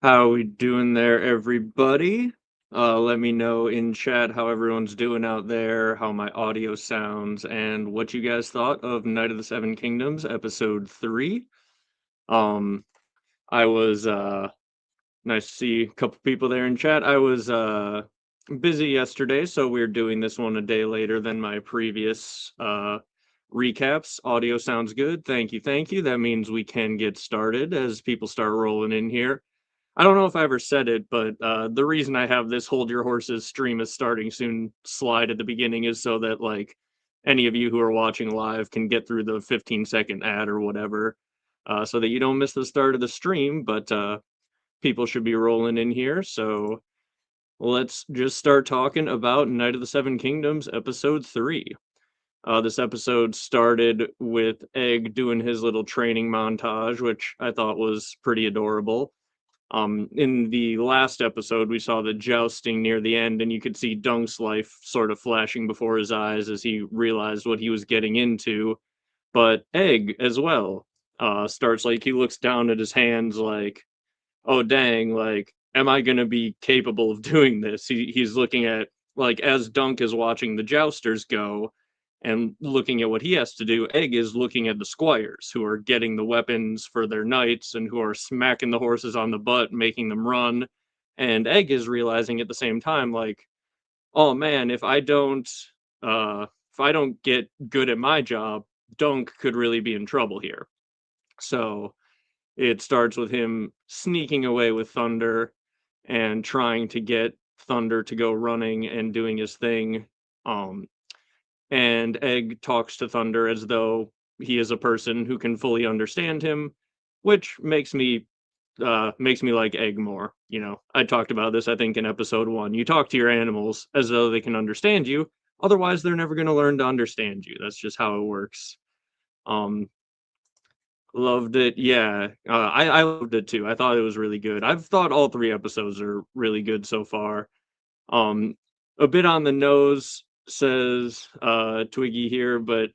How we doing there, everybody? Let me know in chat how everyone's doing out there, how my audio sounds, and what you guys thought of Night of the Seven Kingdoms, episode 3. Um, I was nice to see a couple people there in chat. I was busy yesterday, so we're doing this one a day later than my previous recaps. Audio sounds good. Thank you, thank you. That means we can get started as people start rolling in here. I don't know if I ever said it, but the reason I have this Hold Your Horses stream is starting soon slide at the beginning is so that like any of you who are watching live can get through the 15-second ad or whatever, so that you don't miss the start of the stream. But people should be rolling in here, so let's just start talking about Night of the Seven Kingdoms, episode 3. This episode started with Egg doing his little training montage, which I thought was pretty adorable. In the last episode, we saw the jousting near the end, and you could see Dunk's life sort of flashing before his eyes as he realized what he was getting into. But Egg as well starts like he looks down at his hands, like, "Oh dang, like, am I gonna be capable of doing this?" He's looking at like as Dunk is watching the jousters go, and looking at what he has to do, Egg is looking at the squires who are getting the weapons for their knights and who are smacking the horses on the butt, making them run. And Egg is realizing at the same time, like, oh man, if I don't get good at my job, Dunk could really be in trouble here. So it starts with him sneaking away with Thunder and trying to get Thunder to go running and doing his thing. Um, and Egg talks to Thunder as though he is a person who can fully understand him, which makes me like Egg more. You know, I talked about this I think in episode 1. You talk to your animals as though they can understand you, otherwise they're never going to learn to understand you. That's just how it works. Um Loved it. Yeah. I loved it too. I thought it was really good. I've thought all 3 episodes are really good so far. Um, a bit on the nose, says Twiggy here, but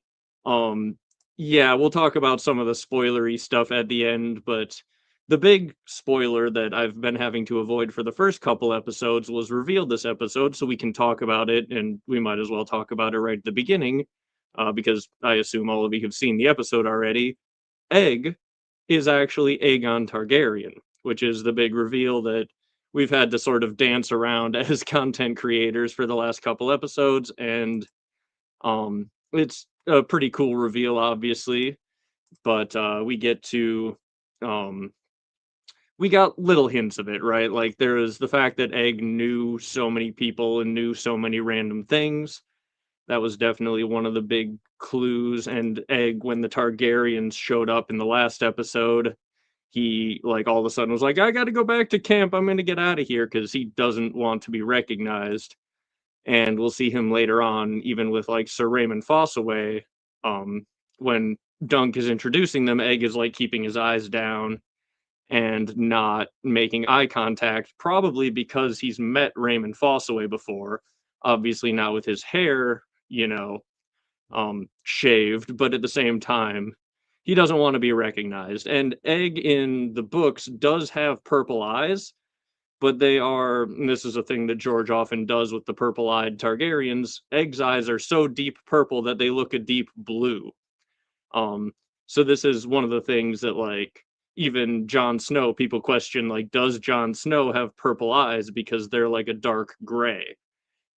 um, yeah, we'll talk about some of the spoilery stuff at the end. But the big spoiler that I've been having to avoid for the first couple episodes was revealed this episode, so we can talk about it, and we might as well talk about it right at the beginning, because I assume all of you have seen the episode already. Egg is actually Aegon Targaryen, which is the big reveal that we've had to sort of dance around as content creators for the last couple episodes, and it's a pretty cool reveal, obviously. But um, we got little hints of it, right? Like there is the fact that Egg knew so many people and knew so many random things. That was definitely one of the big clues. And Egg, when the Targaryens showed up in the last episode, he like all of a sudden was like, I got to go back to camp. I'm going to get out of here because he doesn't want to be recognized. And we'll see him later on, even with like Sir Raymond Fossaway. When Dunk is introducing them, Egg is like keeping his eyes down and not making eye contact, probably because he's met Raymond Fossaway before. Obviously, not with his hair, shaved, but at the same time, he doesn't want to be recognized. And Egg in the books does have purple eyes, but they are, and this is a thing that George often does with the purple eyed Targaryens. Egg's eyes are so deep purple that they look a deep blue. Um, so this is one of the things that, like, even Jon Snow, people question, like, does Jon Snow have purple eyes because they're like a dark gray?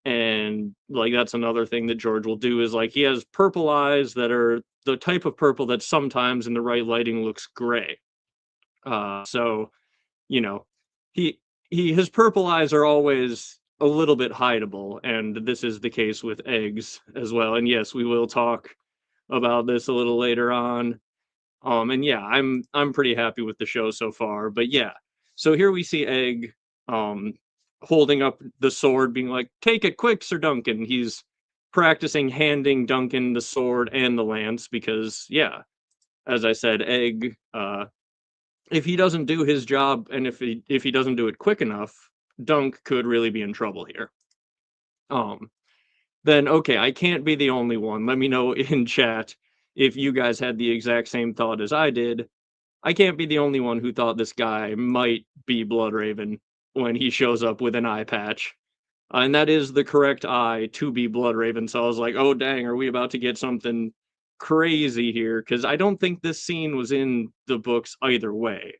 And like that's another thing that George will do is like he has purple eyes that are the type of purple that sometimes in the right lighting looks gray. So you know, he his purple eyes are always a little bit hideable, and this is the case with Eggs as well. And yes, we will talk about this a little later on. And yeah, I'm pretty happy with the show so far. But yeah, so here we see Egg um holding up the sword, being like, "Take it quick, Sir Duncan." He's practicing handing Duncan the sword and the lance because yeah, as I said, Egg if he doesn't do his job and if he doesn't do it quick enough, Dunk could really be in trouble here. Um then okay, I can't be the only one. Let me know in chat if you guys had the exact same thought as I did. I can't be the only one who thought this guy might be Bloodraven when he shows up with an eye patch. And that is the correct eye to be Bloodraven. So I was like, oh dang, are we about to get something crazy here? Because I don't think this scene was in the books either way.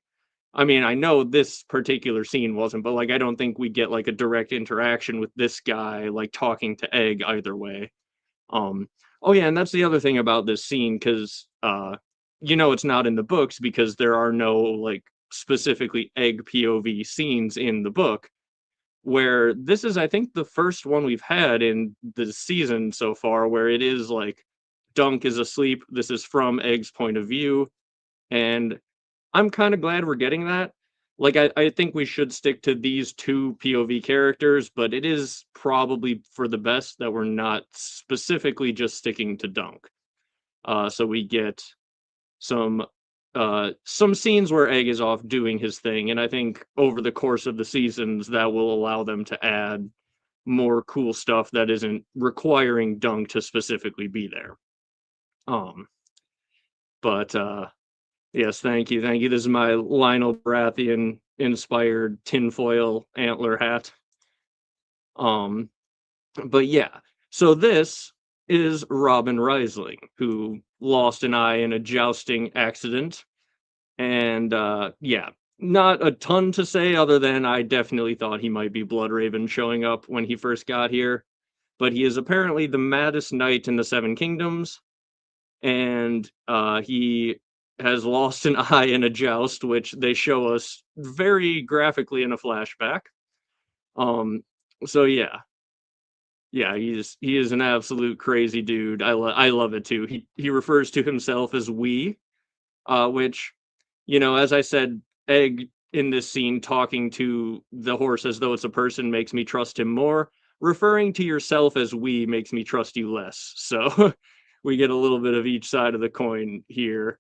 I mean, I know this particular scene wasn't, but like I don't think we get like a direct interaction with this guy like talking to Egg either way. Um, oh yeah, and that's the other thing about this scene, because it's not in the books because there are no like specifically Egg POV scenes in the book. Where this is, I think, the first one we've had in the season so far, where it is like Dunk is asleep. This is from Egg's point of view, and I'm kind of glad we're getting that. Like, I think we should stick to these two POV characters, but it is probably for the best that we're not specifically just sticking to Dunk. So we get some some scenes where Egg is off doing his thing, and I think over the course of the seasons that will allow them to add more cool stuff that isn't requiring Dunk to specifically be there. Um, but yes, thank you, thank you. This is my Lionel Baratheon inspired tinfoil antler hat. Um, but yeah, so this is Robin Reisling, who lost an eye in a jousting accident. And yeah, not a ton to say other than I definitely thought he might be Bloodraven showing up when he first got here. But he is apparently the maddest knight in the Seven Kingdoms, and he has lost an eye in a joust, which they show us very graphically in a flashback. Um, so yeah, yeah, he is an absolute crazy dude. I love it too. He refers to himself as we, which, as I said, Egg in this scene talking to the horse as though it's a person makes me trust him more. Referring to yourself as we makes me trust you less. So we get a little bit of each side of the coin here.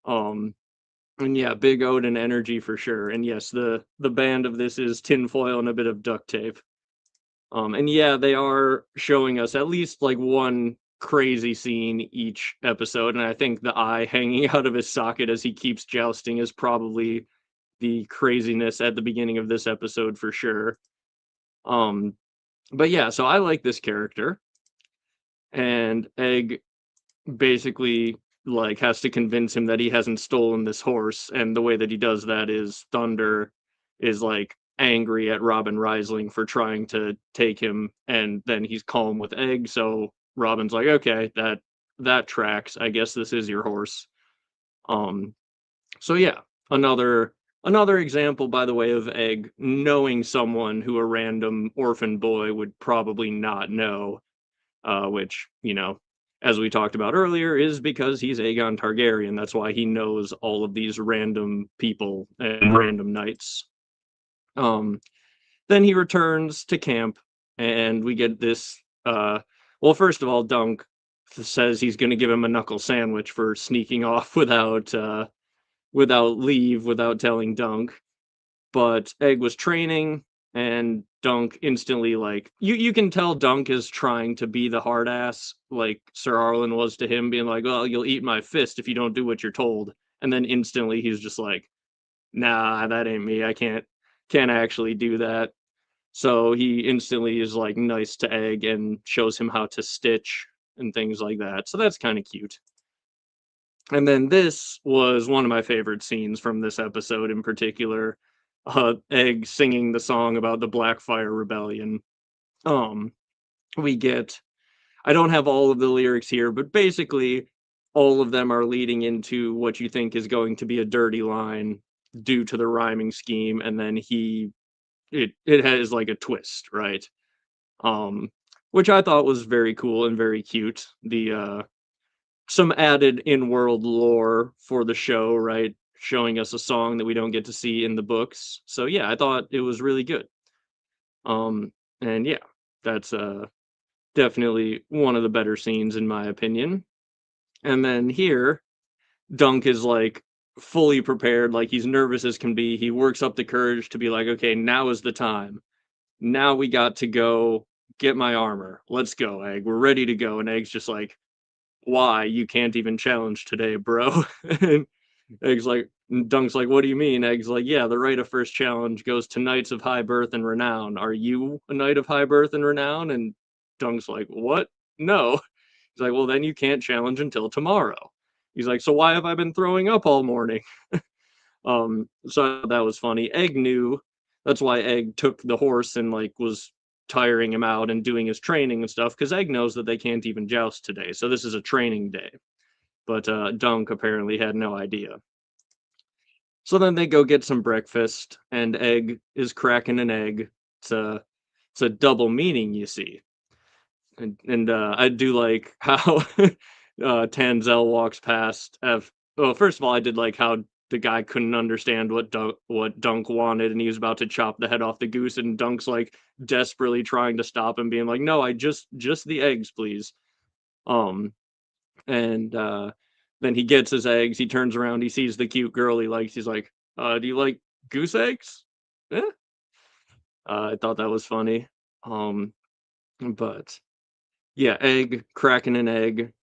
Um, and yeah, big Odin energy for sure. And yes, the band of this is tinfoil and a bit of duct tape. And yeah, they are showing us at least like one crazy scene each episode, and I think the eye hanging out of his socket as he keeps jousting is probably the craziness at the beginning of this episode for sure. Um, but yeah, so I like this character, and Egg basically like has to convince him that he hasn't stolen this horse, and the way that he does that is Thunder is like angry at Robin Reisling for trying to take him, and then he's calm with Egg, so Robin's like, okay, that tracks. I guess this is your horse. Um, so yeah, another example, by the way, of Egg knowing someone who a random orphan boy would probably not know, which, as we talked about earlier, is because he's Aegon Targaryen. That's why he knows all of these random people and random knights. Um, then he returns to camp, and we get this. Well, first of all, Dunk says he's going to give him a knuckle sandwich for sneaking off without leave, without telling Dunk. But Egg was training, and Dunk instantly like you can tell Dunk is trying to be the hard ass like Sir Arlen was to him, being like, well, you'll eat my fist if you don't do what you're told. And then instantly he's just like, nah, that ain't me. I can't actually do that. So he instantly is like nice to Egg and shows him how to stitch and things like that. So that's kind of cute. And then this was one of my favorite scenes from this episode in particular. Egg singing the song about the Blackfire Rebellion. Um, we get, I don't have all of the lyrics here, but basically all of them are leading into what you think is going to be a dirty line due to the rhyming scheme, and then it has like a twist, right? Um, which I thought was very cool and very cute. The some added in-world lore for the show, right? Showing us a song that we don't get to see in the books. So yeah, I thought it was really good. Um, and yeah, that's definitely one of the better scenes in my opinion. And then here, Dunk is like fully prepared, like he's nervous as can be. He works up the courage to be like, okay, now is the time. Now we got to go get my armor. Let's go, Egg. We're ready to go. And Egg's just like, why? You can't even challenge today, bro. Egg's like, Dunk's like, what do you mean? Egg's like, yeah, the right of first challenge goes to knights of high birth and renown. Are you a knight of high birth and renown? And Dunk's like, what? No. He's like, well, then you can't challenge until tomorrow. He's like, so why have I been throwing up all morning? So that was funny. Egg knew. That's why Egg took the horse and like was tiring him out and doing his training and stuff, because Egg knows that they can't even joust today. So this is a training day. But Dunk apparently had no idea. So then they go get some breakfast, and Egg is cracking an egg. It's a double meaning, you see. And I do like how Tanzel walks past. Well, first of all, I did like how the guy couldn't understand what Dunk wanted, and he was about to chop the head off the goose, and Dunk's like desperately trying to stop him, being like, "No, I just the eggs, please." Um, and then he gets his eggs. He turns around. He sees the cute girl he likes. He's like, "Do you like goose eggs?" Yeah. I thought that was funny. Um, but yeah, egg cracking an egg.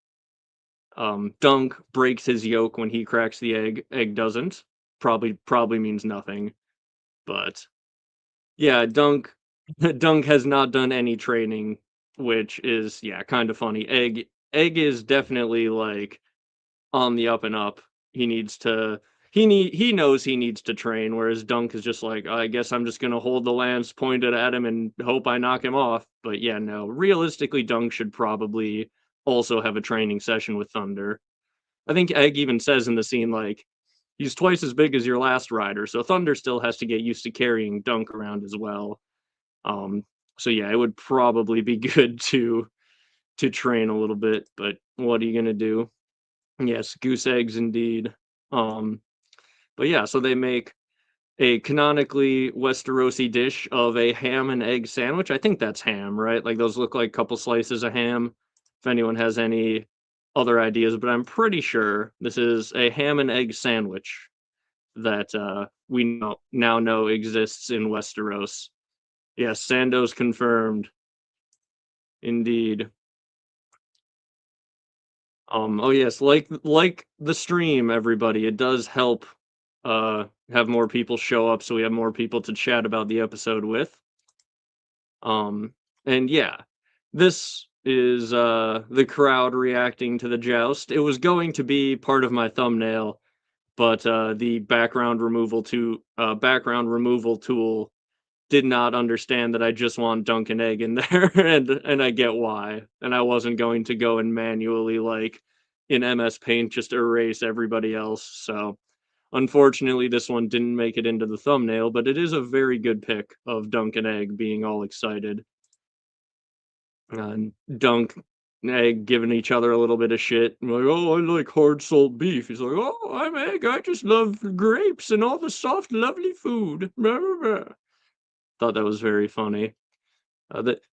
Dunk breaks his yolk when he cracks the egg. Egg doesn't. Probably means nothing. But yeah, Dunk Dunk has not done any training, which is yeah, kind of funny. Egg is definitely like on the up and up. He needs to he knows he needs to train, whereas Dunk is just like, I guess I'm just gonna hold the lance pointed at him and hope I knock him off. But yeah, no. Realistically, Dunk should probably also have a training session with Thunder. I think Egg even says in the scene like he's twice as big as your last rider, so Thunder still has to get used to carrying Dunk around as well. Um, so yeah, it would probably be good to train a little bit, but what are you gonna do? Yes, goose eggs indeed. Um, but yeah, so they make a canonically Westerosi dish of a ham and egg sandwich. I think that's ham, right? Like those look like a couple slices of ham. If anyone has any other ideas, but I'm pretty sure this is a ham and egg sandwich that we now know exists in Westeros. Yes, Sandoz confirmed. Indeed. Oh yes, like the stream, everybody. It does help have more people show up so we have more people to chat about the episode with. Um and yeah, this is the crowd reacting to the joust. It was going to be part of my thumbnail, but the background removal tool did not understand that I just want Dunk and Egg in there, and I get why. And I wasn't going to go and manually like in MS Paint just erase everybody else. So unfortunately, this one didn't make it into the thumbnail, but it is a very good pic of Dunk and Egg being all excited. And Dunk and Egg giving each other a little bit of shit. Like, oh, I like hard salt beef. He's like, oh, I'm Egg. I just love grapes and all the soft, lovely food. Blah, blah, blah. Thought that was very funny.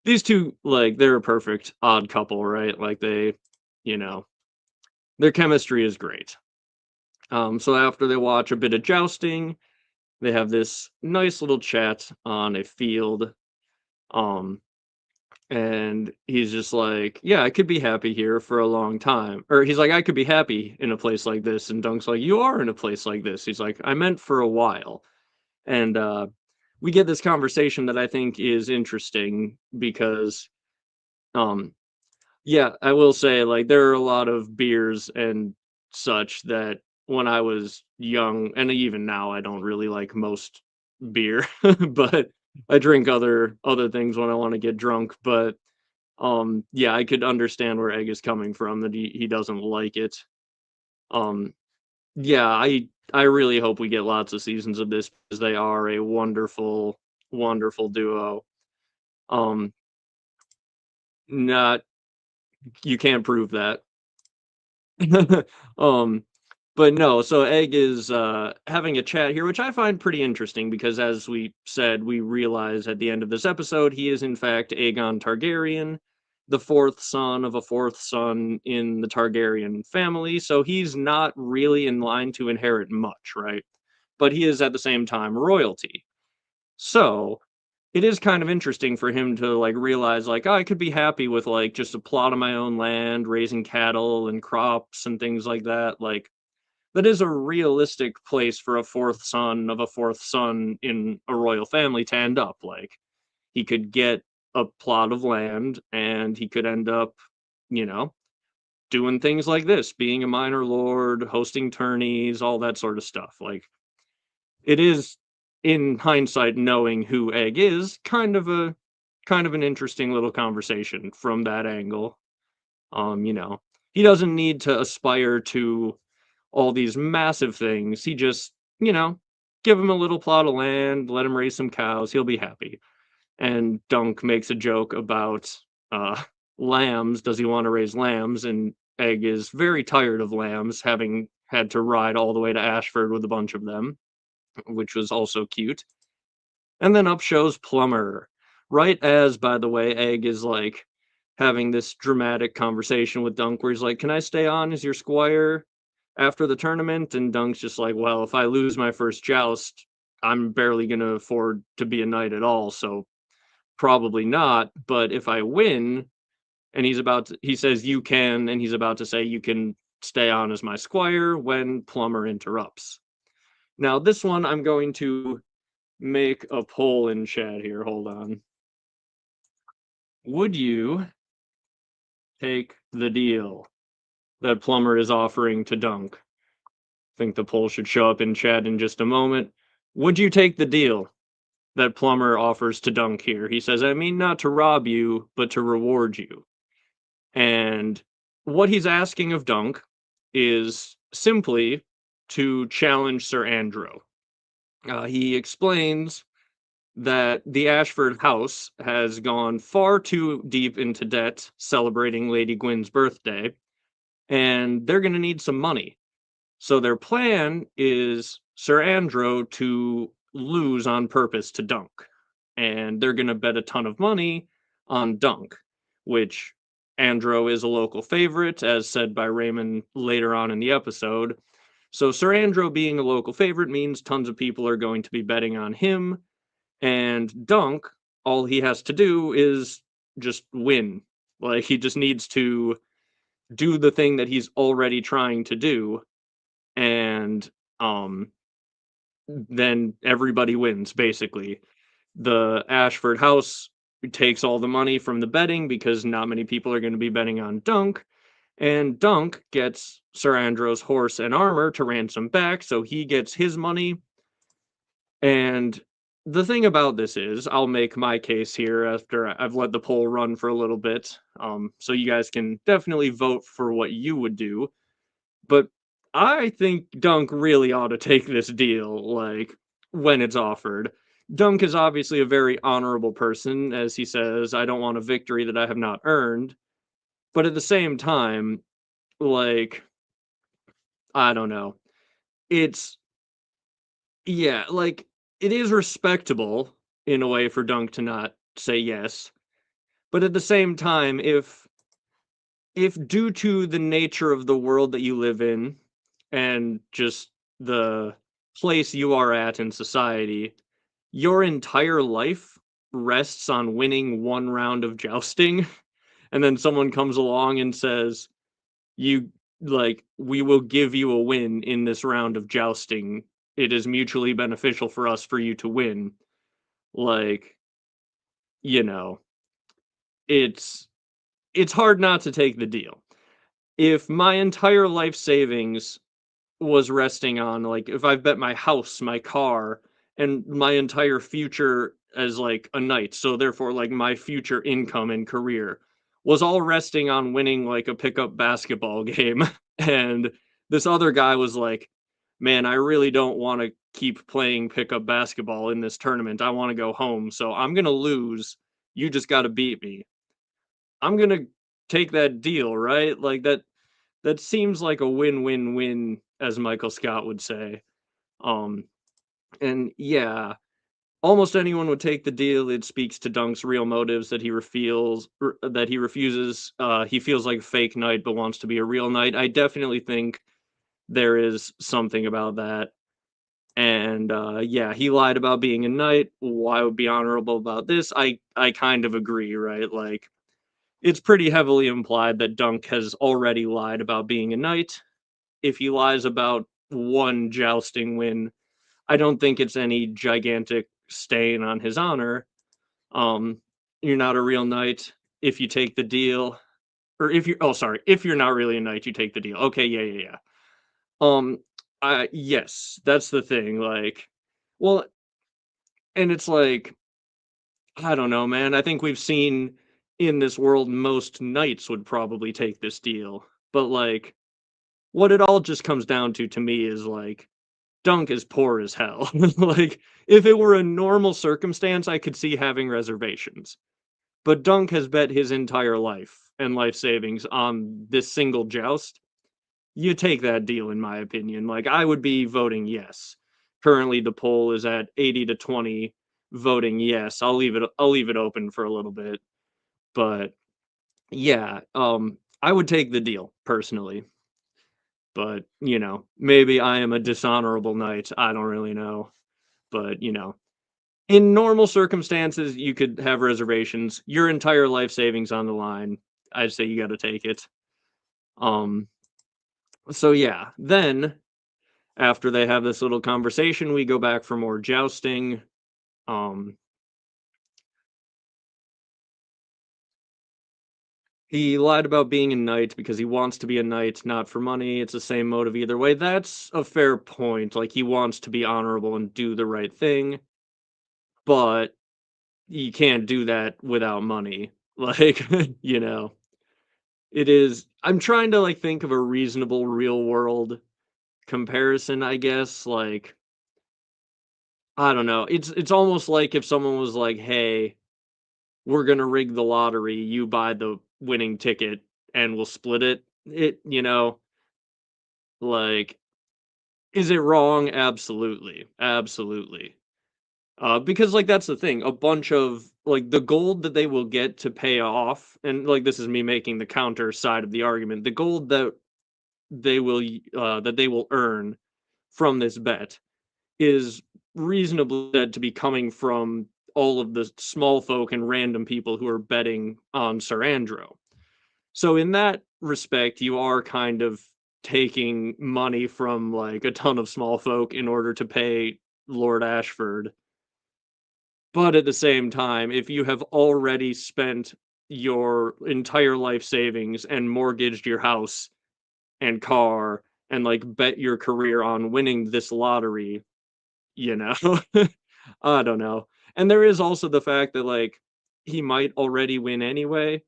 These two, like, they're a perfect odd couple, right? Like, you know, their chemistry is great. So after they watch a bit of jousting, they have this nice little chat on a field. Um, and he's just like, yeah, I could be happy here for a long time. Or he's like, I could be happy in a place like this. And Dunk's like, you are in a place like this. He's like, I meant for a while. And we get this conversation that I think is interesting because um yeah, I will say, like, there are a lot of beers and such that when I was young, and even now, I don't really like most beer, but I drink other things when I wanna get drunk, but, yeah, I could understand where Egg is coming from, that he doesn't like it. Um, yeah, I really hope we get lots of seasons of this because they are a wonderful, wonderful duo. Um, not you can't prove that. um, but no, so Egg is having a chat here, which I find pretty interesting because, as we said, we realize at the end of this episode he is in fact Aegon Targaryen, the fourth son of a fourth son in the Targaryen family. So he's not really in line to inherit much, right? But he is at the same time royalty. So it is kind of interesting for him to like realize like, oh, I could be happy with like just a plot of my own land, raising cattle and crops and things like that. Like that is a realistic place for a fourth son of a fourth son in a royal family to end up. Like, he could get a plot of land and he could end up, you know, doing things like this, being a minor lord, hosting tourneys, all that sort of stuff. Like, it is, in hindsight, knowing who Egg is, kind of an interesting little conversation from that angle. You know, he doesn't need to aspire to all these massive things. He just, give him a little plot of land, let him raise some cows, he'll be happy. And Dunk makes a joke about uh lambs. Does he want to raise lambs? And Egg is very tired of lambs, having had to ride all the way to Ashford with a bunch of them, which was also cute. And then up shows Plumber. Right as, by the way, Egg is like having this dramatic conversation with Dunk where he's like, "Can I stay on as your squire after the tournament?" And Dunk's just like, "Well, if I lose my first joust, I'm barely gonna afford to be a knight at all, so probably not. But if I win," and he says, "You can," and he's about to say, "You can stay on as my squire," when Plumber interrupts. Now, this one, I'm going to make a poll in chat here. Hold on. Would you take the deal that Plumber is offering to Dunk? I think the poll should show up in chat in just a moment. Would you take the deal that Plumber offers to Dunk here? He says, "I mean, not to rob you, but to reward you." And what he's asking of Dunk is simply to challenge Sir Andro. He explains that the Ashford house has gone far too deep into debt celebrating Lady Gwyn's birthday, and they're going to need some money. So their plan is Sir Andro to lose on purpose to Dunk, and they're going to bet a ton of money on Dunk, which Andro is a local favorite, as said by Raymond later on in the episode. So Sir Andro being a local favorite means tons of people are going to be betting on him, and Dunk, all he has to do is just win. Like, he just needs to do the thing that he's already trying to do, and um then everybody wins basically. The Ashford house takes all the money from the betting because not many people are going to be betting on Dunk, and Dunk gets Sir Andro's horse and armor to ransom back, so he gets his money. And the thing about this is, I'll make my case here after I've let the poll run for a little bit, so you guys can definitely vote for what you would do. But I think Dunk really ought to take this deal, like, when it's offered. Dunk is obviously a very honorable person, as he says, "I don't want a victory that I have not earned." But at the same time, like, I don't know. It's, yeah, like, it is respectable in a way for Dunk to not say yes. But at the same time, if due to the nature of the world that you live in and just the place you are at in society, your entire life rests on winning one round of jousting, and then someone comes along and says, "You, like, we will give you a win in this round of jousting. It is mutually beneficial for us for you to win." Like, you know, it's it's hard not to take the deal. If my entire life savings was resting on, like, if I've bet my house, my car, and my entire future as like a knight, so therefore like my future income and career was all resting on winning like a pickup basketball game, and this other guy was like, "Man, I really don't want to keep playing pickup basketball in this tournament. I want to go home, so I'm gonna lose. You just got to beat me." I'm gonna take that deal, right? Like, that seems like a win-win-win, as Michael Scott would say. Um, and yeah, almost anyone would take the deal. It speaks to Dunk's real motives that that he refuses. He feels like a fake knight but wants to be a real knight. I definitely think there is something about that. And yeah, he lied about being a knight. Why would be honorable about this? I kind of agree, right? Like, it's pretty heavily implied that Dunk has already lied about being a knight. If he lies about one jousting win. I don't think it's any gigantic stain on his honor. Um, you're not a real knight if you take the deal, or if you're oh sorry, if you're not really a knight, you take the deal. Okay, yeah, yeah, yeah. Um, yes, that's the thing. Like, well, and it's like I don't know, man. I think we've seen in this world most knights would probably take this deal, but like what it all just comes down to me is like Dunk is poor as hell. Like if it were a normal circumstance, I could see having reservations. But Dunk has bet his entire life and life savings on this single joust. You take that deal, in my opinion. Like, I would be voting yes. Currently, the poll is at 80 to 20 voting yes. I'll leave it open for a little bit. But yeah, I would take the deal personally. But, maybe I am a dishonorable knight. I don't really know. But, in normal circumstances, you could have reservations. Your entire life savings on the line. I'd say you got to take it. Um, so yeah, then after they have this little conversation, we go back for more jousting. Um, he lied about being a knight because he wants to be a knight, not for money. It's the same motive either way. That's a fair point. Like he wants to be honorable and do the right thing, but you can't do that without money. Like, you know, it is. I'm trying to like think of a reasonable real world comparison, I guess. Like, I don't know. It's almost like if someone was like, "Hey, we're gonna rig the lottery. You buy the winning ticket, and we'll split it." Like, is it wrong? Absolutely, absolutely. Because like that's the thing. A bunch of like the gold that they will get to pay off, and like this is me making the counter side of the argument. The gold that they will earn from this bet is reasonably said to be coming from all of the small folk and random people who are betting on Sir Andro. So in that respect, you are kind of taking money from like a ton of small folk in order to pay Lord Ashford. But at the same time, if you have already spent your entire life savings and mortgaged your house and car and like bet your career on winning this lottery, you know, I don't know. And there is also the fact that like he might already win anyway.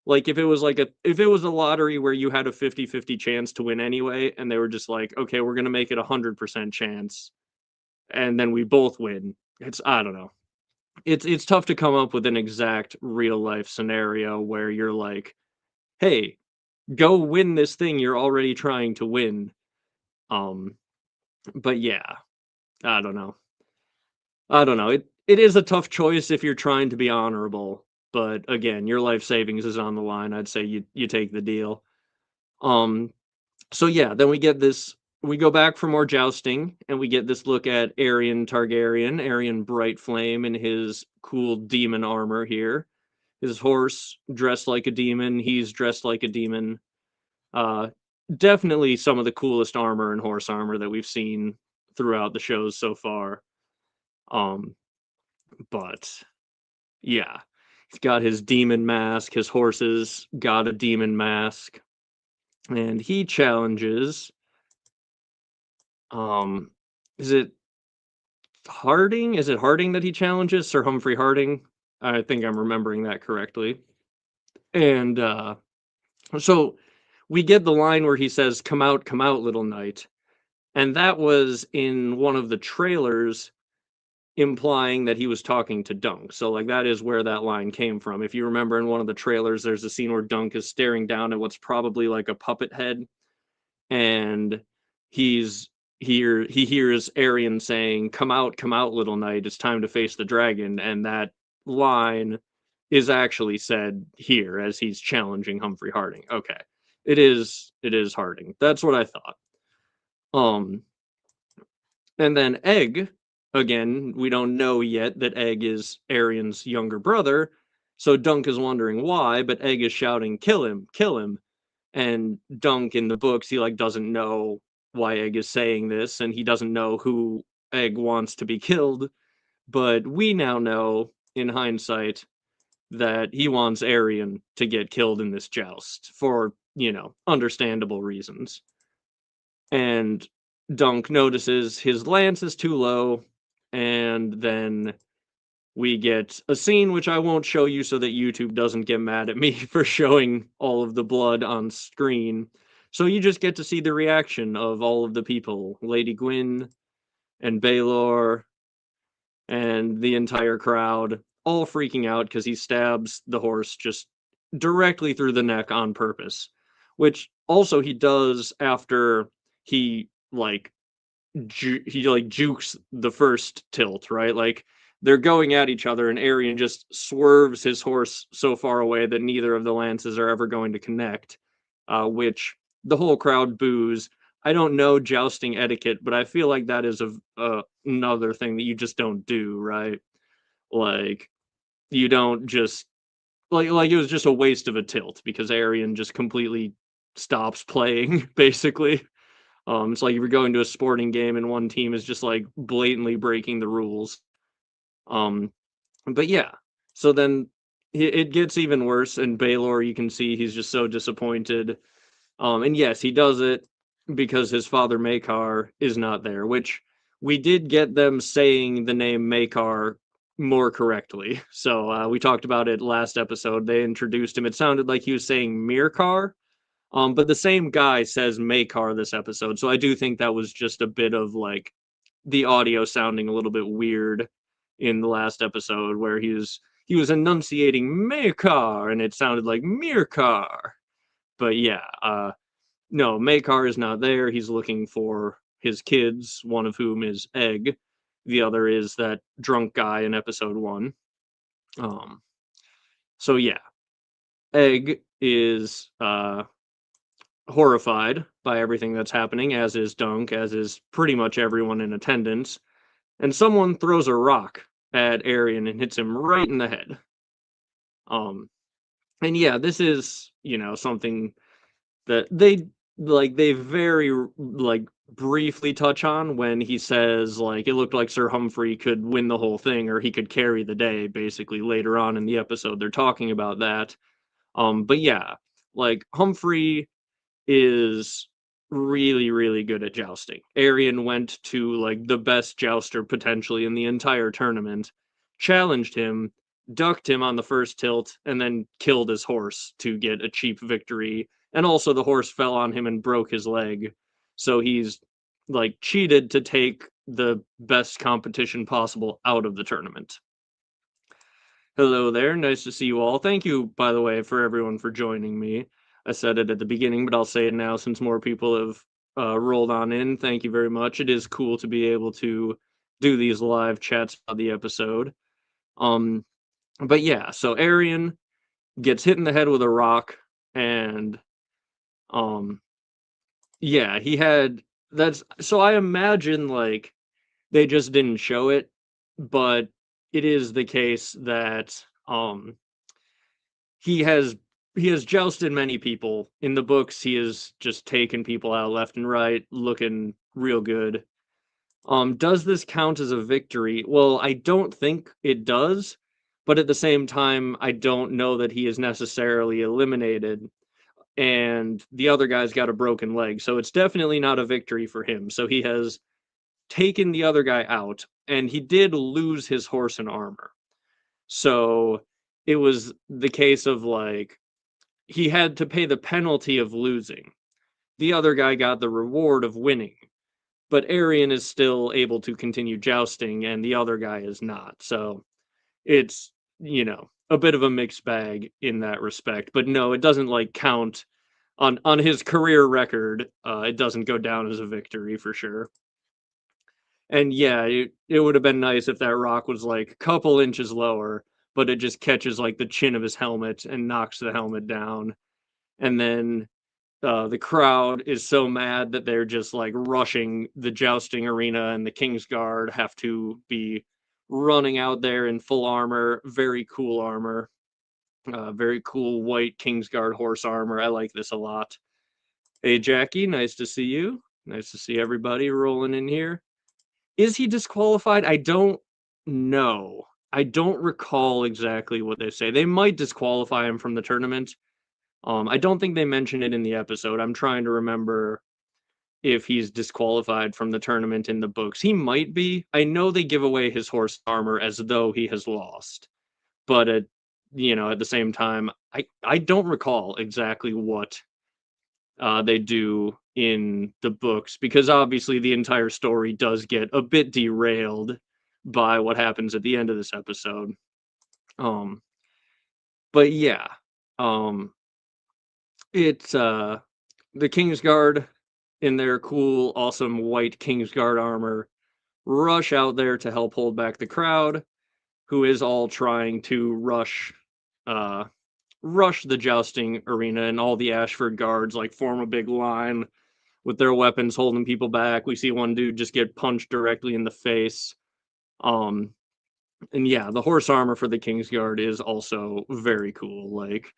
Like if it was a lottery where you had a 50-50 chance to win anyway and they were just like, "Okay, we're going to make it a 100% chance and then we both win." It's I don't know. It's tough to come up with an exact real life scenario where you're like, "Hey, go win this thing you're already trying to win." Um but yeah, I don't know. I don't know. It is a tough choice if you're trying to be honorable, but again, your life savings is on the line. I'd say you take the deal. Um, so yeah, then we go back for more jousting, and we get this look at Aerion Targaryen, Aerion Brightflame in his cool demon armor here. His horse dressed like a demon, he's dressed like a demon. Uh, Definitely some of the coolest armor and horse armor that we've seen throughout the shows so far. Um, but yeah, he's got his demon mask, his horses got a demon mask, and he challenges um is it Harding? Is it Harding that he challenges? Sir Humphrey Harding? I think I'm remembering that correctly. And so we get the line where he says, come out, little knight." And that was in one of the trailers implying that he was talking to Dunk. So like that is where that line came from. If you remember in one of the trailers, there's a scene where Dunk is staring down at what's probably like a puppet head, and he's he hears Arion saying, come out, little knight, it's time to face the dragon." And that line is actually said here as he's challenging Humphrey Harding. Okay. It is Harding. That's what I thought. Um and then Egg, again, we don't know yet that Egg is Arion's younger brother, so Dunk is wondering why, but Egg is shouting, kill him, kill him." And Dunk in the books, he like doesn't know why Egg is saying this, and he doesn't know who Egg wants to be killed, but we now know, in hindsight, that he wants Arion to get killed in this joust for, understandable reasons. And Dunk notices his lance is too low, and then we get a scene which I won't show you so that YouTube doesn't get mad at me for showing all of the blood on screen. So you just get to see the reaction of all of the people, Lady Gwyn and Baelor and the entire crowd, all freaking out because he stabs the horse just directly through the neck on purpose, which also he does after he like jukes the first tilt, right? Like they're going at each other and Arion just swerves his horse so far away that neither of the lances are ever going to connect, which the whole crowd boos. I don't know jousting etiquette, but I feel like that is another thing that you just don't do, right? Like you don't just like it was just a waste of a tilt because Arion just completely stops playing basically. It's like if you're going to a sporting game and one team is just like blatantly breaking the rules. Um, but yeah, so then it gets even worse, and Baelor, you can see he's just so disappointed. And yes, he does it because his father Maekar is not there, which we did get them saying the name Maekar more correctly. So we talked about it last episode. They introduced him. It sounded like he was saying Mirkar, but the same guy says Maekar this episode, so I do think that was just a bit of like the audio sounding a little bit weird in the last episode where he was enunciating Maekar and it sounded like Mirkar. But yeah, no, Maekar is not there. He's looking for his kids, one of whom is Egg. The other is that drunk guy in episode 1. Um so yeah, Egg is horrified by everything that's happening, as is Dunk, as is pretty much everyone in attendance, and someone throws a rock at Arion and hits him right in the head. Um, and yeah, this is, something that they very like briefly touch on when he says like it looked like Sir Humphrey could win the whole thing or he could carry the day basically later on in the episode. They're talking about that. But yeah, like Humphrey is really, really good at jousting. Arion went to like the best jouster potentially in the entire tournament, challenged him, ducked him on the first tilt, and then killed his horse to get a cheap victory. And also the horse fell on him and broke his leg. So he's like cheated to take the best competition possible out of the tournament. Hello there. Nice to see you all. Thank you, by the way, for everyone for joining me. I said it at the beginning, but I'll say it now since more people have rolled on in. Thank you very much. It is cool to be able to do these live chats about the episode. Um, but yeah, so Arion gets hit in the head with a rock, and um, yeah, he had that's so I imagine like they just didn't show it, but it is the case that he has he has jousted many people. In the books, he has just taken people out left and right, looking real good. Does this count as a victory? Well, I don't think it does, but at the same time, I don't know that he is necessarily eliminated. And the other guy's got a broken leg, so it's definitely not a victory for him. So he has taken the other guy out, and he did lose his horse and armor. So it was the case of like he had to pay the penalty of losing. The other guy got the reward of winning, but Arion is still able to continue jousting and the other guy is not. So it's, a bit of a mixed bag in that respect. But no, it doesn't like count on his career record. It doesn't go down as a victory for sure. And yeah, it would have been nice if that rock was like a couple inches lower, but it just catches like the chin of his helmet and knocks the helmet down. And then the crowd is so mad that they're just like rushing the jousting arena, and the Kingsguard have to be running out there in full armor. Very cool armor. Very cool white Kingsguard horse armor. I like this a lot. Hey, Jackie, nice to see you. Nice to see everybody rolling in here. Is he disqualified? I don't know. I don't recall exactly what they say. They might disqualify him from the tournament. I don't think they mention it in the episode. I'm trying to remember if he's disqualified from the tournament in the books. He might be. I know they give away his horse armor as though he has lost. But at the same time, I don't recall exactly what they do in the books, because obviously the entire story does get a bit derailed by what happens at the end of this episode. Um, but yeah, um, it's the Kingsguard in their cool, awesome white Kingsguard armor rush out there to help hold back the crowd, who is all trying to uh, rush the jousting arena, and all the Ashford guards like form a big line with their weapons holding people back. We see one dude just get punched directly in the face. Um, and yeah, the horse armor for the Kingsguard is also very cool. Like,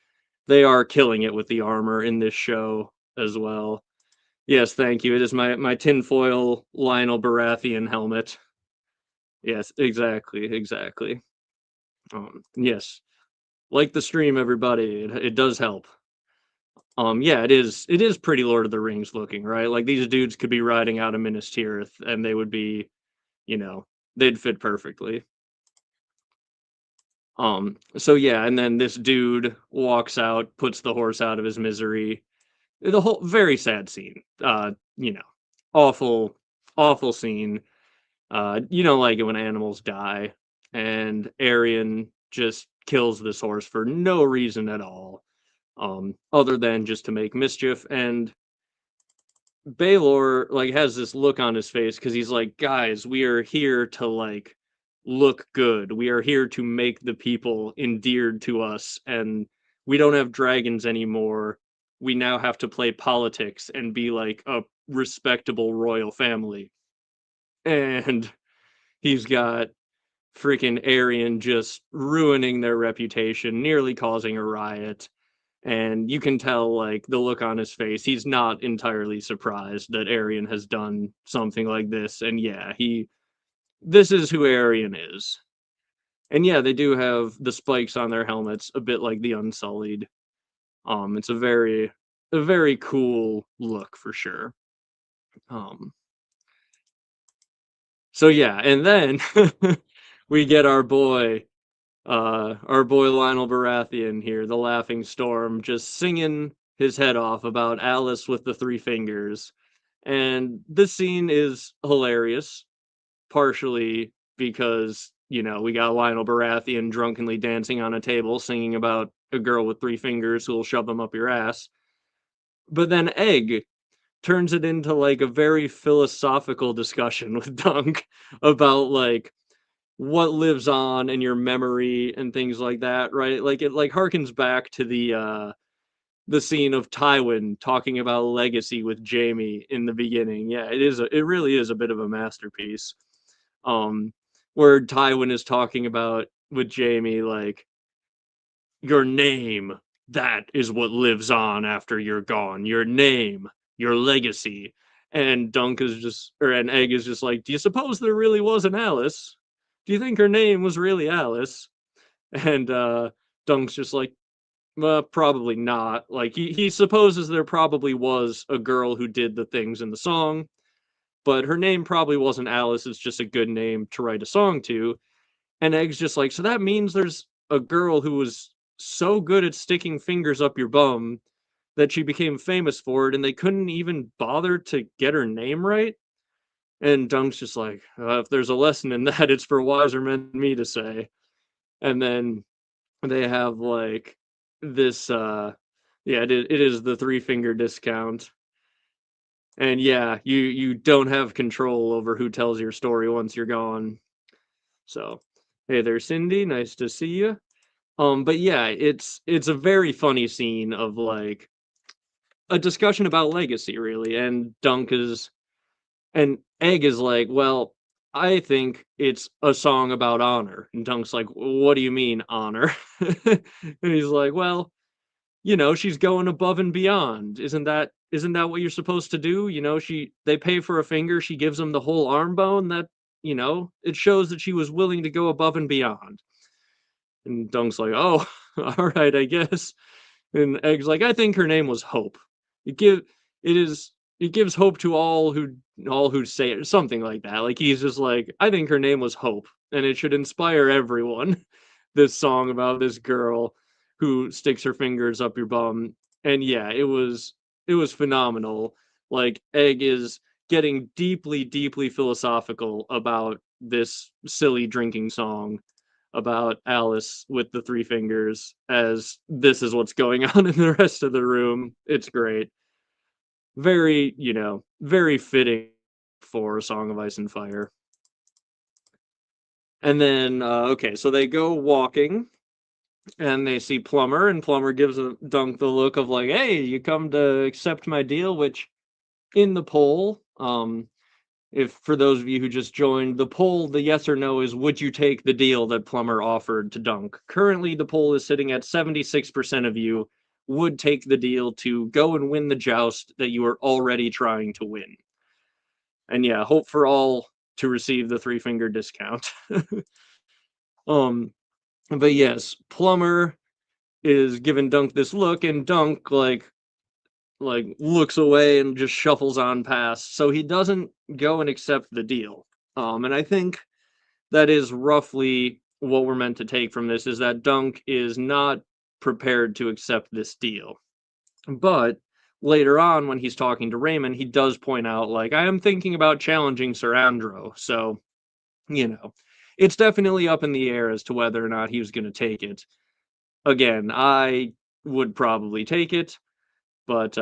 they are killing it with the armor in this show as well. Yes, thank you. It is my tinfoil Lionel Baratheon helmet. Yes, exactly. Yes, like the stream, everybody. It does help. Yeah, it is pretty Lord of the Rings looking, right? Like, these dudes could be riding out of Minas Tirith, and they would be, you know, they'd fit perfectly. So yeah, and then this dude walks out, puts the horse out of his misery. The whole very sad scene. You know, awful, awful scene. You don't like it when animals die, and Arion just kills this horse for no reason at all, other than just to make mischief. And Baylor like has this look on his face because he's like, guys, we are here to like look good. We are here to make the people endeared to us, and we don't have dragons anymore. We now have to play politics and be like a respectable royal family. And he's got freaking Arion just ruining their reputation, nearly causing a riot. And you can tell, like, the look on his face. He's not entirely surprised that Arion has done something like this. And yeah, this is who Arion is. And yeah, they do have the spikes on their helmets, a bit like the Unsullied. It's a very cool look for sure. Um, so yeah, and then we get our boy Lionel Baratheon here, the Laughing Storm, just singing his head off about Alice with the three fingers. And this scene is hilarious, partially because, we got Lionel Baratheon drunkenly dancing on a table singing about a girl with three fingers who'll shove them up your ass. But then Egg turns it into like a very philosophical discussion with Dunk about like what lives on in your memory and things like that, right? Like, it like harkens back to the scene of Tywin talking about legacy with Jaime in the beginning. Yeah, it really is a bit of a masterpiece. Um where Tywin is talking about with Jaime, like, your name, that is what lives on after you're gone. Your name, your legacy. And Egg is just like, do you suppose there really was an Alice? Do you think her name was really Alice? And Dunk's just like, probably not. Like, he supposes there probably was a girl who did the things in the song, but her name probably wasn't Alice. It's just a good name to write a song to. And Egg's just like, so that means there's a girl who was so good at sticking fingers up your bum that she became famous for it, and they couldn't even bother to get her name right? And Dunk's just like, if there's a lesson in that, it's for wiser men than me to say. And then they have like this, yeah, it is the three finger discount. And yeah, you don't have control over who tells your story once you're gone. So, hey there, Cindy. Nice to see you. But yeah, it's a very funny scene of like a discussion about legacy, really. And Egg is like, well, I think it's a song about honor. And Dunk's like, what do you mean honor? And he's like, well, she's going above and beyond. Isn't that what you're supposed to do? They pay for a finger, she gives them the whole arm bone. It shows that she was willing to go above and beyond. And Dunk's like, "Oh, all right, I guess." And Egg's like, "I think her name was Hope. It give it is it gives hope to all who say it," something like that. Like he's just like, "I think her name was Hope, and it should inspire everyone." This song about this girl who sticks her fingers up your bum. And yeah, it was phenomenal. Like Egg is getting deeply, deeply philosophical about this silly drinking song about Alice with the three fingers, as this is what's going on in the rest of the room. It's great. Very, very fitting for a Song of Ice and Fire. And then, okay, so they go walking and they see Plumber, and Plumber gives Dunk the look of like, "Hey, you come to accept my deal," which in the poll, if for those of you who just joined, the poll, the yes or no is, would you take the deal that Plumber offered to Dunk? Currently, the poll is sitting at 76% of you would take the deal to go and win the joust that you are already trying to win. And yeah, hope for all to receive the three-finger discount. um, but yes, Plumber is giving Dunk this look, and Dunk like looks away and just shuffles on past. So he doesn't go and accept the deal. And I think that is roughly what we're meant to take from this, is that Dunk is not prepared to accept this deal. But later on, when he's talking to Raymond, he does point out, like, "I am thinking about challenging Sir Andro." So, you know, it's definitely up in the air as to whether or not he was going to take it. Again, I would probably take it, but,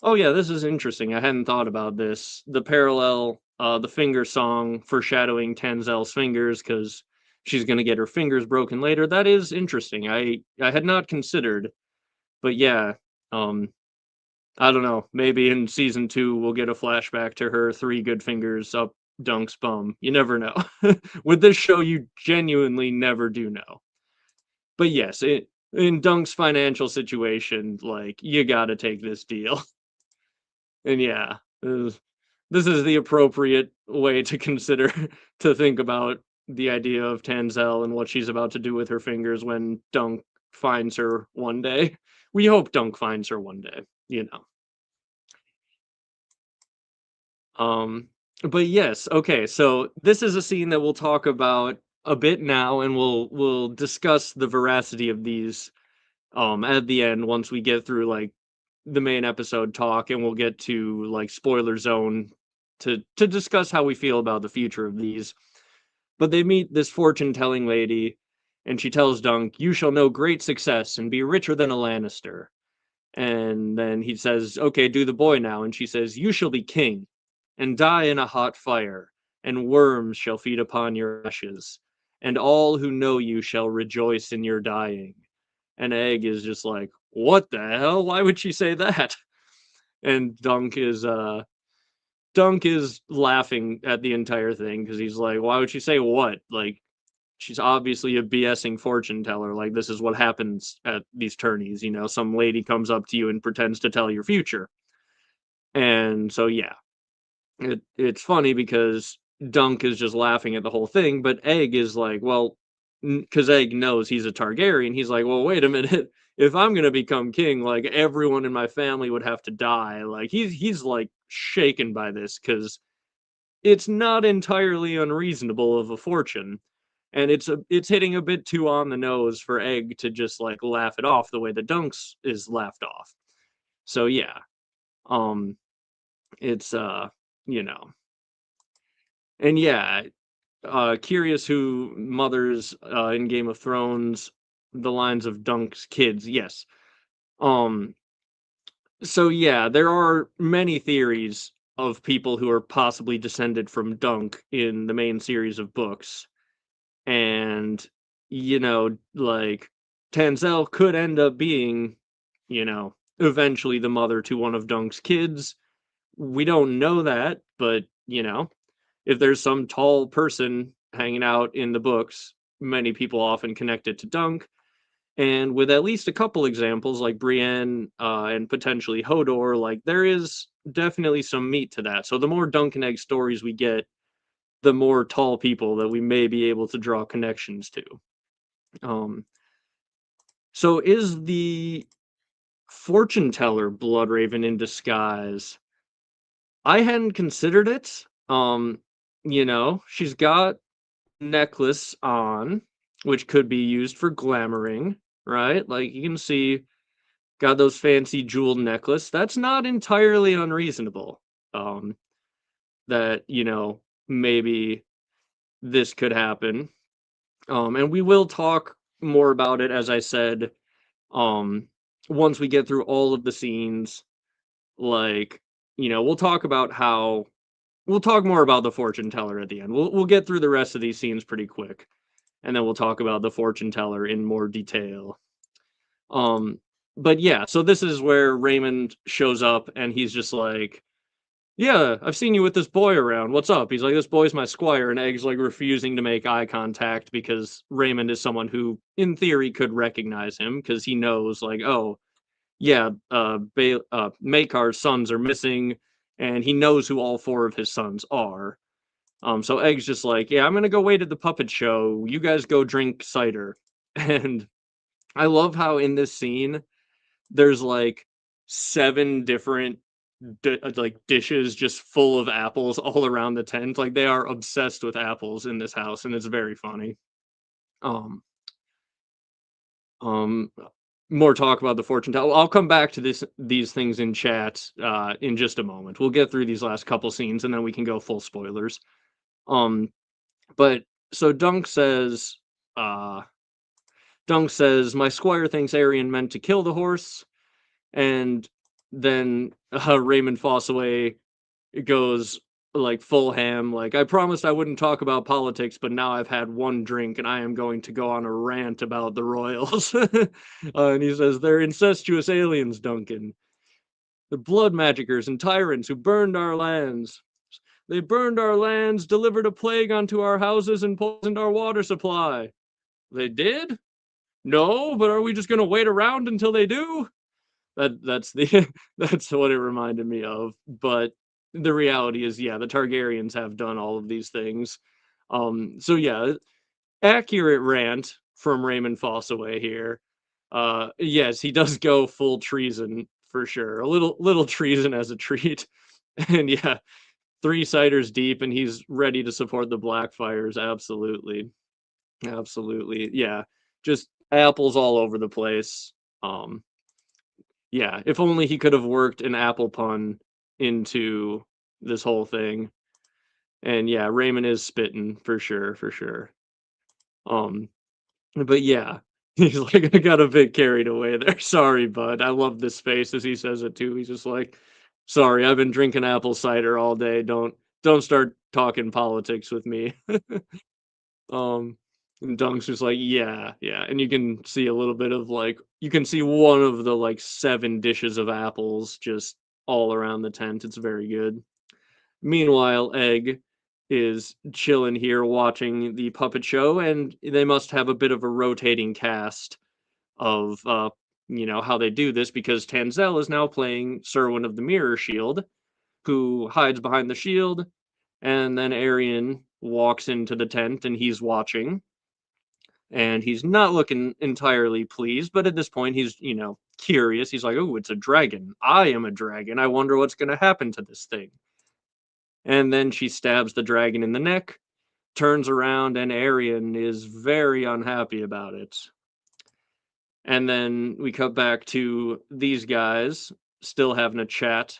Oh yeah, this is interesting. I hadn't thought about this. The parallel, the finger song foreshadowing Tanzel's fingers, because she's gonna get her fingers broken later. That is interesting. I had not considered, but yeah, um, I don't know. Maybe in season 2 we'll get a flashback to her three good fingers up Dunk's bum. You never know. With this show, you genuinely never do know. But yes, in Dunk's financial situation, like you got to take this deal. And yeah, this is the appropriate way to consider to think about the idea of Tanzel and what she's about to do with her fingers when Dunk finds her one day. We hope Dunk finds her one day. Um, but yes, okay, so this is a scene that we'll talk about a bit now, and we'll discuss the veracity of these at the end once we get through like the main episode talk, and we'll get to like spoiler zone to discuss how we feel about the future of these. But they meet this fortune telling lady, and she tells Dunk, "You shall know great success and be richer than a Lannister." And then he says, "Okay, do the boy now." And she says, "You shall be king and die in a hot fire, and worms shall feed upon your ashes, and all who know you shall rejoice in your dying." And Egg is just like, "What the hell? Why would she say that?" And Dunk is laughing at the entire thing, because he's like, "Why would she say what? Like, she's obviously a BSing fortune teller. Like, this is what happens at these tourneys. Some lady comes up to you and pretends to tell your future." And so, yeah, it's funny because Dunk is just laughing at the whole thing, but Egg is like, well, because Egg knows he's a Targaryen. He's like, well, wait a minute. If I'm gonna become king, like everyone in my family would have to die. Like he's like shaken by this, because it's not entirely unreasonable of a fortune, and it's hitting a bit too on the nose for Egg to just like laugh it off the way the Dunks is laughed off. So yeah, um, it's you know, and yeah, curious who mothers in Game of Thrones the lines of Dunk's kids. Yes. Um. So yeah, there are many theories of people who are possibly descended from Dunk in the main series of books, and like Tanzel could end up being, eventually the mother to one of Dunk's kids. We don't know that, but if there's some tall person hanging out in the books, many people often connect it to Dunk. And with at least a couple examples like Brienne and potentially Hodor, like there is definitely some meat to that. So the more Dunk and Egg stories we get, the more tall people that we may be able to draw connections to. Um, so is the fortune teller Bloodraven in disguise? I hadn't considered it. She's got necklace on, which could be used for glamoring, right? Like you can see, got those fancy jeweled necklace. That's not entirely unreasonable. Um, that maybe this could happen. And we will talk more about it, as I said, um, once we get through all of the scenes. Like, we'll talk about how we'll talk more about the fortune teller at the end. We'll get through the rest of these scenes pretty quick, and then we'll talk about the fortune teller in more detail. Um, but yeah, so this is where Raymond shows up, and he's just like, "Yeah, I've seen you with this boy around. What's up?" He's like, "This boy's my squire," and Egg's like refusing to make eye contact because Raymond is someone who, in theory, could recognize him because he knows, like, oh, yeah, Makar's sons are missing, and he knows who all four of his sons are. So Egg's just like, yeah, I'm gonna go wait at the puppet show. You guys go drink cider. And I love how in this scene there's like seven different like dishes just full of apples all around the tent. Like they are obsessed with apples in this house, and it's very funny. Um, um, More talk about the fortune teller. I'll come back to these things in chat in just a moment. We'll get through these last couple scenes, and then we can go full spoilers. Um, but so uh, Dunk says, my squire thinks Arion meant to kill the horse, and then Raymond Fossaway goes like full ham, like, I promised I wouldn't talk about politics, but now I've had one drink and I am going to go on a rant about the royals. And he says, they're incestuous aliens, Duncan. The blood magickers and tyrants who burned our lands. They burned our lands, delivered a plague onto our houses, and poisoned our water supply. They did? No, but are we just gonna wait around until they do? That's the that's what it reminded me of. But the reality is, yeah, the Targaryens have done all of these things. So yeah, accurate rant from Raymond Fossaway here. Yes, he does go full treason for sure. A little treason as a treat. And yeah, three ciders deep, and he's ready to support the Blackfires. Absolutely, absolutely. Yeah, just apples all over the place. Um, yeah, if only he could have worked an apple pun into this whole thing. And yeah, Raymond is spitting for sure, for sure. Um, but yeah, he's like, I got a bit carried away there. Sorry, bud. I love this face as he says it too. He's just like, sorry, I've been drinking apple cider all day. Don't start talking politics with me. um and Dunk's just like, yeah, yeah. And you can see a little bit of like you can see one of the like seven dishes of apples just all around the tent. It's very good. Meanwhile, Egg is chilling here watching the puppet show, and they must have a bit of a rotating cast of how they do this because Tanzel is now playing Serwyn of the Mirror Shield, who hides behind the shield, and then Arion walks into the tent and he's watching, and he's not looking entirely pleased, but at this point he's, curious. He's like, "Oh, it's a dragon. I am a dragon. I wonder what's going to happen to this thing." And then she stabs the dragon in the neck, turns around, and Arion is very unhappy about it. And then we cut back to these guys still having a chat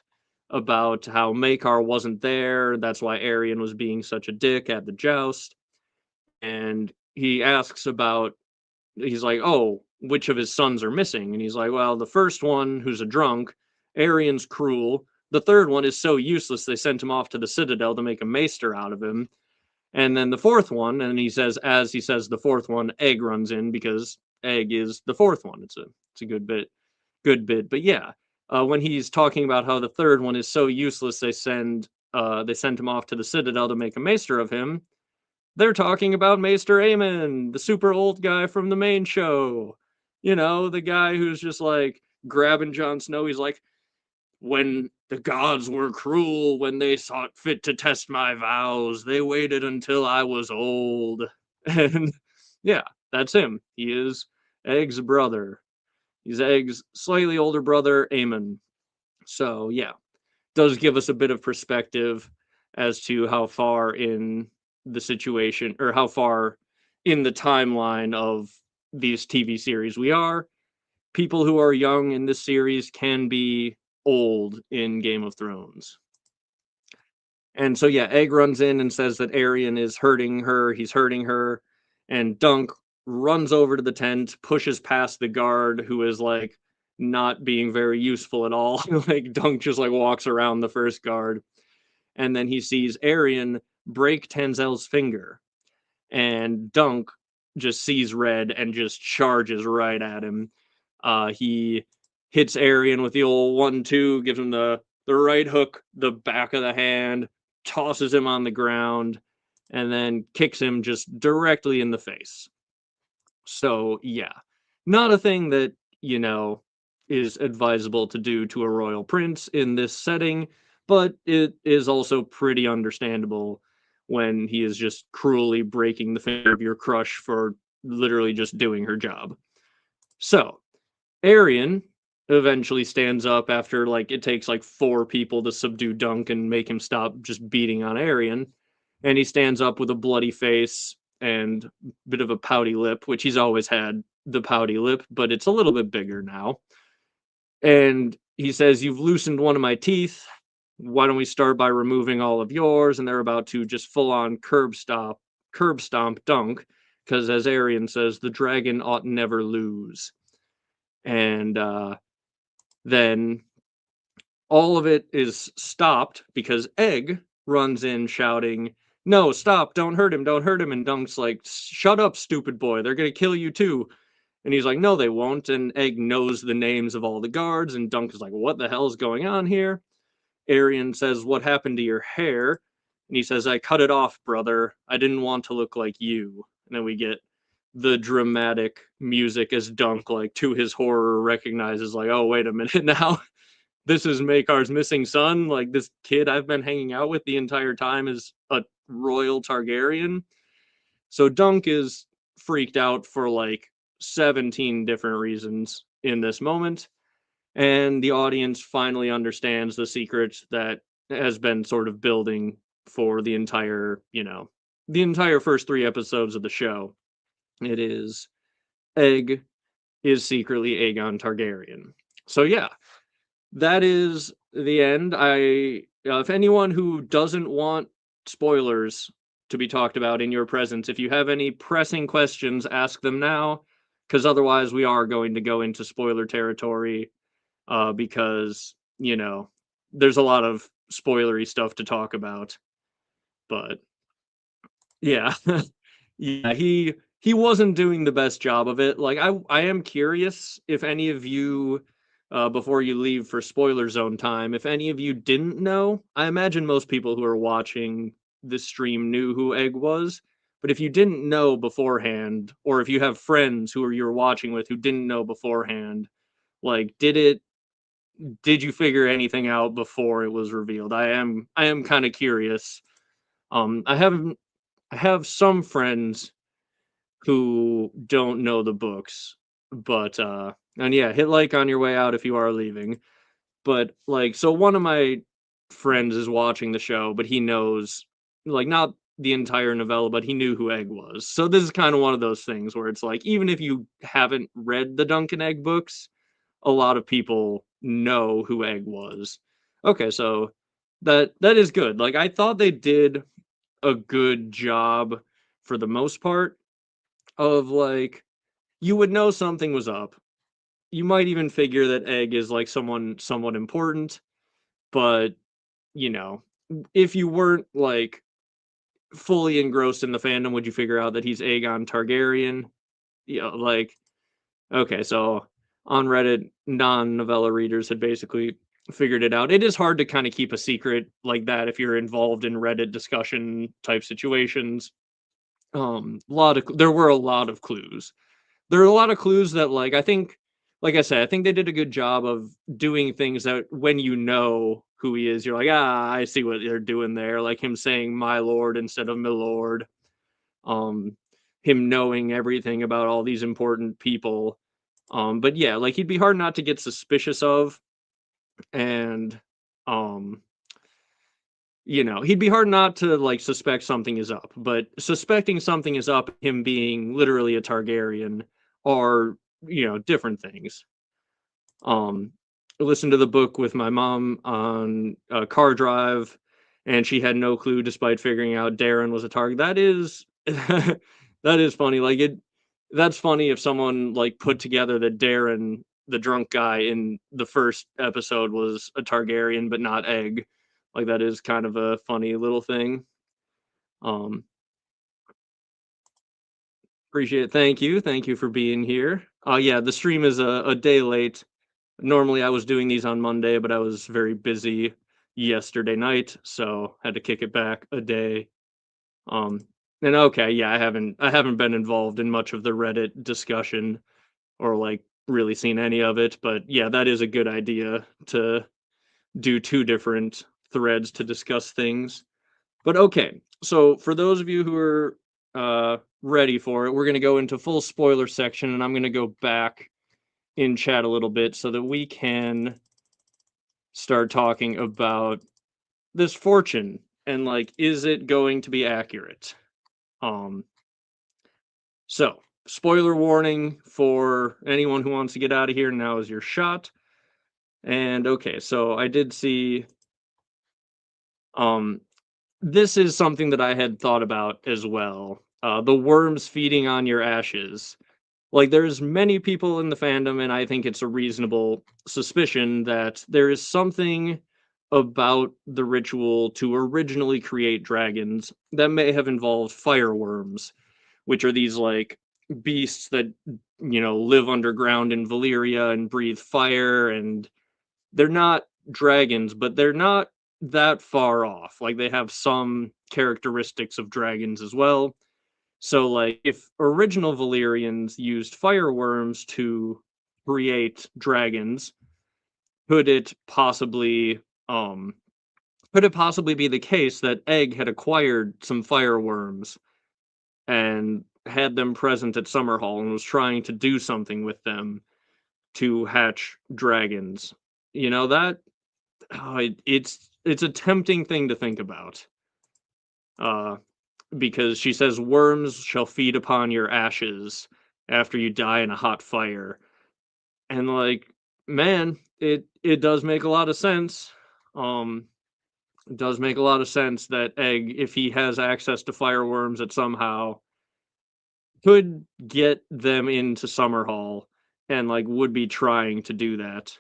about how Makar wasn't there. That's why Arion was being such a dick at the joust. And he asks about, he's like, oh, which of his sons are missing? And he's like, well, the first one, who's a drunk, Arian's cruel. The third one is so useless they sent him off to the Citadel to make a maester out of him. And then the fourth one, and he says, as he says the fourth one, Egg runs in because Egg is the fourth one. It's a good bit. But yeah, when he's talking about how the third one is so useless, they sent him off to the Citadel to make a maester of him. They're talking about Maester Aemon, the super old guy from the main show. You know, the guy who's just like grabbing Jon Snow. He's like, when the gods were cruel, when they sought fit to test my vows, they waited until I was old. And yeah, that's him. He is Egg's brother. He's Egg's slightly older brother, Aemon. So yeah, does give us a bit of perspective as to how far in the situation or how far in the timeline of these TV series we are. People who are young in this series can be old in Game of Thrones. And so yeah, Egg runs in and says that Aerion is hurting her, he's hurting her, and Dunk runs over to the tent, pushes past the guard who is like not being very useful at all. Like Dunk just like walks around the first guard, and then he sees Aerion break Tenzel's finger, and Dunk just sees red and just charges right at him. He hits Aerion with the old 1-2, gives him the right hook, the back of the hand, tosses him on the ground, and then kicks him just directly in the face. So, yeah, not a thing that, you know, is advisable to do to a royal prince in this setting, but it is also pretty understandable when he is just cruelly breaking the finger of your crush for literally just doing her job. So, Aerion eventually stands up after like it takes like 4 people to subdue Dunk and make him stop just beating on Aerion, and he stands up with a bloody face and a bit of a pouty lip, which he's always had the pouty lip, but it's a little bit bigger now. And he says, "You've loosened one of my teeth. Why don't we start by removing all of yours?" And they're about to just full on curb stomp Dunk, because as Aerion says, the dragon ought never lose. And then all of it is stopped because Egg runs in shouting, "No, stop, don't hurt him, don't hurt him." And Dunk's like, "Shut up, stupid boy, they're gonna kill you too." And he's like, "No, they won't." And Egg knows the names of all the guards, and Dunk is like, "What the hell is going on here?" Aerion says, "What happened to your hair?" And he says, "I cut it off, brother. I didn't want to look like you." And then we get the dramatic music as Dunk, like to his horror, recognizes, like, "Oh, wait a minute now." This is Makar's missing son. Like, this kid I've been hanging out with the entire time is a royal Targaryen. So Dunk is freaked out for like 17 different reasons in this moment. And the audience finally understands the secret that has been sort of building for the entire, the entire first 3 episodes of the show. It is Egg is secretly Aegon Targaryen. So yeah, that is the end. If anyone who doesn't want spoilers to be talked about in your presence, if you have any pressing questions, ask them now, because otherwise we are going to go into spoiler territory. Because there's a lot of spoilery stuff to talk about. But yeah, yeah, he wasn't doing the best job of it. Like I am curious if any of you before you leave for spoiler zone time, if any of you didn't know, I imagine most people who are watching this stream knew who Egg was. But if you didn't know beforehand, or if you have friends who you're watching with who didn't know beforehand, like did you figure anything out before it was revealed? I am kind of curious. I have some friends who don't know the books, but and yeah, hit like on your way out if you are leaving. But like, so one of my friends is watching the show, but he knows like not the entire novella, but he knew who Egg was. So this is kind of one of those things where it's like, even if you haven't read the Dunk and Egg books, a lot of people know who Egg was. Okay, so that is good. Like I thought they did a good job for the most part of like you would know something was up. You might even figure that Egg is like someone somewhat important, but you know, if you weren't like fully engrossed in the fandom, would you figure out that he's Aegon Targaryen? Yeah, like okay, so on Reddit, non-novella readers had basically figured it out. It is hard to kind of keep a secret like that if you're involved in Reddit discussion type situations. There were a lot of clues. there are a lot of clues that, like, I think, like I said, I think they did a good job of doing things that when you know who he is, you're like, ah, I see what they're doing there. Like him saying "my lord" instead of "my lord." Um, him knowing everything about all these important people. But yeah, like he'd be hard not to get suspicious of, and um, he'd be hard not to like suspect something is up. But suspecting something is up, him being literally a Targaryen, are different things. Um, I listened to the book with my mom on a car drive, and she had no clue despite figuring out Darren was a target. That is that is funny. Like that's funny if someone like put together that Darren, the drunk guy in the first episode, was a Targaryen but not Egg. Like that is kind of a funny little thing. Um, Appreciate it. Thank you. Thank you for being here. Yeah, the stream is a day late. Normally, I was doing these on Monday, but I was very busy yesterday night, so had to kick it back a day. Um, and okay, yeah, I haven't been involved in much of the Reddit discussion or like really seen any of it, but yeah, that is a good idea to do two different threads to discuss things. But okay, so for those of you who are ready for it, we're gonna go into full spoiler section, and I'm gonna go back in chat a little bit so that we can start talking about this fortune and like is it going to be accurate. um so spoiler warning for anyone who wants to get out of here. Now is your shot. And okay, so I did see, um this is something that I had thought about as well. The worms feeding on your ashes. Like there's many people in the fandom, and I think it's a reasonable suspicion that there is something about the ritual to originally create dragons that may have involved fireworms, which are these like beasts that live underground in Valyria and breathe fire, and they're not dragons, but they're not that far off. Like they have some characteristics of dragons as well. So, like, if original Valyrians used fireworms to create dragons, could it possibly, um, could it possibly be the case that Egg had acquired some fireworms and had them present at Summerhall and was trying to do something with them to hatch dragons? That it's a tempting thing to think about. Uh, because she says worms shall feed upon your ashes after you die in a hot fire. And like, man, it does make a lot of sense. Um it does make a lot of sense that Egg, if he has access to fireworms that somehow could get them into Summerhall and like would be trying to do that.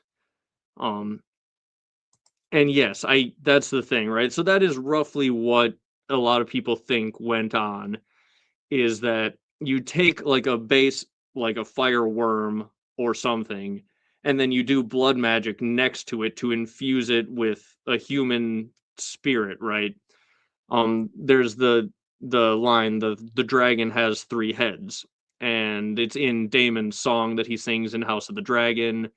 Um and yes, I that's the thing, right? So that is roughly what a lot of people think went on, is that you take like a base, like a fire worm or something, and then you do blood magic next to it to infuse it with a human spirit, right? There's the line, the dragon has three heads, and it's in Daemon's song that he sings in House of the Dragon.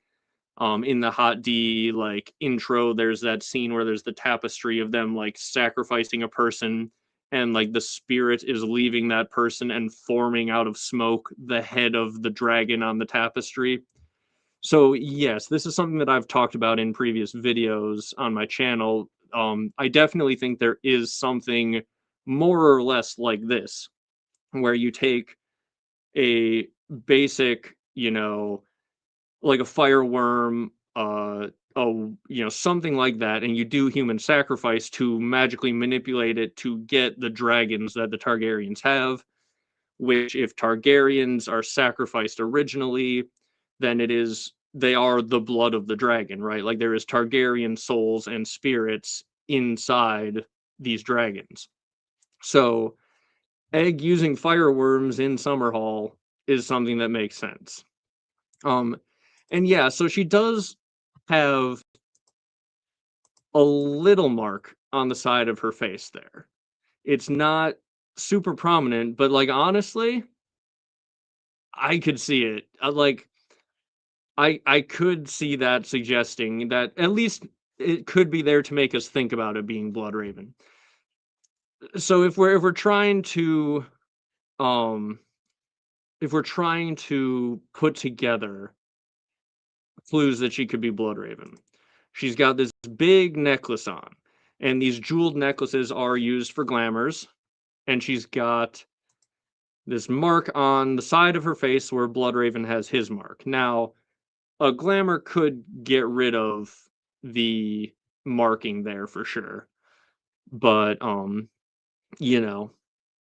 In the Hot D like intro, there's that scene where there's the tapestry of them like sacrificing a person, and like the spirit is leaving that person and forming out of smoke the head of the dragon on the tapestry. So yes, this is something that I've talked about in previous videos on my channel. I definitely think there is something more or less like this, where you take a basic, like a fireworm, something like that, and you do human sacrifice to magically manipulate it to get the dragons that the Targaryens have. Which, if Targaryens are sacrificed originally, then they are the blood of the dragon, right? Like there is Targaryen souls and spirits inside these dragons. So, Egg using fireworms in Summerhall is something that makes sense. Um, and yeah, so she does have a little mark on the side of her face there. It's not super prominent, but like honestly, I could see it. Like I could see that suggesting that at least it could be there to make us think about it being Bloodraven. So if we're trying to um if we're trying to put together clues that she could be Bloodraven, she's got this big necklace on, and these jeweled necklaces are used for glamours, and she's got this mark on the side of her face where Bloodraven has his mark. Now, a glamour could get rid of the marking there for sure, but you know,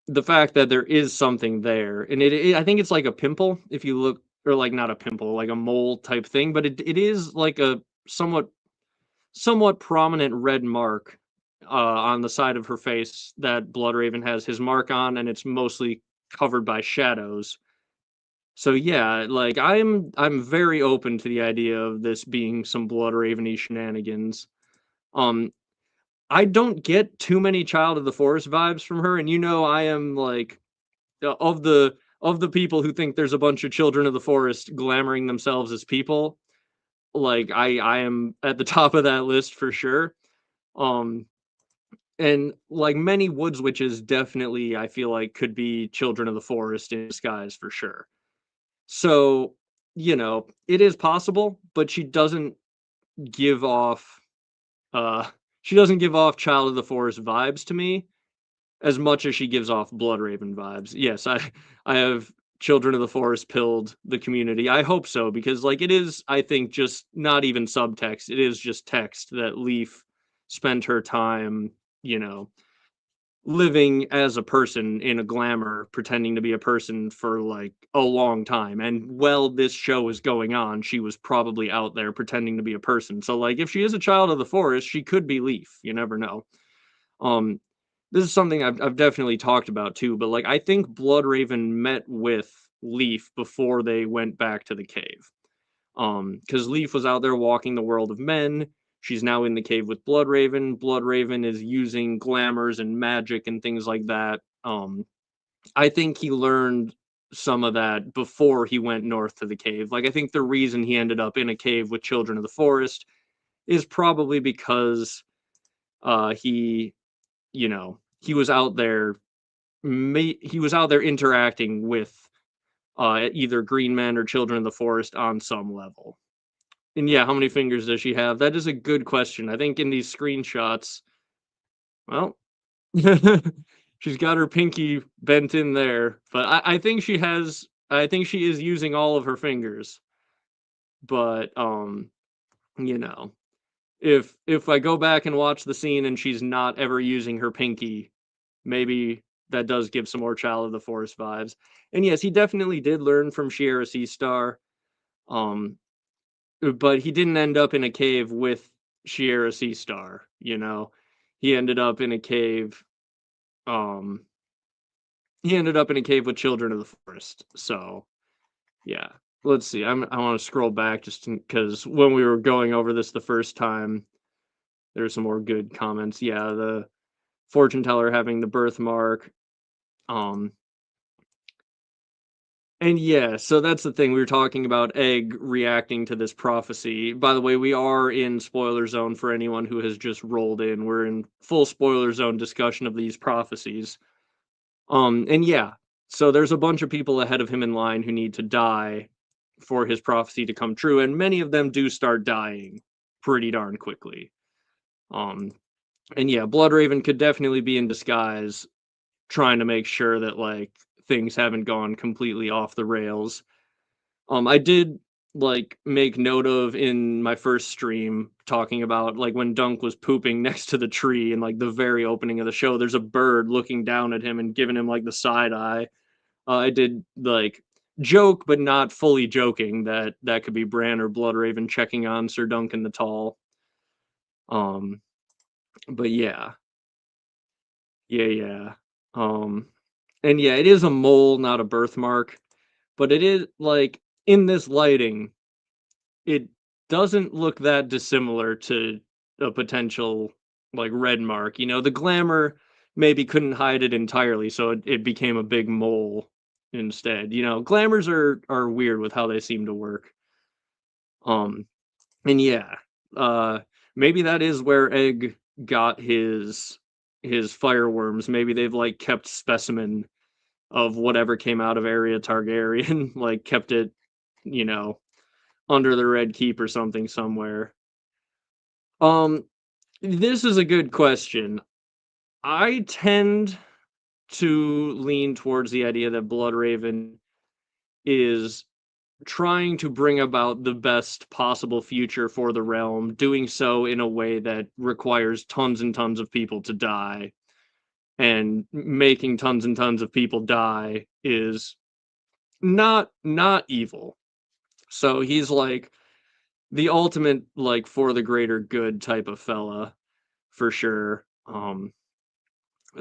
the fact that there is something there, and I think it's like a pimple if you look, or like not a pimple, like a mole type thing, but it is like a somewhat prominent red mark on the side of her face that Bloodraven has his mark on, and it's mostly covered by shadows. So yeah, like I'm very open to the idea of this being some Bloodraven-y shenanigans. Um, I don't get too many Child of the Forest vibes from her, and I am like of the people who think there's a bunch of children of the forest glamoring themselves as people. Like I am at the top of that list for sure. Um, and like many woods witches, definitely I feel like could be children of the forest in disguise for sure. So, it is possible, but give off uh she doesn't give off Child of the Forest vibes to me as much as she gives off Bloodraven vibes. Yes, I have Children of the Forest pilled the community. I hope so, because like it is, I think, just not even subtext. It is just text that Leaf spent her time, you know, living as a person in a glamour, pretending to be a person for like a long time. And while this show is going on, she was probably out there pretending to be a person. So like if she is a Child of the Forest, she could be Leaf. You never know. Um this is something I've definitely talked about too, but like I think Bloodraven met with Leaf before they went back to the cave. Because Leaf was out there walking the world of men. She's now in the cave with Bloodraven. Bloodraven is using glamours and magic and things like that. I think he learned some of that before he went north to the cave. Like I think the reason he ended up in a cave with Children of the Forest is probably because he, he was out there he was out there interacting with either green men or Children of the Forest on some level. And yeah, how many fingers does she have? That is a good question. I think in these screenshots, well, she's got her pinky bent in there, but I think I think she is using all of her fingers. But you know, if I go back and watch the scene and she's not ever using her pinky, maybe that does give some more Child of the Forest vibes. And yes, he definitely did learn from Shiera Seastar. Um, but he didn't end up in a cave with Shiera Seastar, you know. He ended up in a cave um he ended up in a cave with Children of the Forest. So, yeah. Let's see. I want to scroll back just because when we were going over this the first time, there's some more good comments. Yeah, the fortune teller having the birthmark. Um, And yeah, so that's the thing. We were talking about Egg reacting to this prophecy. By the way, we are in spoiler zone for anyone who has just rolled in. We're in full spoiler zone discussion of these prophecies. And yeah, so there's a bunch of people ahead of him in line who need to die for his prophecy to come true, and many of them do start dying pretty darn quickly. Um, and yeah, Bloodraven could definitely be in disguise trying to make sure that like things haven't gone completely off the rails. I did like make note of in my first stream talking about like when Dunk was pooping next to the tree and like the very opening of the show, there's a bird looking down at him and giving him like the side eye. I did like joke, but not fully joking that that could be Bran or Bloodraven checking on Sir Duncan the Tall. Um, but yeah, yeah. Um, and yeah, it is a mole, not a birthmark, but it is like in this lighting, it doesn't look that dissimilar to a potential like red mark. The glamour maybe couldn't hide it entirely, so it became a big mole instead. You know, glamours are weird with how they seem to work. Um, and yeah, uh, maybe that is where Egg got his fireworms. Maybe they've like kept specimen of whatever came out of Area Targaryen, like kept it, you know, under the Red Keep or something somewhere. Um, this is a good question. I tend to lean towards the idea that Bloodraven is trying to bring about the best possible future for the realm, doing so in a way that requires tons and tons of people to die. And making tons and tons of people die is not evil. So he's like the ultimate like for the greater good type of fella for sure.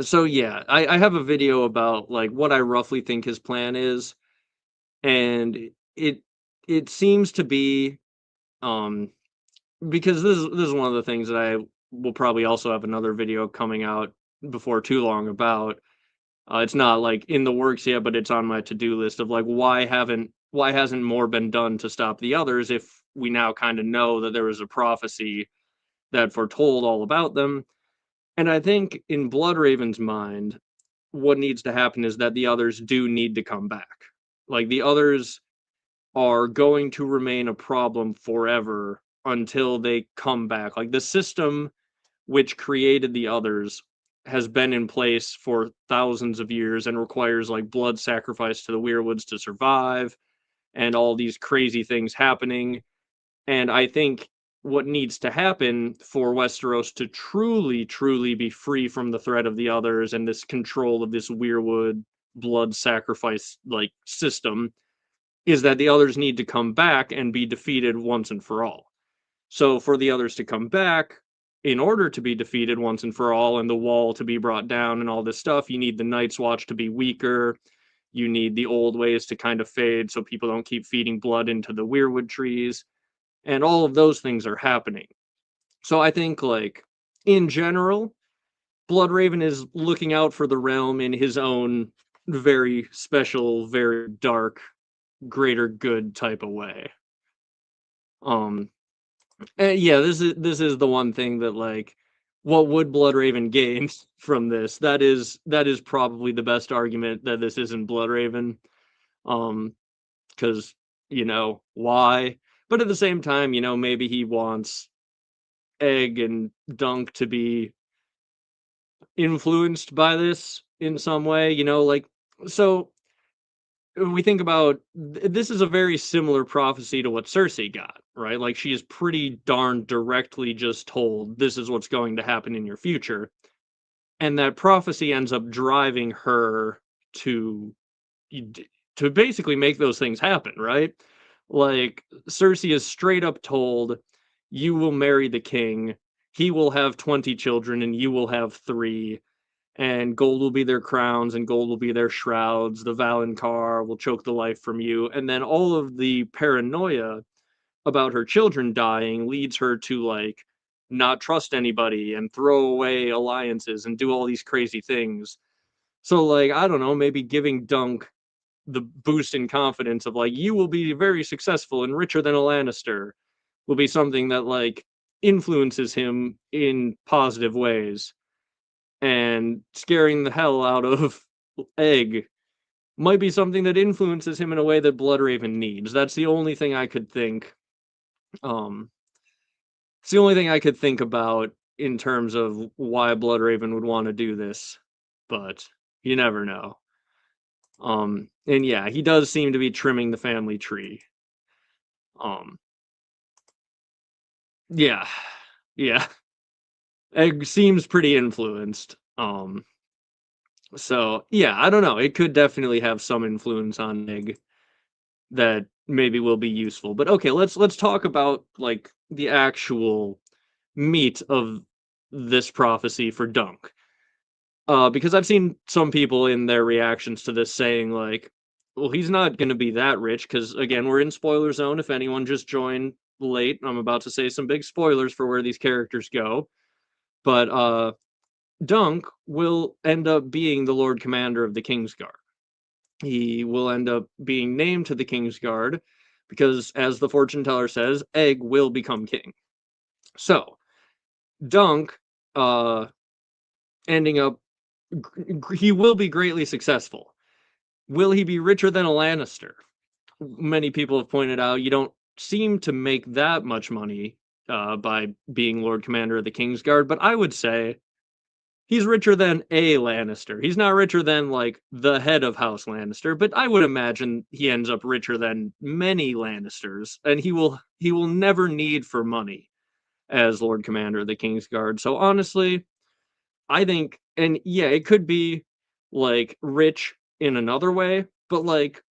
So yeah, I have a video about like what I roughly think his plan is, and it it seems to be um because this is one of the things that I will probably also have another video coming out before too long about. It's not like in the works yet, but it's on my to-do list of like why hasn't more been done to stop the others if we now kind of know that there was a prophecy that foretold all about them. And I think in Bloodraven's mind, what needs to happen is that the others do need to come back. Like the others are going to remain a problem forever until they come back. Like the system which created the others has been in place for thousands of years and requires like blood sacrifice to the weirwoods to survive and all these crazy things happening. And I think what needs to happen for Westeros to truly be free from the threat of the others and this control of this weirwood blood sacrifice like system is that the others need to come back and be defeated once and for all. So for the others to come back, in order to be defeated once and for all, and the wall to be brought down and all this stuff, you need the Night's Watch to be weaker. You need the old ways to kind of fade so people don't keep feeding blood into the weirwood trees. And all of those things are happening. So I think, like, in general, Bloodraven is looking out for the realm in his own very special, very dark, greater good type of way. Um, yeah, this is the one thing that like what would Bloodraven gain from this? That is probably the best argument that this isn't Bloodraven. Um, because why? But at the same time, maybe he wants Egg and Dunk to be influenced by this in some way, like so we think about this is a very similar prophecy to what Cersei got, right? Like she is pretty darn directly just told this is what's going to happen in your future. And that prophecy ends up driving her to to basically make those things happen, right? Like Cersei is straight up told you will marry the king, he will have 20 children and you will have 3 and gold will be their crowns and gold will be their shrouds. The Valonqar will choke the life from you. And then all of the paranoia about her children dying leads her to like not trust anybody and throw away alliances and do all these crazy things. So like I don't know, maybe giving Dunk the boost in confidence of like you will be very successful and richer than a Lannister will be something that like influences him in positive ways, and scaring the hell out of Egg might be something that influences him in a way that Bloodraven needs. That's the only thing I could think. Um, it's the only thing I could think about in terms of why Bloodraven would want to do this, but you never know. And yeah, he does seem to be trimming the family tree. Um, yeah, yeah. Egg seems pretty influenced. So yeah, I don't know. It could definitely have some influence on Egg that maybe will be useful. But okay, let's talk about like the actual meat of this prophecy for Dunk. Because I've seen some people in their reactions to this saying like, well, he's not going to be that rich because again, we're in spoiler zone. If anyone just joined late, I'm about to say some big spoilers for where these characters go. But Dunk will end up being the Lord Commander of the Kingsguard. He will end up being named to the Kingsguard because, as the fortune teller says, Egg will become king. So, Dunk, ending up, he will be greatly successful. Will he be richer than a Lannister? Many people have pointed out you don't seem to make that much money by being Lord Commander of the Kingsguard, but I would say he's richer than a Lannister. He's not richer than like the head of House Lannister, but I would imagine he ends up richer than many Lannisters, and he will never need for money as Lord Commander of the Kingsguard. So honestly, I think, and yeah, it could be like rich in another way, but like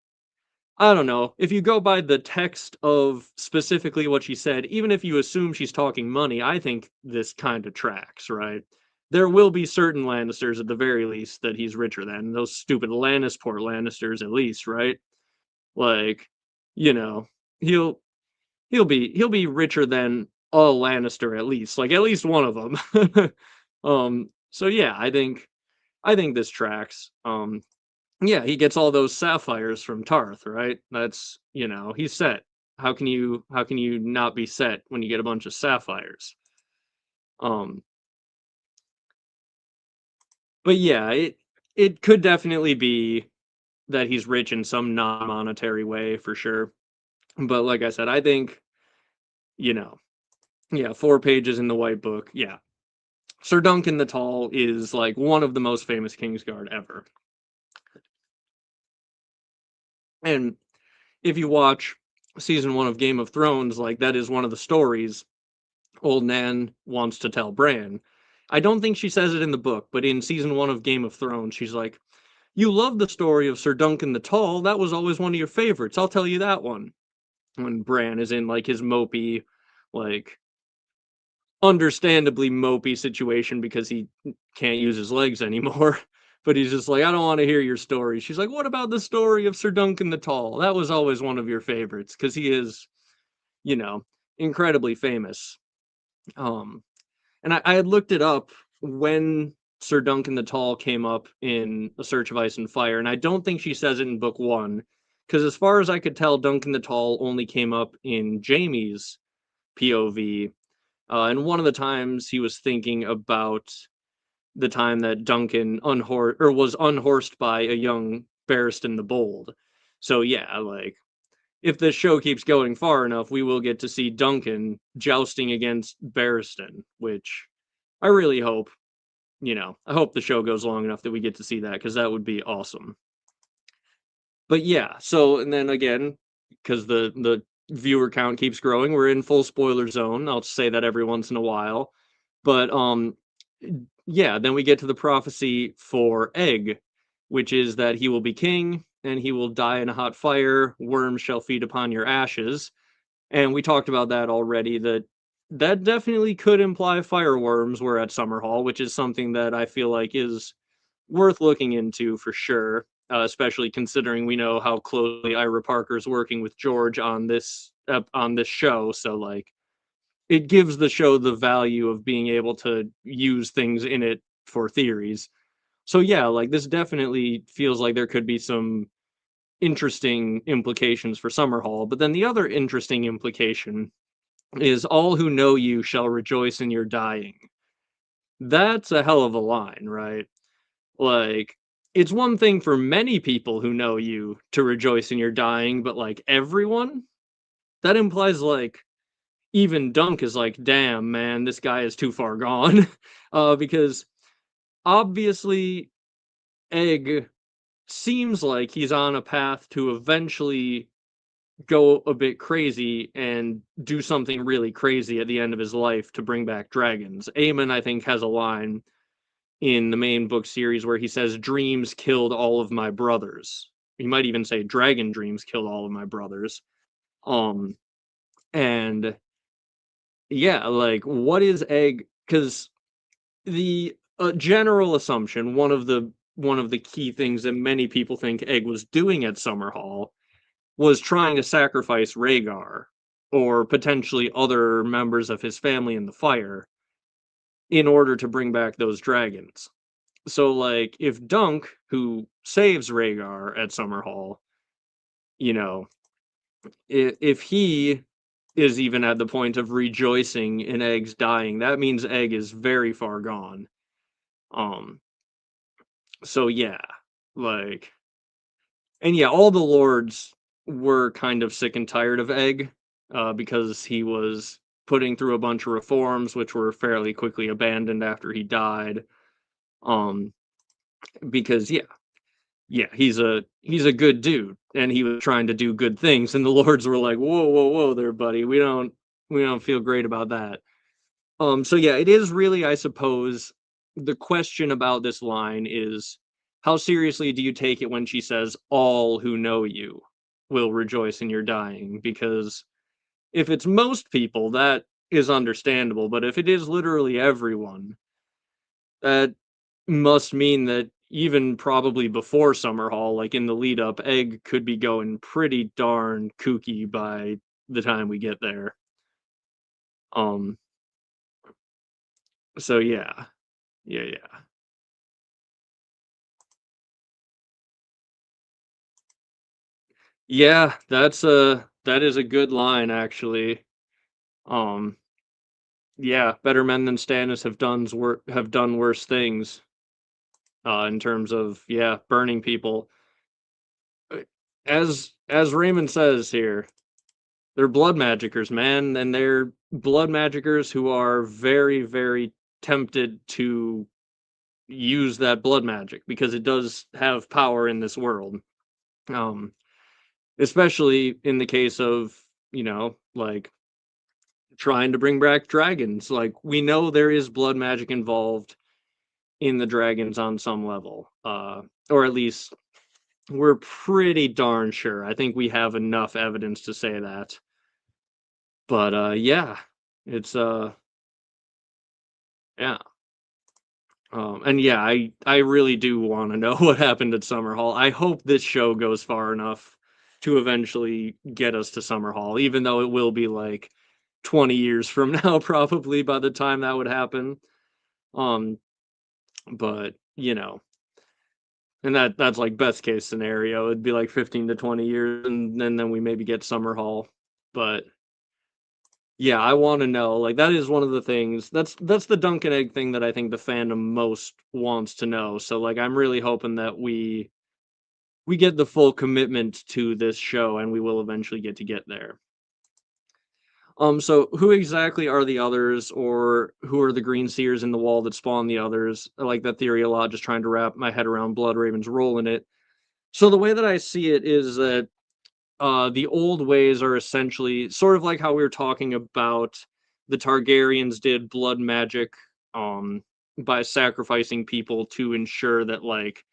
I don't know. If you go by the text of specifically what she said, even if you assume she's talking money, I think this kind of tracks, right? There will be certain Lannisters at the very least that he's richer than. Those stupid Lannisport Lannisters at least, right? Like, you know, he'll he'll be richer than a Lannister at least. Like at least one of them. So yeah, I think this tracks. Yeah, he gets all those sapphires from Tarth, right? That's, he's set. How can you not be set when you get a bunch of sapphires? Um, but yeah, it could definitely be that he's rich in some non-monetary way for sure. But like I said, I think, you know, yeah, 4 pages in the White Book. Yeah. Sir Duncan the Tall is like one of the most famous Kingsguard ever. And if you watch season 1 of Game of Thrones, like that is one of the stories old Nan wants to tell Bran. I don't think she says it in the book, but in season 1 of Game of Thrones, she's like, "You love the story of Sir Duncan the Tall. That was always one of your favorites. I'll tell you that one." When Bran is in like his mopey, like understandably mopey situation because he can't use his legs anymore. But he's just like, "I don't want to hear your story." She's like, "What about the story of Sir Duncan the Tall? That was always one of your favorites because he is, you know, incredibly famous." Um, And I had looked it up when Sir Duncan the Tall came up in A Search of Ice and Fire, and I don't think she says it in book one, because as far as I could tell, Duncan the Tall only came up in Jaime's POV, and one of the times he was thinking about the time that Duncan was unhorsed by a young Barristan the Bold. So yeah, like if this show keeps going far enough, we will get to see Duncan jousting against Barristan, which I really hope, I hope the show goes long enough that we get to see that because that would be awesome. But yeah, so and then again, because the viewer count keeps growing, we're in full spoiler zone. I'll say that every once in a while. But yeah, then we get to the prophecy for Egg, which is that he will be king and he will die in a hot fire, worms shall feed upon your ashes. And we talked about that already, that definitely could imply fireworms were at Summerhall, which is something that I feel like is worth looking into for sure, especially considering we know how closely Ira Parker's working with George on this show. So like, it gives the show the value of being able to use things in it for theories. So yeah, like this definitely feels like there could be some interesting implications for Summerhall. But then the other interesting implication is all who know you shall rejoice in your dying. That's a hell of a line, right? Like, it's one thing for many people who know you to rejoice in your dying, but like everyone? That implies like even Dunk is like, damn, man, this guy is too far gone. Because obviously Egg seems like he's on a path to eventually go a bit crazy and do something really crazy at the end of his life to bring back dragons. Aemon, I think, has a line in the main book series where he says, "Dreams killed all of my brothers." He might even say, "Dragon dreams killed all of my brothers." Um, and yeah, like, what is Egg? Because the general assumption, one of the key things that many people think Egg was doing at Summerhall was trying to sacrifice Rhaegar or potentially other members of his family in the fire in order to bring back those dragons. So, like, if Dunk, who saves Rhaegar at Summerhall, you know, if he is even at the point of rejoicing in Egg's dying, that means Egg is very far gone. Um, so yeah, like, and yeah, all the lords were kind of sick and tired of Egg, because he was putting through a bunch of reforms, which were fairly quickly abandoned after he died. Um, because yeah, he's a good dude, and he was trying to do good things, and the lords were like, "Whoa, whoa, whoa, there, buddy. We don't feel great about that." So yeah, it is really, I suppose, the question about this line is, how seriously do you take it when she says, "All who know you will rejoice in your dying"? Because if it's most people, that is understandable, but if it is literally everyone, that must mean that even probably before Summerhall, like in the lead up, Egg could be going pretty darn kooky by the time we get there. Um, so yeah. Yeah, yeah. Yeah, that is a good line actually. Um, yeah, better men than Stannis have done worse things, in terms of, yeah, burning people. Uh, as Raymond says here, they're blood magickers, man, and they're blood magickers who are very, very tempted to use that blood magic because it does have power in this world. Um, especially in the case of, like trying to bring back dragons. Like, we know there is blood magic involved in the dragons on some level. Or at least we're pretty darn sure. I think we have enough evidence to say that. But yeah, it's yeah. And yeah, I really do want to know what happened at Summerhall. I hope this show goes far enough to eventually get us to Summerhall, even though it will be like 20 years from now, probably by the time that would happen. Um, but and that's like best case scenario. It'd be like 15 to 20 years, and then we maybe get Summerhall. But yeah, I want to know. Like, that is one of the things. That's the Dunkin' Egg thing that I think the fandom most wants to know. So like, I'm really hoping that we get the full commitment to this show, and we will eventually get there. So who exactly are the others, or who are the Green Seers in the wall that spawn the others? I like that theory a lot. Just trying to wrap my head around Bloodraven's role in it. So the way that I see it is that the old ways are essentially sort of like how we were talking about the Targaryens did blood magic, by sacrificing people to ensure that, like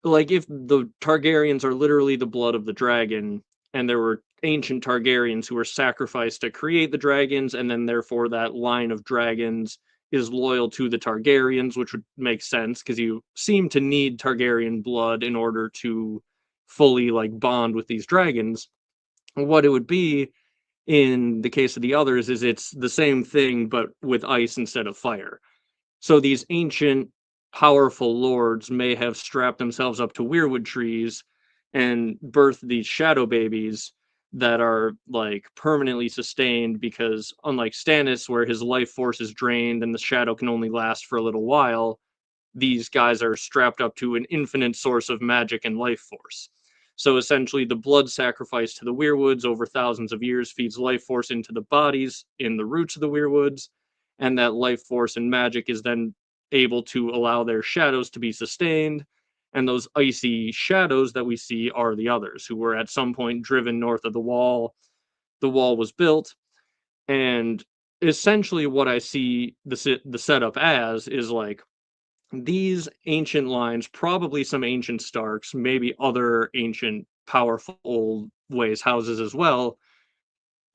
if the Targaryens are literally the blood of the dragon, and there were ancient Targaryens who were sacrificed to create the dragons, and then therefore that line of dragons is loyal to the Targaryens, which would make sense because you seem to need Targaryen blood in order to fully like bond with these dragons. What it would be in the case of the others is it's the same thing but with ice instead of fire. So these ancient, powerful lords may have strapped themselves up to weirwood trees and birthed these shadow babies that are like permanently sustained because, unlike Stannis, where his life force is drained and the shadow can only last for a little while, these guys are strapped up to an infinite source of magic and life force. So essentially, the blood sacrifice to the weirwoods over thousands of years feeds life force into the bodies in the roots of the weirwoods, and that life force and magic is then able to allow their shadows to be sustained. And those icy shadows that we see are the others, who were at some point driven north of the wall. The wall was built, and essentially, what I see the setup as is like these ancient lines, probably some ancient Starks, maybe other ancient powerful old ways houses as well,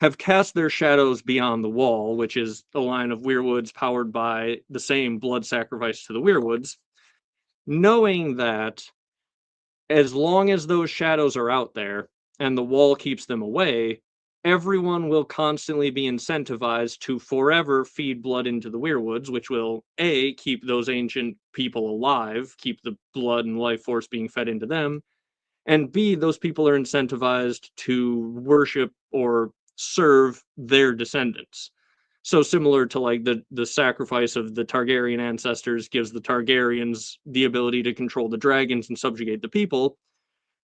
have cast their shadows beyond the wall, which is a line of weirwoods powered by the same blood sacrifice to the weirwoods, knowing that as long as those shadows are out there and the wall keeps them away, everyone will constantly be incentivized to forever feed blood into the weirwoods, which will A, keep those ancient people alive, keep the blood and life force being fed into them, and B, those people are incentivized to worship or serve their descendants. So similar to like the sacrifice of the Targaryen ancestors gives the Targaryens the ability to control the dragons and subjugate the people,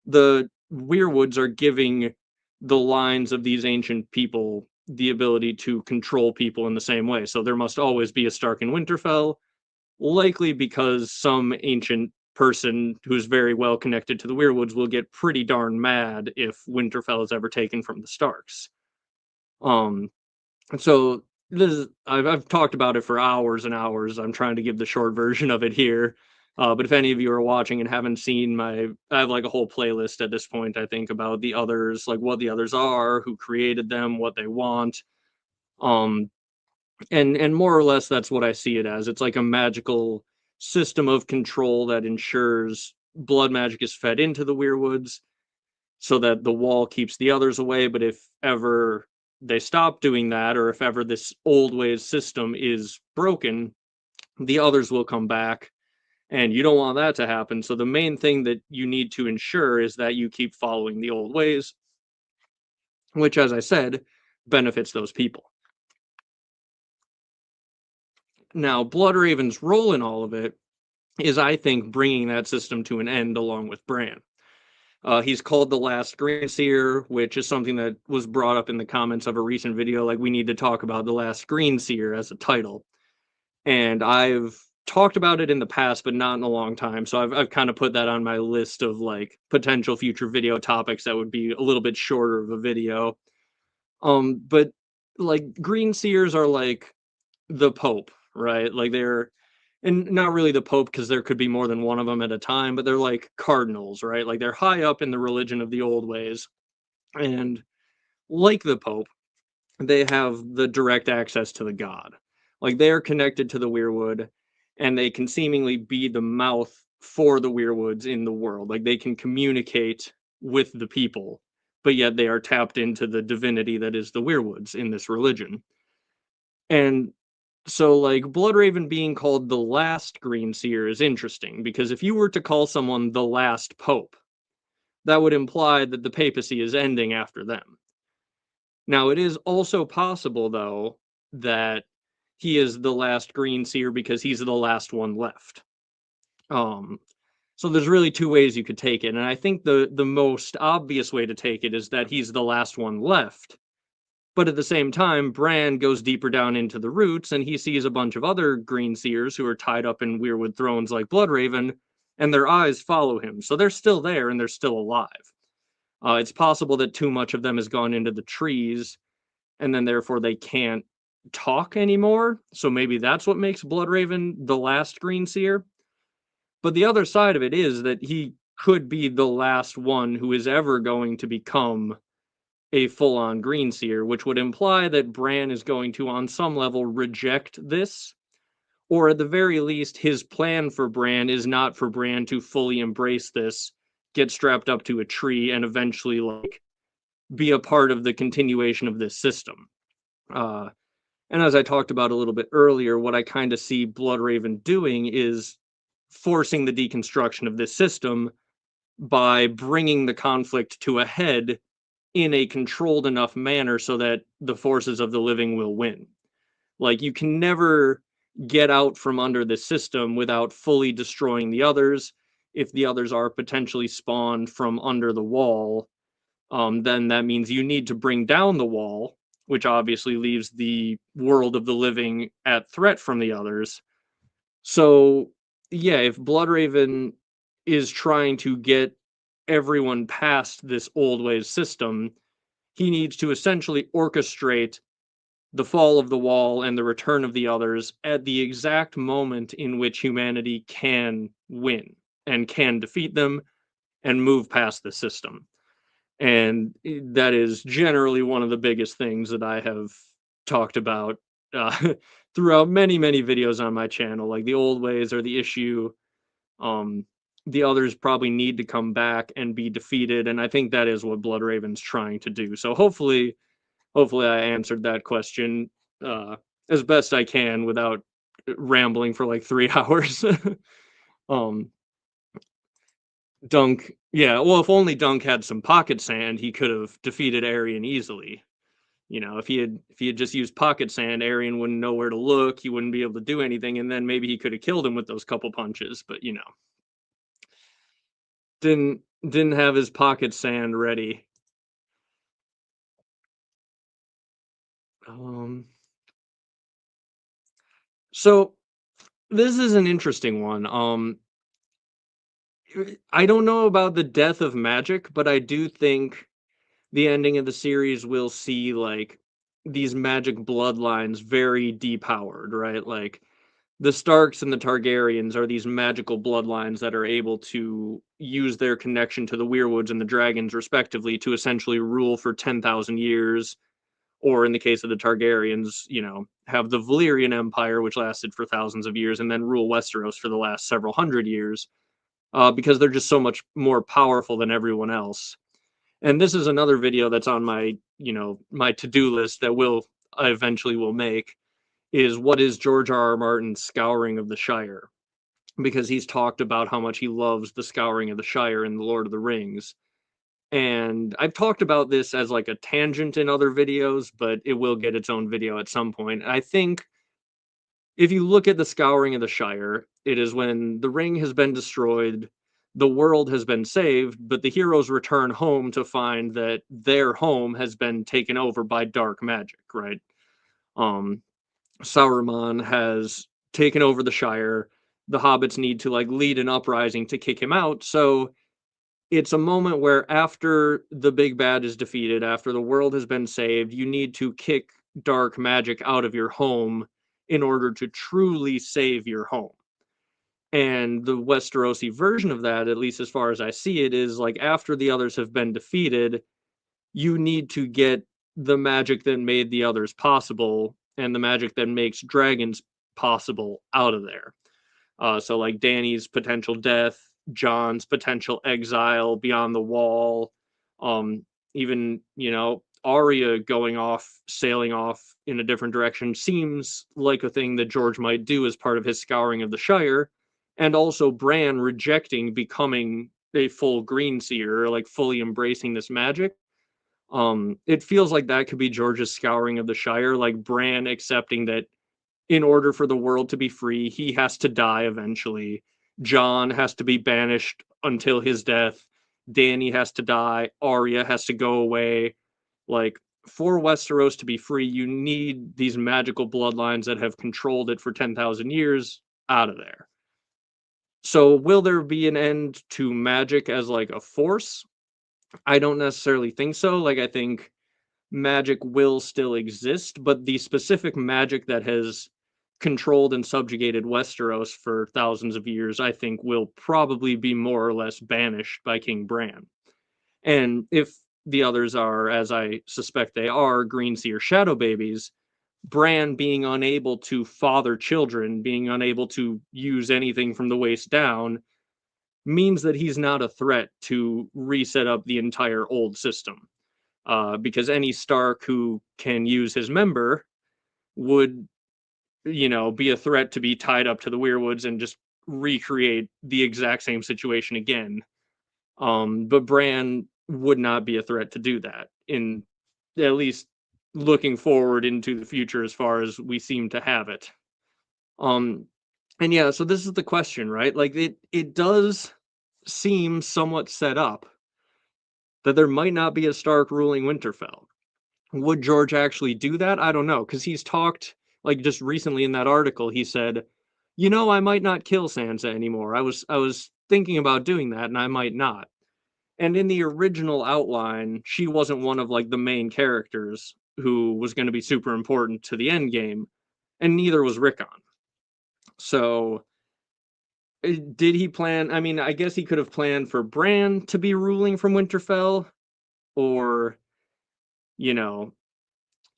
the weirwoods are giving the lines of these ancient people the ability to control people in the same way. So there must always be a Stark in Winterfell, likely because some ancient person who's very well connected to the weirwoods will get pretty darn mad if Winterfell is ever taken from the Starks. Um, so this is, I've talked about it for hours and hours. I'm trying to give the short version of it here. But if any of you are watching and haven't seen I have like a whole playlist at this point, I think, about the others, like what the others are, who created them, what they want. Um, and more or less that's what I see it as. It's like a magical system of control that ensures blood magic is fed into the weirwoods so that the wall keeps the others away. But if ever they stop doing that, or if ever this old ways system is broken, the others will come back. And you don't want that to happen. So the main thing that you need to ensure is that you keep following the old ways, which, as I said, benefits those people. Now, Bloodraven's role in all of it is, I think, bringing that system to an end along with Bran. He's called the Last Greenseer, which is something that was brought up in the comments of a recent video. Like, we need to talk about the Last Greenseer as a title. And I've talked about it in the past, but not in a long time. So I've kind of put that on my list of like potential future video topics that would be a little bit shorter of a video. But like Greenseers are like the Pope, right? Like they're, and not really the Pope because there could be more than one of them at a time, but they're like cardinals, right? Like they're high up in the religion of the old ways. And like the Pope, they have the direct access to the god. Like they're connected to the weirwood and they can seemingly be the mouth for the weirwoods in the world. Like they can communicate with the people, but yet they are tapped into the divinity that is the weirwoods in this religion. And so, like, Bloodraven being called the last Greenseer is interesting because if you were to call someone the last Pope, that would imply that the papacy is ending after them. Now, it is also possible, though, that he is the last Greenseer because he's the last one left. Um, so there's really two ways you could take it, and I think the most obvious way to take it is that he's the last one left. But at the same time, Bran goes deeper down into the roots and he sees a bunch of other Greenseers who are tied up in weirwood thrones like Bloodraven, and their eyes follow him. So they're still there and they're still alive. It's possible that too much of them has gone into the trees, and then therefore they can't talk anymore. So maybe that's what makes Bloodraven the last Greenseer. But the other side of it is that he could be the last one who is ever going to become a full-on Greenseer, which would imply that Bran is going to, on some level, reject this, or at the very least, his plan for Bran is not for Bran to fully embrace this, get strapped up to a tree, and eventually, like, be a part of the continuation of this system. Uh, and as I talked about a little bit earlier, what I kind of see Bloodraven doing is forcing the deconstruction of this system by bringing the conflict to a head in a controlled enough manner so that the forces of the living will win. Like, you can never get out from under this system without fully destroying the others. If the others are potentially spawned from under the wall, then that means you need to bring down the wall, which obviously leaves the world of the living at threat from the others. So, yeah, if Bloodraven is trying to get everyone past this old ways system, he needs to essentially orchestrate the fall of the wall and the return of the others at the exact moment in which humanity can win and can defeat them and move past the system. And that is generally one of the biggest things that I have talked about uh, throughout many, many videos on my channel. Like the old ways are the issue. Um, the others probably need to come back and be defeated, and I think that is what Bloodraven's trying to do. So hopefully hopefully I answered that question as best I can without rambling for like 3 hours. um, Dunk, yeah. Well, if only Dunk had some pocket sand, he could have defeated Arian easily. You know, if he had just used pocket sand, Arian wouldn't know where to look. He wouldn't be able to do anything, and then maybe he could have killed him with those couple punches. But didn't have his pocket sand ready. Um, so this is an interesting one. I don't know about the death of magic, but I do think the ending of the series will see like these magic bloodlines very depowered, right? Like the Starks and the Targaryens are these magical bloodlines that are able to use their connection to the Weirwoods and the dragons, respectively, to essentially rule for 10,000 years. Or in the case of the Targaryens, have the Valyrian Empire, which lasted for thousands of years, and then rule Westeros for the last several hundred years, because they're just so much more powerful than everyone else. And this is another video that's on my to-do list that I eventually will make, is what is George R.R. Martin's Scouring of the Shire, because he's talked about how much he loves the Scouring of the Shire in The Lord of the Rings. And I've talked about this as like a tangent in other videos, but it will get its own video at some point. I think if you look at the Scouring of the Shire, it is when the ring has been destroyed, the world has been saved, but the heroes return home to find that their home has been taken over by dark magic, right? Um, Sauron has taken over the Shire. The hobbits need to like lead an uprising to kick him out. So it's a moment where after the big bad is defeated, after the world has been saved, you need to kick dark magic out of your home in order to truly save your home. And the Westerosi version of that, at least as far as I see it, is like after the others have been defeated, you need to get the magic that made the others possible and the magic that makes dragons possible out of there. So like Dany's potential death, John's potential exile beyond the wall, even Arya going off, sailing off in a different direction seems like a thing that George might do as part of his scouring of the Shire, and also Bran rejecting becoming a full green seer, like fully embracing this magic. It feels like that could be George's scouring of the Shire, like Bran accepting that in order for the world to be free, he has to die eventually. John has to be banished until his death. Dany has to die. Arya has to go away. Like, for Westeros to be free, you need these magical bloodlines that have controlled it for 10,000 years out of there. So, will there be an end to magic as like a force? I don't necessarily think so. Like, I think magic will still exist, but the specific magic that has controlled and subjugated Westeros for thousands of years, I think will probably be more or less banished by King Bran. And if the others are, as I suspect they are, Greenseer shadow babies, Bran being unable to father children, being unable to use anything from the waist down, means that he's not a threat to reset up the entire old system. Because any Stark who can use his member would, be a threat to be tied up to the Weirwoods and just recreate the exact same situation again. But Bran would not be a threat to do that, in at least looking forward into the future as far as we seem to have it. Um, and yeah, so this is the question, right? Like it does seem somewhat set up that there might not be a Stark ruling Winterfell. Would George actually do that? I don't know, because he's talked, like just recently in that article, he said, I might not kill Sansa anymore. I was thinking about doing that, and I might not. And in the original outline, she wasn't one of like the main characters who was going to be super important to the end game, and neither was Rickon. So did he plan? I mean, I guess he could have planned for Bran to be ruling from Winterfell, or you know,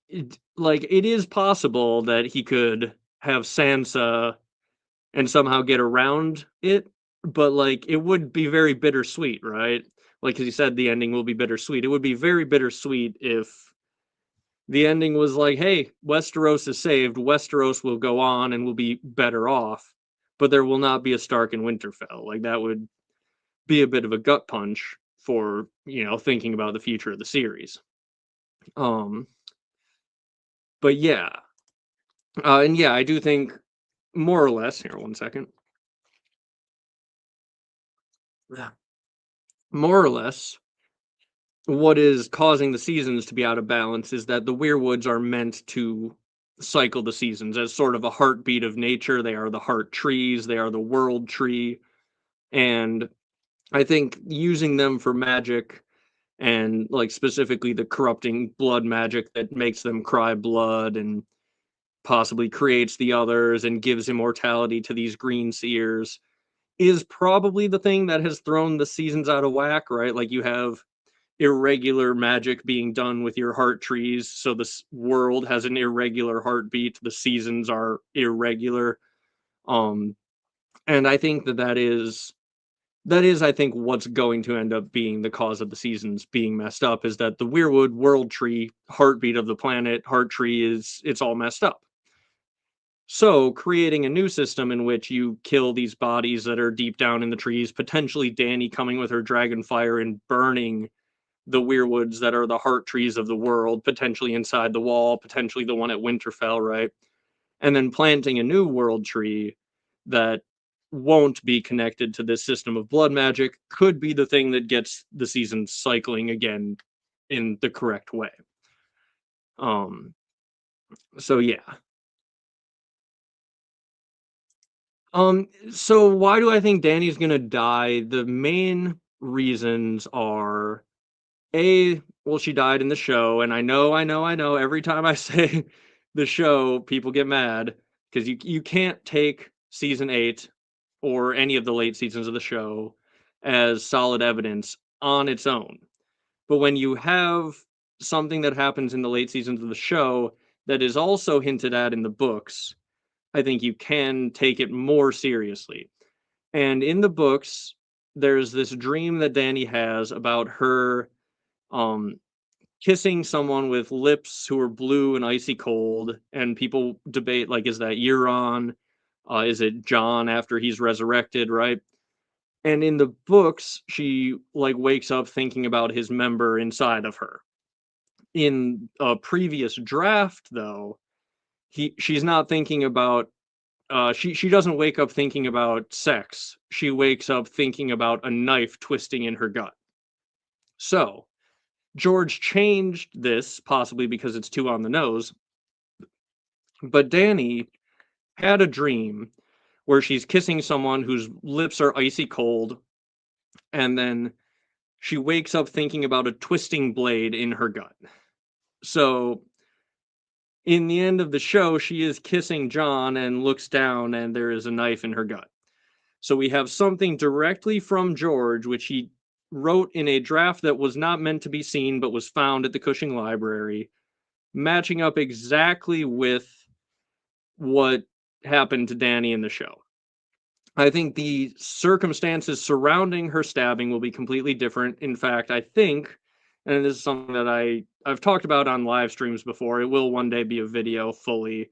it is possible that he could have Sansa and somehow get around it, but like it would be very bittersweet, right? Like, as you said, the ending will be bittersweet. It would be very bittersweet if The ending was like, hey, Westeros is saved. Westeros will go on and will be better off, but there will not be a Stark in Winterfell. Like that would be a bit of a gut punch for, thinking about the future of the series. Um, but yeah. And yeah, I do think more or less, here, one second. Yeah. More or less, what is causing the seasons to be out of balance is that the weirwoods are meant to cycle the seasons as sort of a heartbeat of nature. They are the heart trees, they are the world tree. And I think using them for magic and like specifically the corrupting blood magic that makes them cry blood and possibly creates the others and gives immortality to these green seers is probably the thing that has thrown the seasons out of whack, right? Like you have irregular magic being done with your heart trees, so this world has an irregular heartbeat, the seasons are irregular. Um and I think that is I think what's going to end up being the cause of the seasons being messed up is that the Weirwood world tree heartbeat of the planet heart tree is it's all messed up. So, creating a new system in which you kill these bodies that are deep down in the trees, potentially Dany coming with her dragon fire and burning the weirwoods that are the heart trees of the world, potentially inside the wall, potentially the one at Winterfell, right? And then planting a new world tree that won't be connected to this system of blood magic could be the thing that gets the season cycling again in the correct way. Um, so yeah. So why do I think Danny's gonna die? The main reasons are well, she died in the show, and I know. Every time I say the show, people get mad because you can't take season 8 or any of the late seasons of the show as solid evidence on its own. But when you have something that happens in the late seasons of the show that is also hinted at in the books, I think you can take it more seriously. And in the books, there's this dream that Dany has about her um kissing someone with lips who are blue and icy cold, and people debate like, is that Euron? Is it John after he's resurrected, right? And in the books, she like wakes up thinking about his member inside of her. In a previous draft, though, she's not thinking about she doesn't wake up thinking about sex. She wakes up thinking about a knife twisting in her gut. So George changed this, possibly because it's too on the nose, but Dany had a dream where she's kissing someone whose lips are icy cold, and then she wakes up thinking about a twisting blade in her gut. So in the end of the show, she is kissing John and looks down, and there is a knife in her gut. So we have something directly from George, which he wrote in a draft that was not meant to be seen but was found at the Cushing Library, matching up exactly with what happened to Dany in the show. I think the circumstances surrounding her stabbing will be completely different. In fact, I think, and this is something that I've talked about on live streams before, it will one day be a video fully.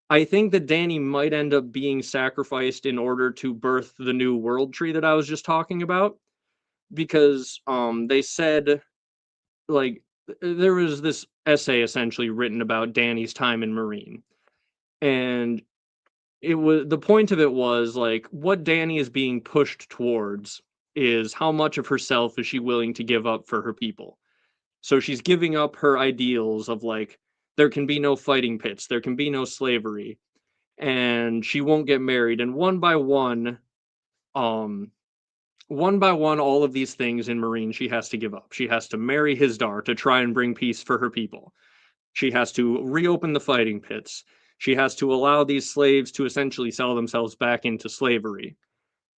I think that Dany might end up being sacrificed in order to birth the new world tree that I was just talking about, because they said like there was this essay essentially written about Dany's time in Meereen, and it was the point of it was like what Dany is being pushed towards is how much of herself is she willing to give up for her people. So she's giving up her ideals of like there can be no fighting pits, there can be no slavery, and she won't get married. And um one by one, all of these things in Meereen she has to give up. She has to marry Hisdar to try and bring peace for her people. She has to reopen the fighting pits. She has to allow these slaves to essentially sell themselves back into slavery.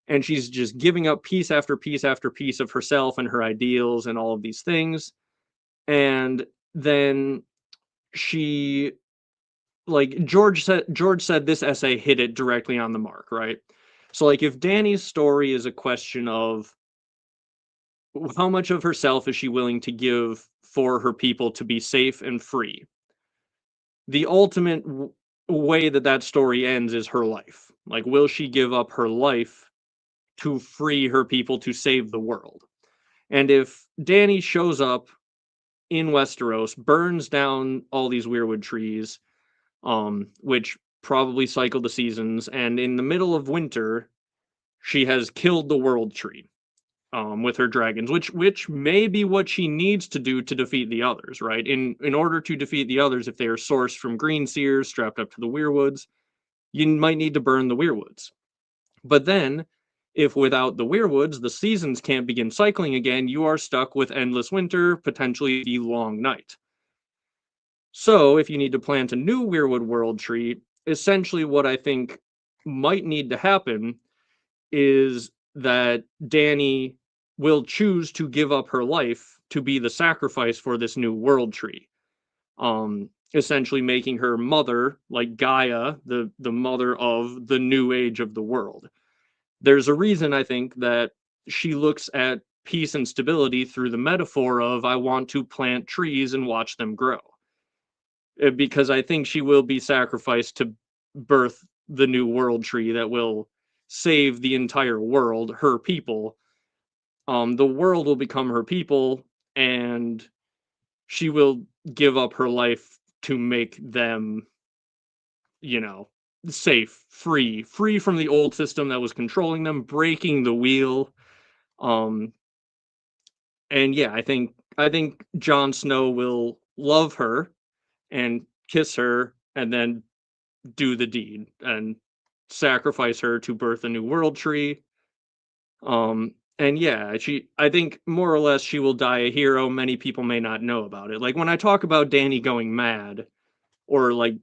And she's just giving up piece after piece after piece of herself and her ideals and all of these things. And then she like George said this essay hit it directly on the mark, right? So like if Dany's story is a question of how much of herself is she willing to give for her people to be safe and free, the ultimate way that that story ends is her life. Like, will she give up her life to free her people to save the world? And if Dany shows up in Westeros, burns down all these weirwood trees, which probably cycle the seasons, and in the middle of winter, she has killed the world tree, with her dragons, which may be what she needs to do to defeat the others, right? In order to defeat the others, if they are sourced from green seers strapped up to the weirwoods, you might need to burn the weirwoods. But then, if without the weirwoods, the seasons can't begin cycling again, you are stuck with endless winter, potentially the long night. So, if you need to plant a new weirwood world tree, essentially what I think might need to happen is that Dany will choose to give up her life to be the sacrifice for this new world tree. Essentially making her mother, like Gaia, the mother of the new age of the world. There's a reason I think that she looks at peace and stability through the metaphor of I want to plant trees and watch them grow. Because I think she will be sacrificed to birth the new world tree that will save the entire world, her people. The world will become her people, and she will give up her life to make them, you know, safe, free from the old system that was controlling them, breaking the wheel. Um, and yeah, I think Jon Snow will love her and kiss her and then do the deed and sacrifice her to birth a new world tree. And yeah, I think more or less she will die a hero. Many people may not know about it. Like when I talk about Dany going mad, or like,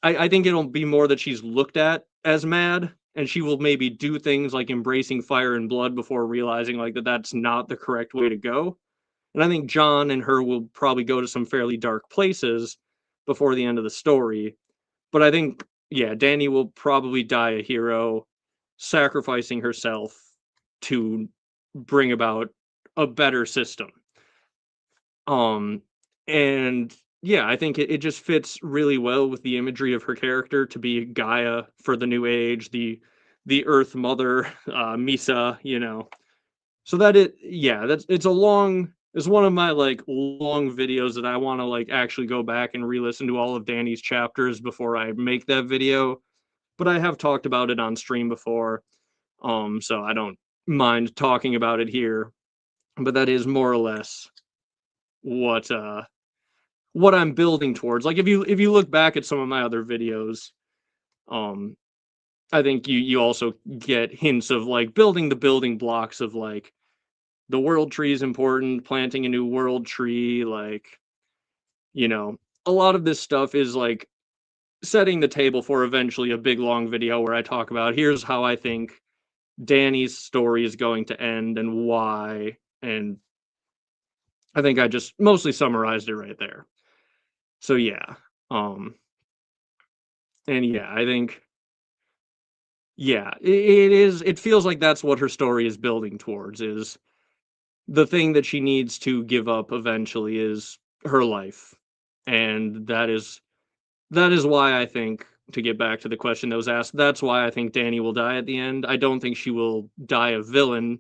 I think it'll be more that she's looked at as mad, and she will maybe do things like embracing fire and blood before realizing like that that's not the correct way to go. And I think Jon and her will probably go to some fairly dark places before the end of the story. But I think, yeah, Dany will probably die a hero, sacrificing herself to bring about a better system. Um, and yeah, I think it just fits really well with the imagery of her character to be Gaia for the new age, the Earth Mother, Misa, So that's it's one of my like long videos that I want to like actually go back and re-listen to all of Dany's chapters before I make that video. But I have talked about it on stream before, so I don't mind talking about it here. But that is more or less what what I'm building towards. Like if you look back at some of my other videos, um, I think you also get hints of like building the building blocks of like the world tree is important, planting a new world tree, like, you know, a lot of this stuff is like setting the table for eventually a big long video where I talk about here's how I think Dany's story is going to end and why. And I think I just mostly summarized it right there. So yeah. Um and yeah, I think yeah, it feels like that's what her story is building towards is the thing that she needs to give up eventually is her life. And that is why I think, to get back to the question that was asked, that's why I think Dany will die at the end. I don't think she will die a villain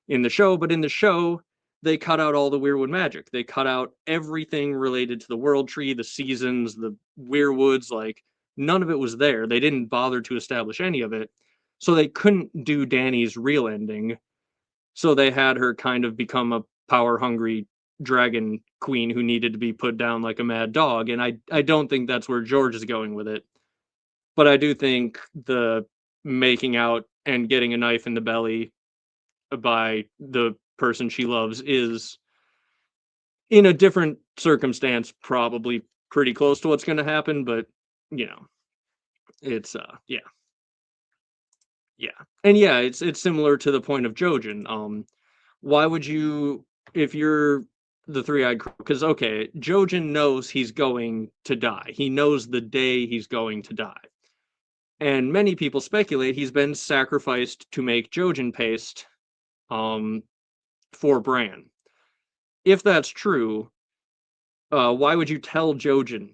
in the show, but in the show, they cut out all the Weirwood magic. They cut out everything related to the World Tree, the seasons, the Weirwoods, like none of it was there. They didn't bother to establish any of it. So they couldn't do Dany's real ending. So they had her kind of become a power hungry dragon queen who needed to be put down like a mad dog. And I don't think that's where George is going with it. But I do think the making out and getting a knife in the belly by the person she loves is, in a different circumstance, probably pretty close to what's going to happen. But, you know, it's, yeah. Yeah. And yeah, it's similar to the point of Jojen. Why would you, if you're the three-eyed crow, because okay, Jojen knows he's going to die. He knows the day he's going to die. And many people speculate he's been sacrificed to make Jojen paste um for Bran. If that's true, why would you tell Jojen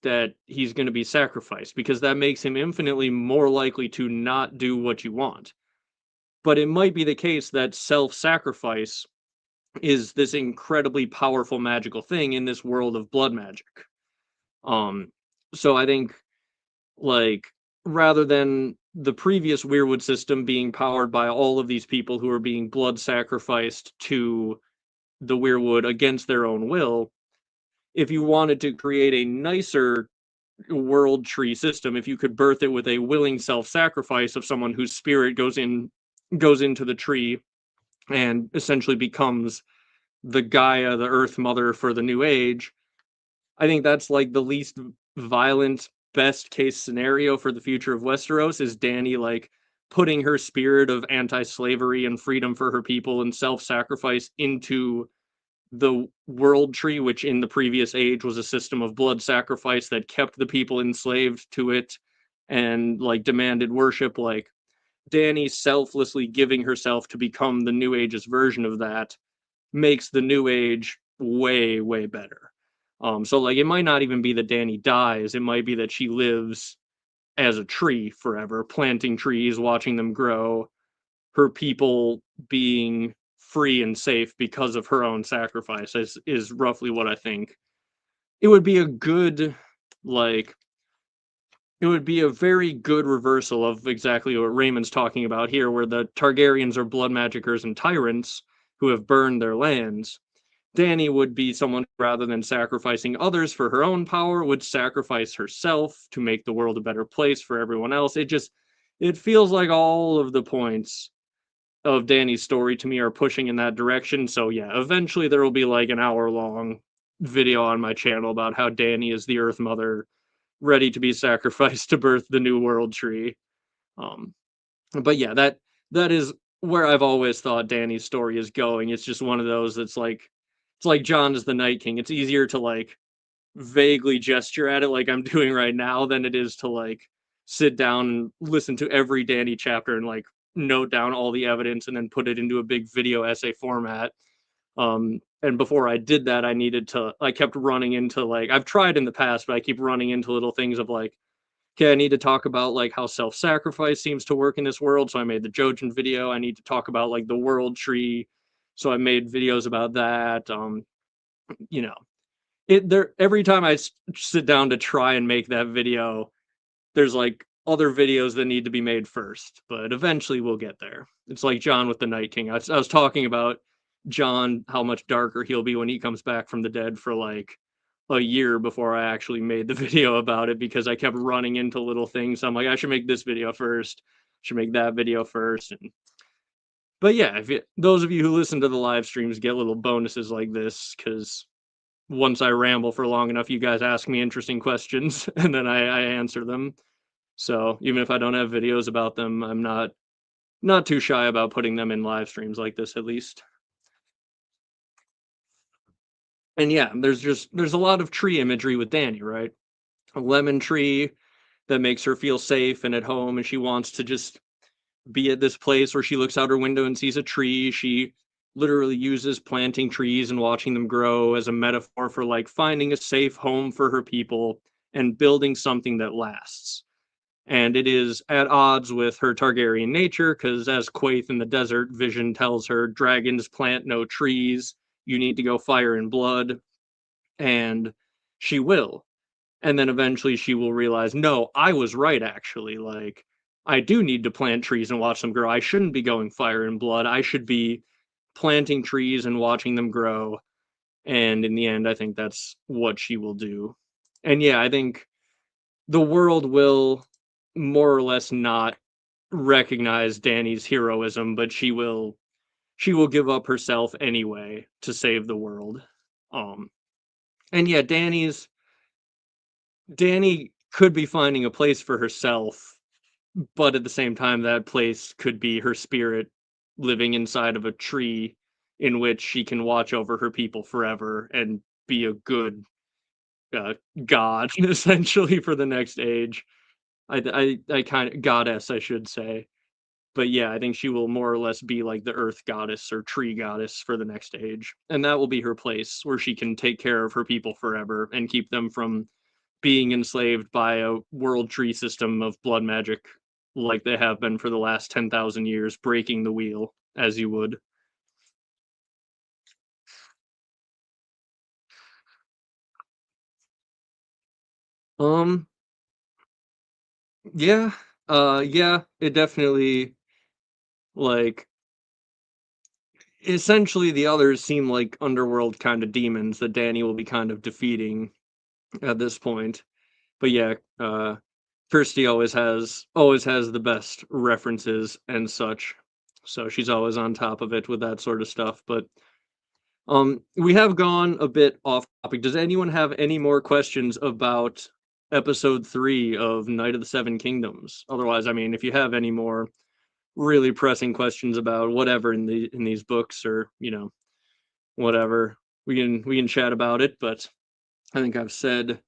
that he's going to be sacrificed, because that makes him infinitely more likely to not do what you want. But it might be the case that self-sacrifice is this incredibly powerful magical thing in this world of blood magic. Um, so I think, like, rather than the previous Weirwood system being powered by all of these people who are being blood sacrificed to the Weirwood against their own will, if you wanted to create a nicer world tree system, if you could birth it with a willing self-sacrifice of someone whose spirit goes into the tree and essentially becomes the Gaia, the Earth Mother for the New Age, I think that's like the least violent, best case scenario for the future of Westeros, is Dany like putting her spirit of anti-slavery and freedom for her people and self-sacrifice into the world tree, which in the previous age was a system of blood sacrifice that kept the people enslaved to it and like demanded worship. Like, Dany selflessly giving herself to become the New Age's version of that makes the New Age way, way better. So like, it might not even be that Dany dies, it might be that she lives as a tree forever, planting trees, watching them grow, her people being free and safe because of her own sacrifice, is roughly what I think. It would be a good, like, it would be a very good reversal of exactly what Raymond's talking about here, where the Targaryens are blood magicers and tyrants who have burned their lands. Dany would be someone, rather than sacrificing others for her own power, would sacrifice herself to make the world a better place for everyone else. It feels like all of the points of Dany's story to me are pushing in that direction. So yeah, eventually there will be like an hour long video on my channel about how Dany is the Earth Mother, ready to be sacrificed to birth the new world tree. Um, but yeah, that is where I've always thought Dany's story is going. It's just one of those that's like, it's like Jon is the Night King. It's easier to like vaguely gesture at it like I'm doing right now than it is to like sit down and listen to every Dany chapter and like note down all the evidence and then put it into a big video essay format. And before I did that, I kept running into, like, I've tried in the past, but I keep running into little things of like, okay, I need to talk about like how self-sacrifice seems to work in this world. So I made the Jojen video. I need to talk about like the world tree. So I made videos about that. You know, every time I sit down to try and make that video, there's like other videos that need to be made first, but eventually we'll get there. It's like Jon with the Night King. I was talking about Jon, how much darker he'll be when he comes back from the dead, for like a year before I actually made the video about it, because I kept running into little things. I'm like, I should make this video first, should make that video first. But yeah, those of you who listen to the live streams get little bonuses like this, because once I ramble for long enough, you guys ask me interesting questions and then I answer them. So even if I don't have videos about them, I'm not too shy about putting them in live streams like this, at least. And yeah, there's a lot of tree imagery with Dany, right? A lemon tree that makes her feel safe and at home, and she wants to just be at this place where she looks out her window and sees a tree. She literally uses planting trees and watching them grow as a metaphor for like finding a safe home for her people and building something that lasts. And it is at odds with her Targaryen nature, because as Quaithe in the Desert Vision tells her, dragons plant no trees, you need to go fire and blood, and she will. And then eventually she will realize, no, I was right, actually. Like, I do need to plant trees and watch them grow. I shouldn't be going fire and blood. I should be planting trees and watching them grow. And in the end, I think that's what she will do. And yeah, I think the world will more or less not recognize Dany's heroism, but she will give up herself anyway to save the world. Um and yeah, Dany could be finding a place for herself, but at the same time that place could be her spirit living inside of a tree in which she can watch over her people forever and be a good uh, god essentially for the next age. I kind of goddess, I should say. But yeah, I think she will more or less be like the earth goddess or tree goddess for the next age. And that will be her place where she can take care of her people forever and keep them from being enslaved by a world tree system of blood magic like they have been for the last 10,000 years, breaking the wheel as you would. Um, yeah, yeah, it definitely, like, essentially the others seem like underworld kind of demons that Danny will be kind of defeating at this point. But yeah, Kirsty always has the best references and such. So she's always on top of it with that sort of stuff. But we have gone a bit off topic. Does anyone have any more questions about episode 3 of Night of the Seven Kingdoms? Otherwise, I mean, if you have any more really pressing questions about whatever in these books, or, whatever, we can chat about it, but I think I've said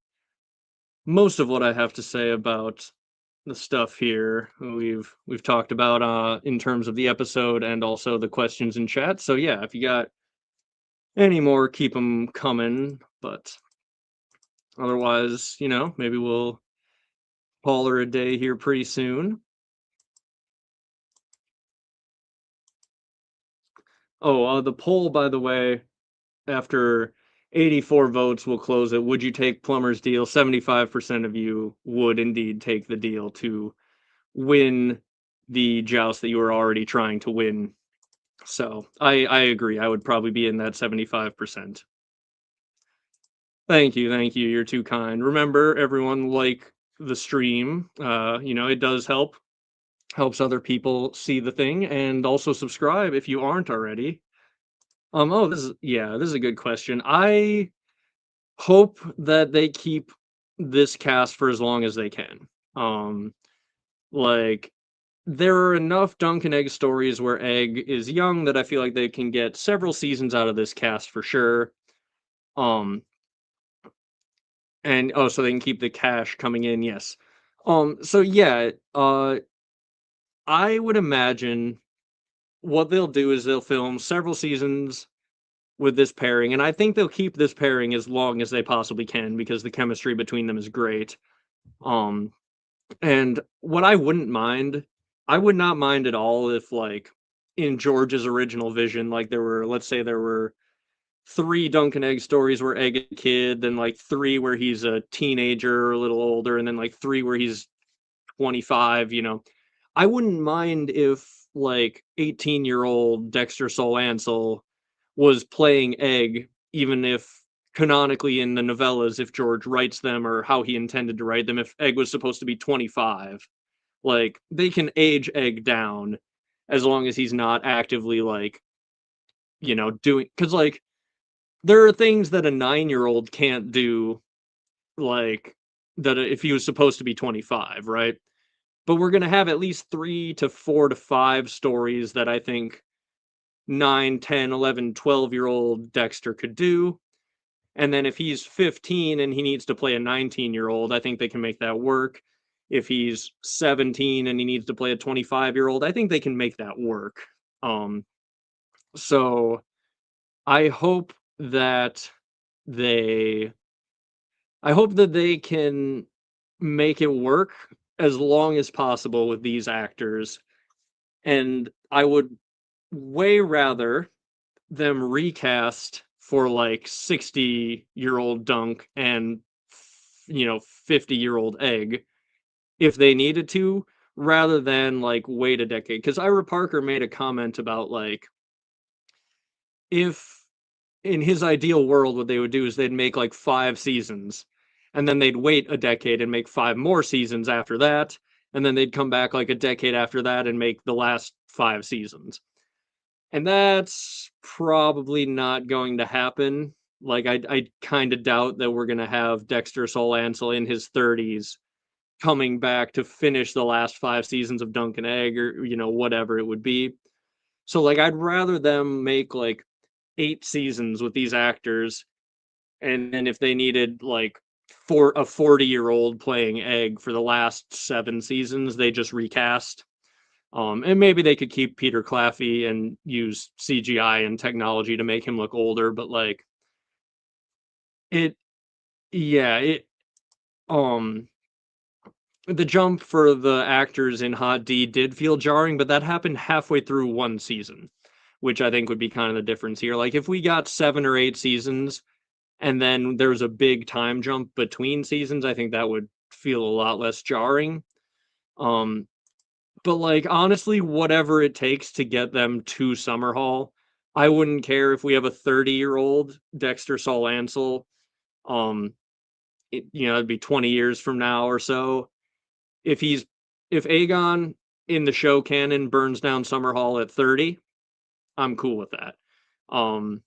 most of what I have to say about the stuff here we've talked about in terms of the episode and also the questions in chat. So yeah, if you got any more, keep them coming. But otherwise, maybe we'll call her a day here pretty soon. Oh, the poll, by the way, after 84 votes, we'll close it. Would you take Plummer's deal? 75% of you would indeed take the deal to win the joust that you were already trying to win. So I agree. I would probably be in that 75%. Thank you, thank you. You're too kind. Remember, everyone, like the stream. It does helps other people see the thing, and also subscribe if you aren't already. Oh, this is a good question. I hope that they keep this cast for as long as they can. Like, there are enough Dunk and Egg stories where Egg is young that I feel like they can get several seasons out of this cast for sure. Um, and so they can keep the cash coming in, yes. So yeah, I would imagine what they'll do is they'll film several seasons with this pairing, and I think they'll keep this pairing as long as they possibly can because the chemistry between them is great. Um, and what I would not mind at all if, like, in George's original vision, like, let's say there were 3 Dunk and Egg stories where Egg is a kid, then like 3 where he's a teenager or a little older, and then like 3 where he's 25, I wouldn't mind if, like, 18-year-old Dexter Solancel was playing Egg, even if canonically in the novellas, if George writes them or how he intended to write them, if Egg was supposed to be 25, like, they can age Egg down as long as he's not actively, like, doing, because, like, there are things that a 9-year-old can't do, like, that if he was supposed to be 25, right? But we're going to have at least 3 to 4 to 5 stories that I think 9, 10, 11, 12-year-old Dexter could do. And then if he's 15 and he needs to play a 19-year-old, I think they can make that work. If he's 17 and he needs to play a 25-year-old, I think they can make that work. So I hope that they can make it work as long as possible with these actors. And I would way rather them recast for, like, 60-year-old Dunk and 50-year-old Egg if they needed to, rather than, like, wait a decade. Because Ira Parker made a comment about, like, if in his ideal world what they would do is they'd make like 5 seasons, and then they'd wait a decade and make 5 more seasons after that, and then they'd come back like a decade after that and make the last 5 seasons. And that's probably not going to happen. Like, I kind of doubt that we're going to have Dexter Solancel in his 30s coming back to finish the last 5 seasons of Dunk and Egg, or whatever it would be. So, like, I'd rather them make like 8 seasons with these actors, and then if they needed, like, for a 40-year-old playing Egg for the last 7 seasons, they just recast. And maybe they could keep Peter Claffey and use CGI and technology to make him look older, but, like, it yeah, Um, the jump for the actors in Hot D did feel jarring, but that happened halfway through one season, which I think would be kind of the difference here. Like if we got 7 or 8 seasons and then there's a big time jump between seasons, I think that would feel a lot less jarring. Um, but like honestly, whatever it takes to get them to Summer Hall, I wouldn't care if we have a 30-year-old Dexter Saul Ansel. Um, it'd be 20 years from now or so. If he's if Aegon in the show canon burns down Summer Hall at 30, I'm cool with that. Um,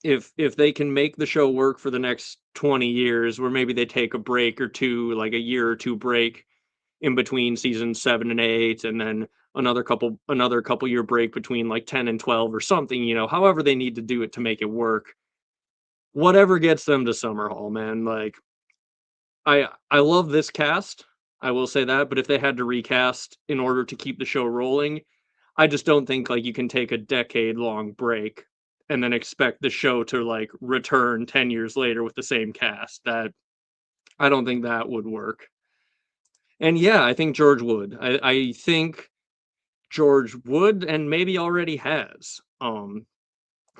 if they can make the show work for the next 20 years, where maybe they take a break or two, like a year or two break in between seasons 7 and 8, and then another couple year break between like 10 and 12 or something, however they need to do it to make it work. Whatever gets them to Summer Hall, man. Like I love this cast. I will say that, but if they had to recast in order to keep the show rolling, I just don't think like you can take a decade long break and then expect the show to like return 10 years later with the same cast. That I don't think that would work. And yeah, I think George would. I think George would and maybe already has.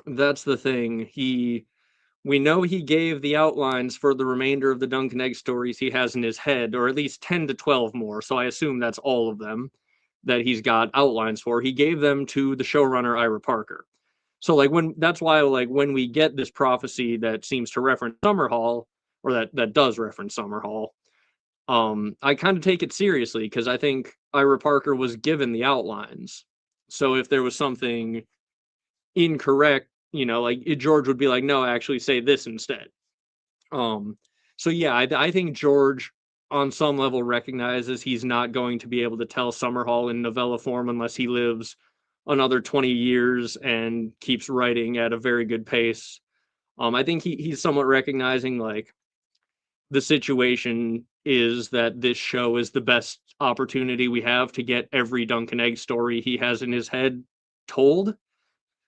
That's the thing. We know he gave the outlines for the remainder of the Dunk and Egg stories he has in his head, or at least 10 to 12 more, so I assume that's all of them that he's got outlines for. He gave them to the showrunner Ira Parker. So like that's why like when we get this prophecy that seems to reference Summerhall, or that does reference Summerhall, I kind of take it seriously because I think Ira Parker was given the outlines. So if there was something incorrect, like George would be like, no, actually say this instead. Um, so yeah, I think George on some level recognizes he's not going to be able to tell Summerhall in novella form unless he lives another 20 years and keeps writing at a very good pace. I think he's somewhat recognizing like the situation is that this show is the best opportunity we have to get every Dunk and Egg story he has in his head told.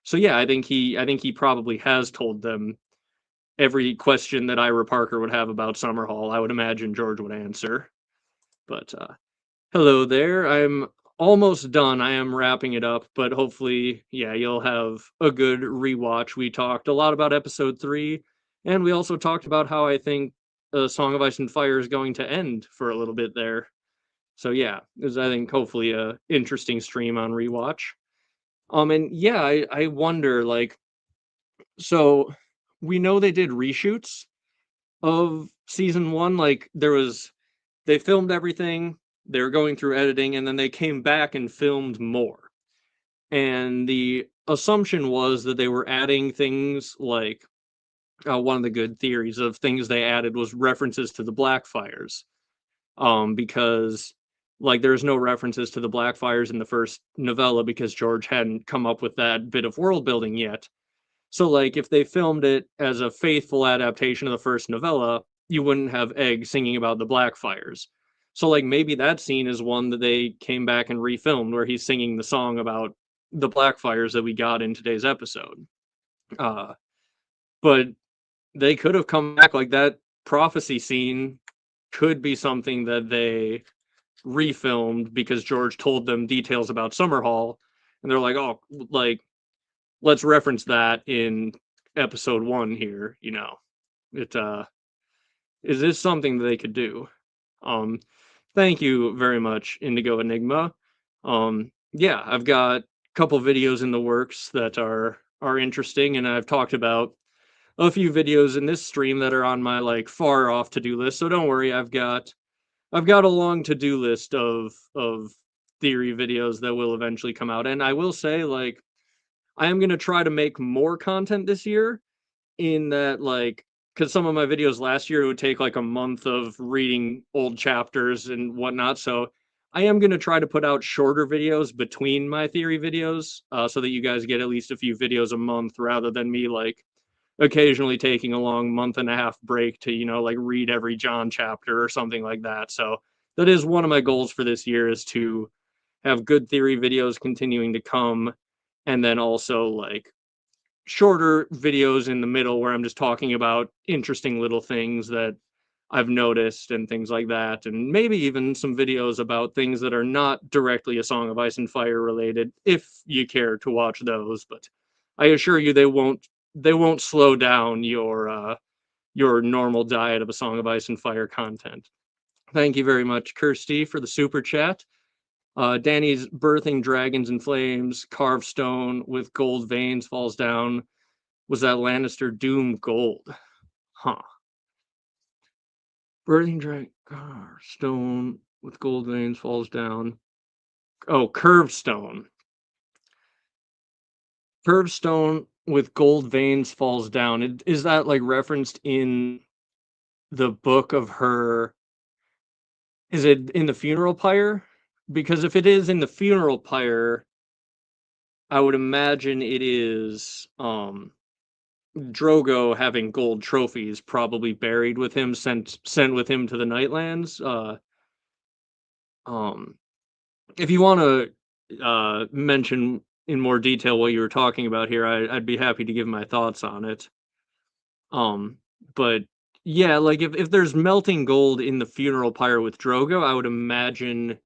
So yeah, I think he probably has told them every question that Ira Parker would have about Summerhall. I would imagine George would answer. But hello there. I'm almost done. I am wrapping it up, but hopefully, yeah, you'll have a good rewatch. We talked a lot about episode 3, and we also talked about how I think Song of Ice and Fire is going to end for a little bit there. So yeah, it was, I think, hopefully a interesting stream on rewatch. And yeah, I wonder, like, so we know they did reshoots of season 1. Like they filmed everything, they were going through editing, and then they came back and filmed more. And the assumption was that they were adding things like one of the good theories of things they added was references to the Blackfires. Because like there's no references to the Blackfires in the first novella because George hadn't come up with that bit of world building yet. So like if they filmed it as a faithful adaptation of the first novella, you wouldn't have Egg singing about the Blackfires. So like maybe that scene is one that they came back and refilmed where he's singing the song about the Blackfires that we got in today's episode. But they could have come back like that prophecy scene could be something that they refilmed because George told them details about Summerhall, and they're like, oh, like let's reference that in episode 1 here. It is this something that they could do. Thank you very much, Indigo Enigma. Yeah, I've got a couple videos in the works that are interesting, and I've talked about a few videos in this stream that are on my like far off to-do list. So don't worry, I've got a long to-do list of theory videos that will eventually come out. And I will say, like, I am gonna try to make more content this year in that, like, because some of my videos last year it would take like a month of reading old chapters and whatnot. So I am gonna try to put out shorter videos between my theory videos, so that you guys get at least a few videos a month rather than me like occasionally taking a long month and a half break to, like read every John chapter or something like that. So that is one of my goals for this year, is to have good theory videos continuing to come, and then also like shorter videos in the middle where I'm just talking about interesting little things that I've noticed and things like that, and maybe even some videos about things that are not directly A Song of Ice and Fire related, if you care to watch those. But I assure you, they won't slow down your normal diet of A Song of Ice and Fire content. Thank you very much, Kirsty, for the super chat. Danny's birthing dragons and flames, carved stone with gold veins falls down. Was that Lannister Doom gold? Huh. Birthing dragon stone with gold veins falls down. Oh, curved stone. Curved stone with gold veins falls down. Is that like referenced in the book of her? Is it in the funeral pyre? Because if it is in the funeral pyre, I would imagine it is Drogo having gold trophies probably buried with him, sent with him to the Nightlands. Um, if you want to mention in more detail what you were talking about here, I'd be happy to give my thoughts on it. Um, but yeah, like if there's melting gold in the funeral pyre with Drogo, I would imagine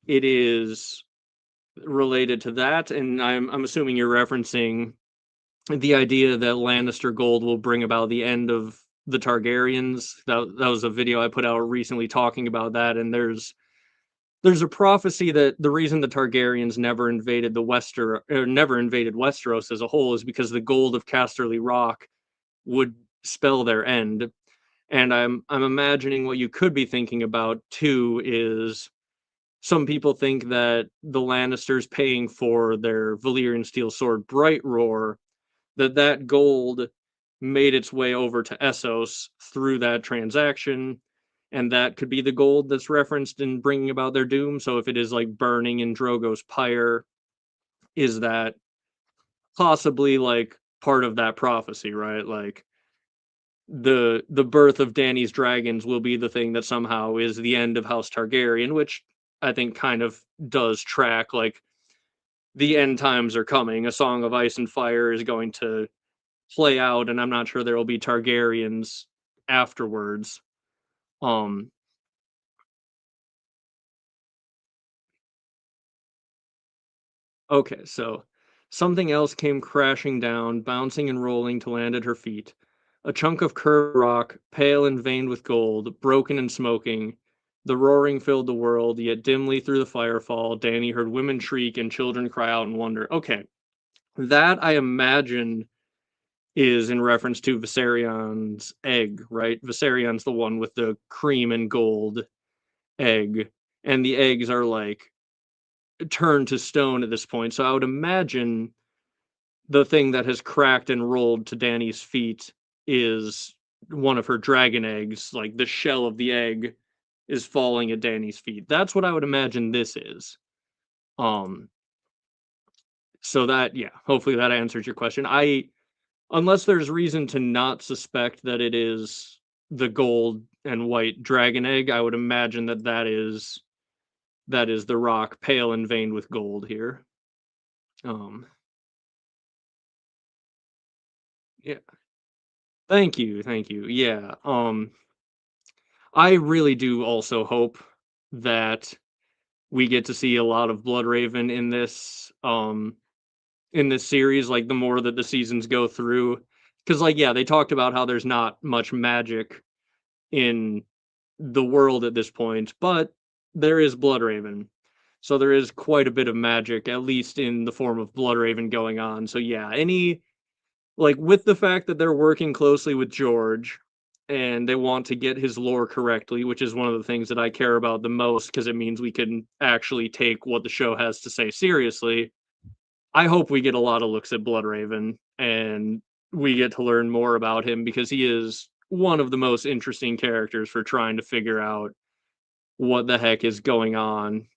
it is related to that, and I'm assuming you're referencing the idea that Lannister gold will bring about the end of the Targaryens. That was a video I put out recently talking about that, and there's a prophecy that the reason the Targaryens never invaded Westeros as a whole is because the gold of Casterly Rock would spell their end. And I'm imagining what you could be thinking about too is some people think that the Lannisters paying for their Valyrian steel sword Bright Roar, that gold made its way over to Essos through that transaction, and that could be the gold that's referenced in bringing about their doom. So if it is like burning in Drogo's pyre, is that possibly like part of that prophecy, right? Like the birth of Dany's dragons will be the thing that somehow is the end of House Targaryen, which I think kind of does track. Like the end times are coming. A Song of Ice and Fire is going to play out, and I'm not sure there will be Targaryens afterwards. Um, okay, so something else came crashing down, bouncing and rolling to land at her feet. A chunk of curved rock, pale and veined with gold, broken and smoking. The roaring filled the world, yet dimly through the firefall, Dany heard women shriek and children cry out in wonder. Okay, that I imagine is in reference to Viserion's egg, right? Viserion's the one with the cream and gold egg, and the eggs are like turned to stone at this point. So I would imagine the thing that has cracked and rolled to Dany's feet is one of her dragon eggs, like the shell of the egg is falling at Dany's feet. That's what I would imagine this is. Um so that, yeah, hopefully that answers your question. I Unless there's reason to not suspect that it is the gold and white dragon egg, I would imagine that is the rock pale and veined with gold here. Um, yeah. Thank you. Yeah. I really do also hope that we get to see a lot of Bloodraven in this series, like the more that the seasons go through. Because like, yeah, they talked about how there's not much magic in the world at this point, but there is Bloodraven. So there is quite a bit of magic, at least in the form of Bloodraven going on. So yeah, any like with the fact that they're working closely with George and they want to get his lore correctly, which is one of the things that I care about the most because it means we can actually take what the show has to say seriously. I hope we get a lot of looks at Bloodraven and we get to learn more about him because he is one of the most interesting characters for trying to figure out what the heck is going on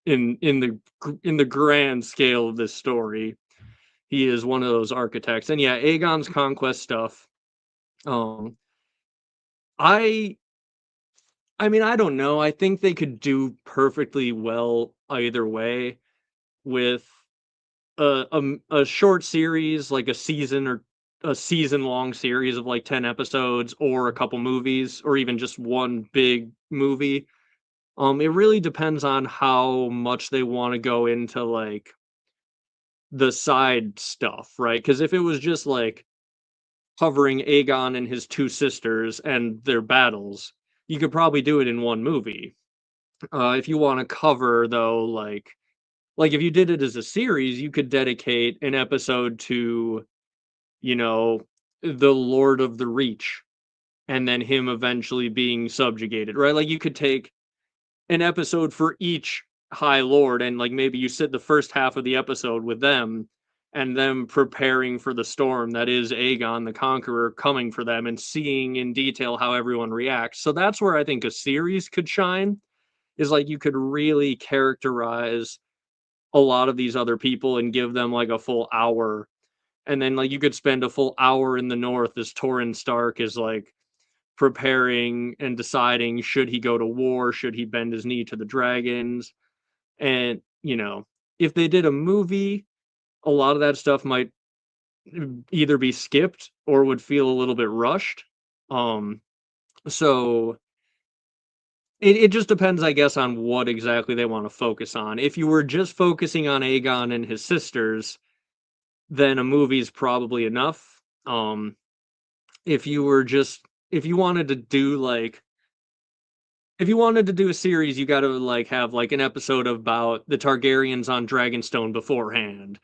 in the grand scale of this story. He is one of those architects, and yeah, Aegon's conquest stuff. Um, I I mean, I don't know. I think they could do perfectly well either way with a short series, like a season or a season-long series of, like, 10 episodes or a couple movies or even just one big movie. It really depends on how much they wanna go into, like, the side stuff, right? Because if it was just, like, covering Aegon and his 2 sisters and their battles, you could probably do it in one movie. If you wanna cover, though, like, if you did it as a series, you could dedicate an episode to, you know, the Lord of the Reach, and then him eventually being subjugated, right? Like, you could take an episode for each High Lord, and, like, maybe you sit the first half of the episode with them, and them preparing for the storm that is Aegon the Conqueror coming for them, and seeing in detail how everyone reacts. So that's where I think a series could shine, is, like, you could really characterize a lot of these other people and give them, like, a full hour, and then, like, you could spend a full hour in the North as Torrhen Stark is, like, preparing and deciding should he go to war, should he bend his knee to the dragons, and, if they did a movie, a lot of that stuff might either be skipped or would feel a little bit rushed. Um, so it just depends, I guess, on what exactly they wanna focus on. If you were just focusing on Aegon and his sisters, then a movie's probably enough. If you were just if you wanted to do, like if you wanted to do a series, you gotta, like, have, like, an episode about the Targaryens on Dragonstone beforehand,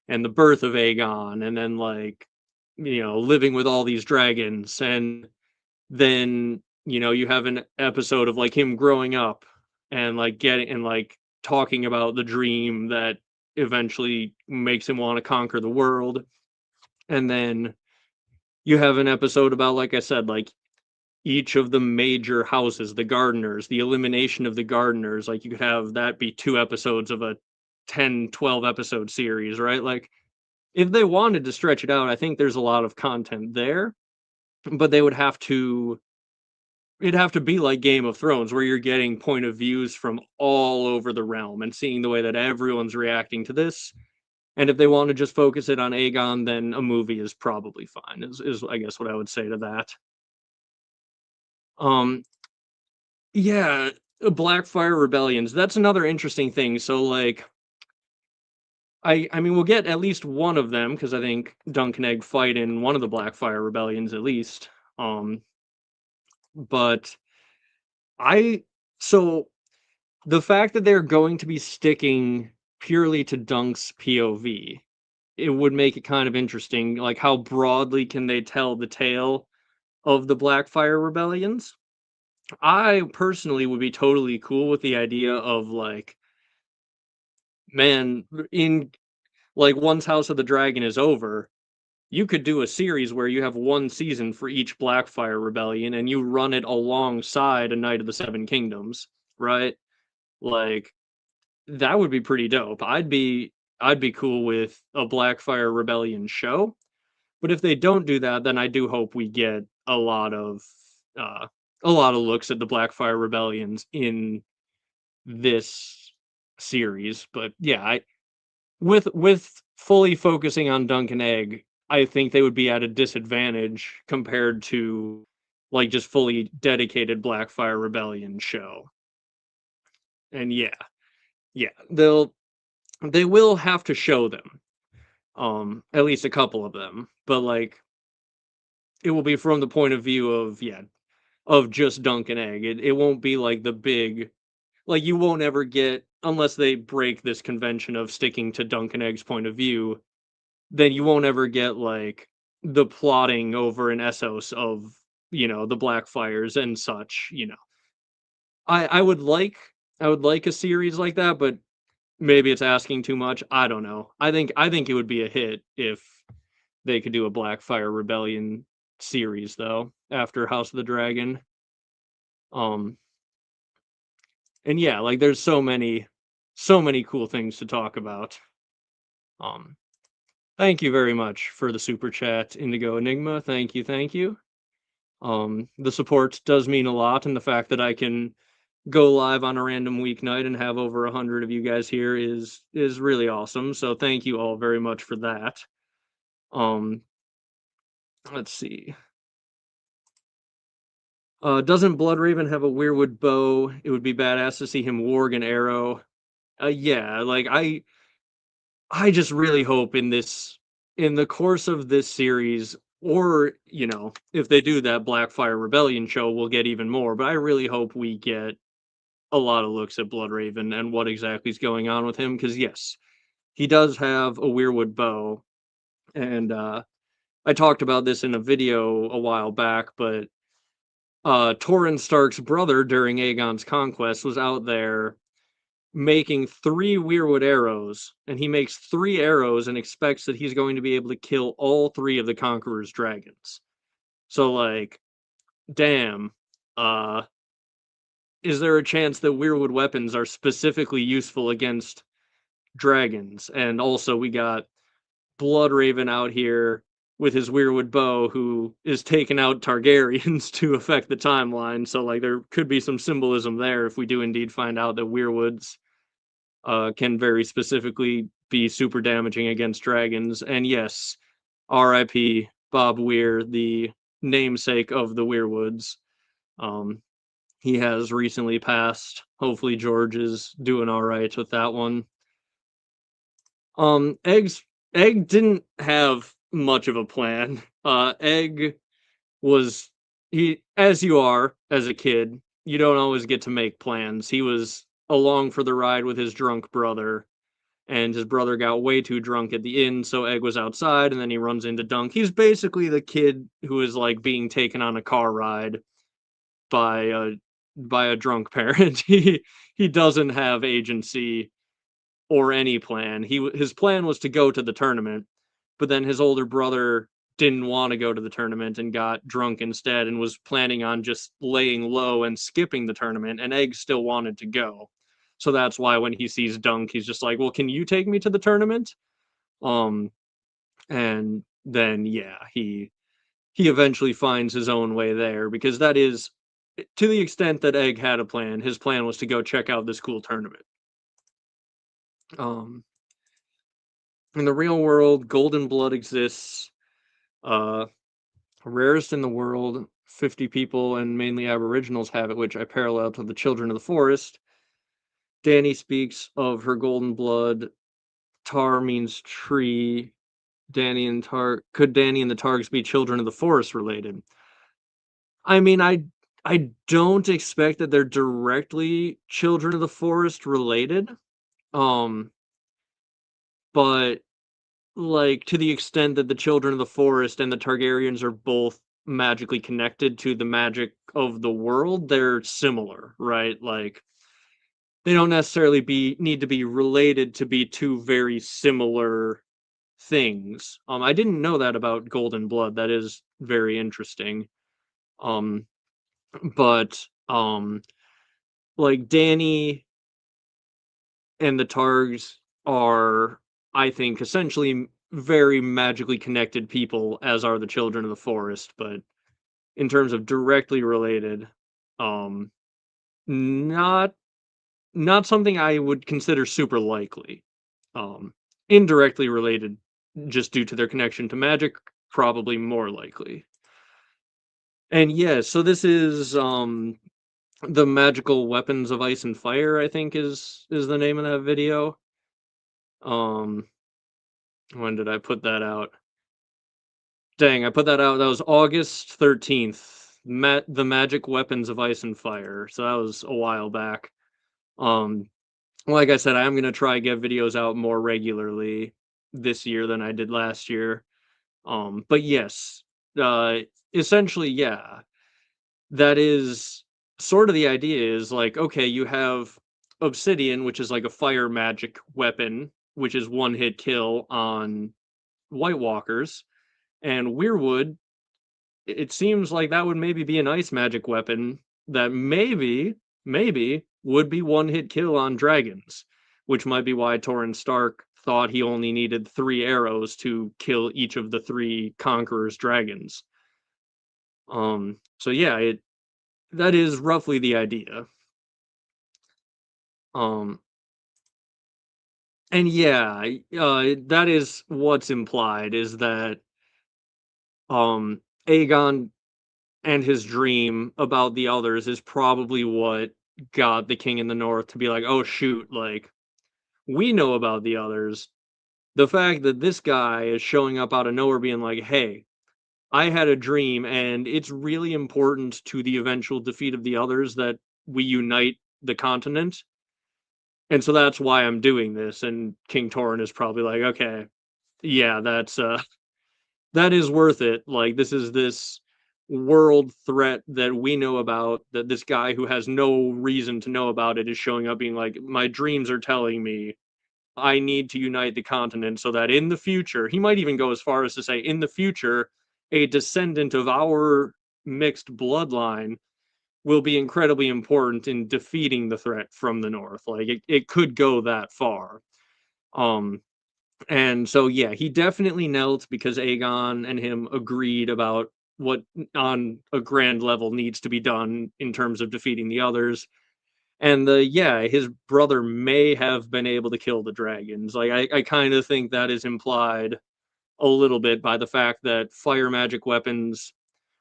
and the birth of Aegon, and then, like, living with all these dragons, and then, you have an episode of, like, him growing up, and, like, talking about the dream that eventually makes him wanna conquer the world, and then you have an episode about, like I said, like, each of the major houses, the gardeners, the elimination of the gardeners, like, you could have that be 2 episodes of a 10, 12 episode series, right? Like, if they wanted to stretch it out, I think there's a lot of content there, but they would have to it'd have to be like Game of Thrones, where you're getting point of views from all over the realm and seeing the way that everyone's reacting to this, and if they want to just focus it on Aegon, then a movie is probably fine, is I guess what I would say to that. Um, Yeah, Blackfire Rebellions, that's another interesting thing, so, like, I mean, we'll get at least one of them because I think Dunk and Egg fight in one of the Blackfire Rebellions at least, but I so, the fact that they're going to be sticking purely to Dunk's POV, it would make it kind of interesting, like, how broadly can they tell the tale of the Blackfire Rebellions? I personally would be totally cool with the idea of, like, man, in like, once House of the Dragon is over, you could do a series where you have 1 season for each Blackfire Rebellion, and you run it alongside A Knight of the Seven Kingdoms, right? Like, that would be pretty dope. I'd be cool with a Blackfire Rebellion show, but if they don't do that, then I do hope we get uh, a lot of looks at the Blackfire Rebellions in this series, but yeah, I with fully focusing on Dunk and Egg, I think they would be at a disadvantage compared to, like, just fully dedicated Blackfire Rebellion show. And yeah, yeah, they will have to show them, at least a couple of them, but, like, it will be from the point of view of, yeah, of just Dunk and Egg. It won't be like the big like, you won't ever get unless they break this convention of sticking to Dunk and Egg's point of view, then you won't ever get, like, the plotting over an Essos of, the Blackfires and such. I would like I would like a series like that, but maybe it's asking too much, I don't know. I think it would be a hit if they could do a Blackfire Rebellion series, though, after House of the Dragon. Um, and yeah, like, there's so many cool things to talk about. Um, Thank you very much for the super chat, Indigo Enigma. Thank you, thank you. The support does mean a lot, and the fact that I can go live on a random weeknight and have over 100 of you guys here is really awesome. So thank you all very much for that. Um, let's see. Doesn't Bloodraven have a Weirwood bow? It would be badass to see him warg an arrow. Yeah, like I just really hope in the course of this series, or if they do that Blackfire Rebellion show, we'll get even more. But I really hope we get a lot of looks at Bloodraven and what exactly is going on with him. Because yes, he does have a Weirwood bow, and I talked about this in a video a while back, but Torrhen Stark's brother during Aegon's conquest was out there making 3 Weirwood arrows, and he makes 3 arrows and expects that he's going to be able to kill all 3 of the Conqueror's dragons. So, like, damn, uh, is there a chance that Weirwood weapons are specifically useful against dragons? And also, we got Bloodraven out here with his Weirwood bow, who is taking out Targaryens to affect the timeline. So, like, there could be some symbolism there if we do indeed find out that Weirwoods can very specifically be super damaging against dragons. And yes, R.I.P. Bob Weir, the namesake of the Weirwoods. Um, he has recently passed. Hopefully, George is doing all right with that one. Egg didn't have much of a plan. Egg was he as you are as a kid, you don't always get to make plans. He was along for the ride with his drunk brother, and his brother got way too drunk at the inn, so Egg was outside, and then he runs into Dunk. He's basically the kid who is like being taken on a car ride by a drunk parent. He doesn't have agency or any plan. His plan was to go to the tournament, but then his older brother didn't want to go to the tournament and got drunk instead and was planning on just laying low and skipping the tournament, and Egg still wanted to go. So that's why when he sees Dunk, he's just like, "Well, can you take me to the tournament?" Um and then yeah, he eventually finds his own way there, because that is, to the extent that Egg had a plan, his plan was to go check out this cool tournament. Um in the real world, Golden Blood exists. Uh Rarest in the world. 50 people and mainly Aboriginals have it, which I parallel to the Children of the Forest. Dany speaks of her golden blood. Tar means tree. Dany and Tar Could Dany and the Targs be Children of the Forest related? I mean, I don't expect that they're directly Children of the Forest related. Um, but like, to the extent that the Children of the Forest and the Targaryens are both magically connected to the magic of the world, they're similar, right? Like, they don't necessarily need to be related to be two very similar things. I didn't know that about Golden Blood. That is very interesting. Um, but like, Dany and the Targs are, I think, essentially very magically connected people, as are the Children of the Forest. But in terms of directly related, um, not not something I would consider super likely. Um, Indirectly related, just due to their connection to magic, probably more likely. And yeah, so this is the Magical Weapons of Ice and Fire, I think is the name of that video. Um, when did I put that out? Dang, I put that out. That was August 13th. The Magic Weapons of Ice and Fire. So that was a while back. Um, like I said, I am gonna try get videos out more regularly this year than I did last year. But yes, uh, essentially, yeah, that is sort of the idea. Is like, okay, you have Obsidian, which is like a fire magic weapon, which is one hit kill on White Walkers, and Weirwood, it seems like that would maybe be an ice magic weapon that maybe would be one hit kill on dragons, which might be why Torrhen Stark thought he only needed 3 arrows to kill each of the 3 conquerors' dragons. So yeah, that is roughly the idea. Um, and yeah, that is what's implied, is that Aegon and his dream about the others is probably what got the king in the north to be like, "Oh shoot, like we know about the others." The fact that this guy is showing up out of nowhere being like, "Hey, I had a dream and it's really important to the eventual defeat of the others that we unite the continent. And so that's why I'm doing this." And King Torrent is probably like, "Okay, yeah, that is worth it. Like this world threat that we know about, that this guy who has no reason to know about it is showing up being like, my dreams are telling me I need to unite the continent so that in the future," he might even go as far as to say, "in the future, a descendant of our mixed bloodline will be incredibly important in defeating the threat from the north." Like it could go that far. Um, and so yeah, he definitely knelt because Aegon and him agreed about what on a grand level needs to be done in terms of defeating the others. And yeah, his brother may have been able to kill the dragons. Like I kind of think that is implied a little bit by the fact that fire magic weapons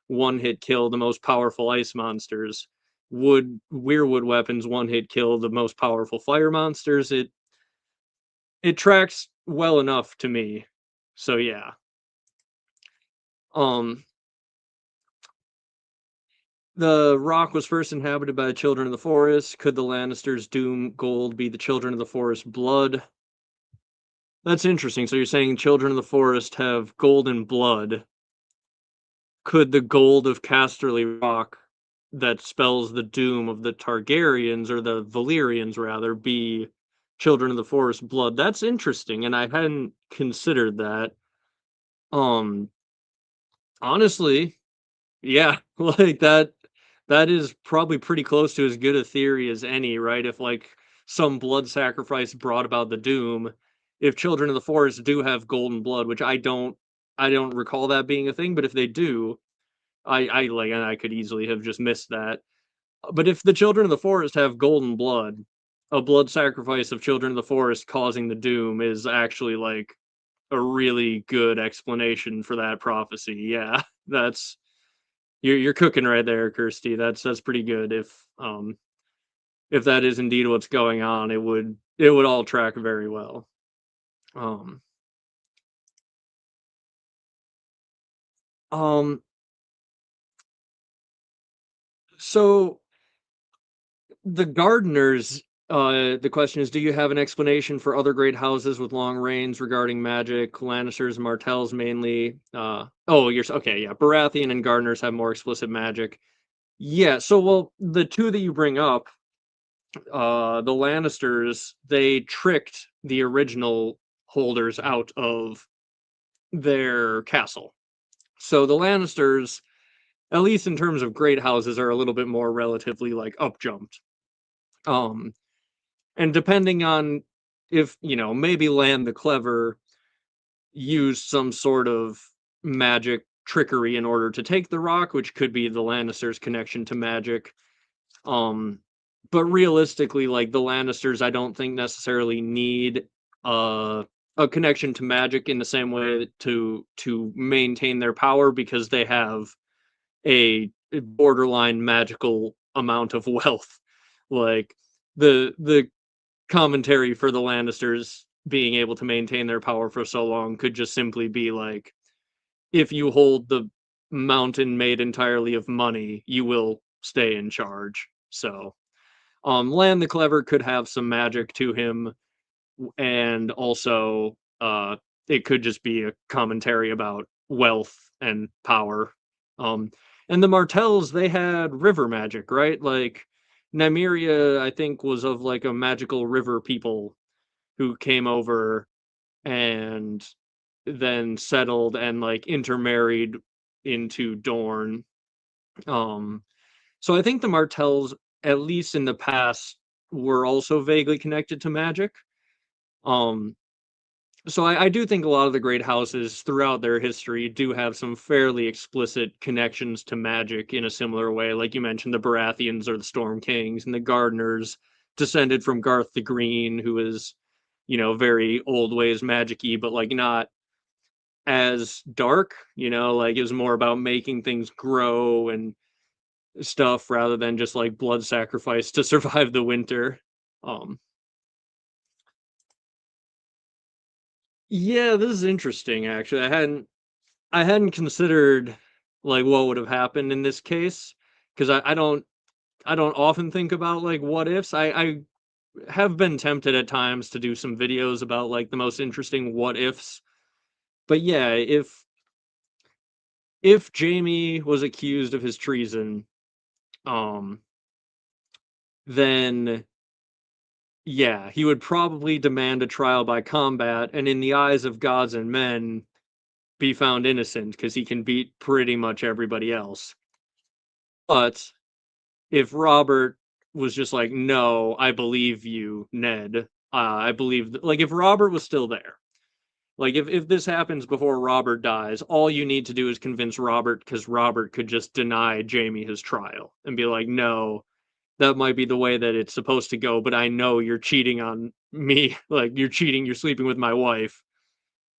one hit kill the most powerful ice monsters. Wood weirwood weapons one hit kill the most powerful fire monsters. It tracks well enough to me. So yeah. Um the rock was first inhabited by the children of the forest. Could the Lannisters' doom gold be the children of the forest blood? That's interesting. So you're saying children of the forest have golden blood. Could the gold of Casterly Rock that spells the doom of the Targaryens, or the Valyrians rather, be children of the forest blood? That's interesting, and I hadn't considered that. Um, Honestly, yeah, like that is probably pretty close to as good a theory as any, right? If like some blood sacrifice brought about the doom, if children of the forest do have golden blood, which I don't recall that being a thing, but if they do, I like, and I could easily have just missed that. But if the children of the forest have golden blood, a blood sacrifice of children of the forest causing the doom is actually like a really good explanation for that prophecy. Yeah, that's you're cooking right there, Kirsty. That's pretty good. If that is indeed what's going on, it would all track very well. Um um so the gardeners, the question is, do you have an explanation for other great houses with long reigns regarding magic? Lannisters and Martells mainly. Oh, you're okay. Yeah, Baratheon and Gardeners have more explicit magic. Yeah. So, well, the two that you bring up, the Lannisters, they tricked the original holders out of their castle. So the Lannisters, at least in terms of great houses, are a little bit more relatively like up jumped. Um, And depending on if, maybe Land the Clever used some sort of magic trickery in order to take the rock, which could be the Lannisters' connection to magic. Um, but realistically, like the Lannisters, I don't think necessarily need uh, a connection to magic in the same way to maintain their power, because they have a borderline magical amount of wealth. Like the commentary for the Lannisters being able to maintain their power for so long could just simply be like, if you hold the mountain made entirely of money, you will stay in charge. So, Land the Clever could have some magic to him, and also, it could just be a commentary about wealth and power. Um, and the Martells, they had river magic, right? Like, Nymeria, I think, was of like a magical river people who came over and then settled and like intermarried into Dorne. Um, so I think the Martells, at least in the past, were also vaguely connected to magic. Um, so I do think a lot of the great houses throughout their history do have some fairly explicit connections to magic in a similar way. Like you mentioned, the Baratheons or the Storm Kings, and the Gardeners descended from Garth the Green, who is, very old ways magic-y, but like not as dark, like it was more about making things grow and stuff rather than just like blood sacrifice to survive the winter. Um yeah, this is interesting actually. I hadn't considered like what would have happened in this case because I don't often think about like what ifs. I have been tempted at times to do some videos about like the most interesting what ifs. But yeah, if Jamie was accused of his treason, um then yeah, he would probably demand a trial by combat and in the eyes of gods and men be found innocent because he can beat pretty much everybody else. But if Robert was just like, "No, I believe you, Ned. I believe like if Robert was still there, like if this happens before Robert dies, all you need to do is convince Robert because Robert could just deny Jamie his trial and be like, "No, that might be the way that it's supposed to go, but I know you're cheating on me. Like you're cheating, you're sleeping with my wife."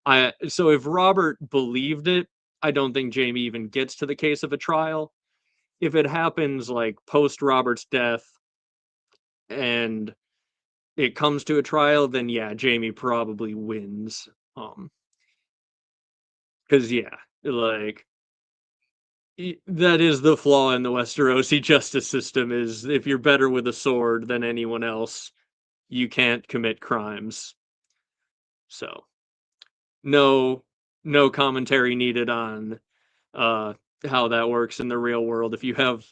I so if Robert believed it, I don't think Jamie even gets to the case of a trial. If it happens like post Robert's death and it comes to a trial, then yeah, Jamie probably wins. Because yeah, like that is the flaw in the Westerosi justice system is if you're better with a sword than anyone else, you can't commit crimes. So no no commentary needed on uh how that works in the real world. If you have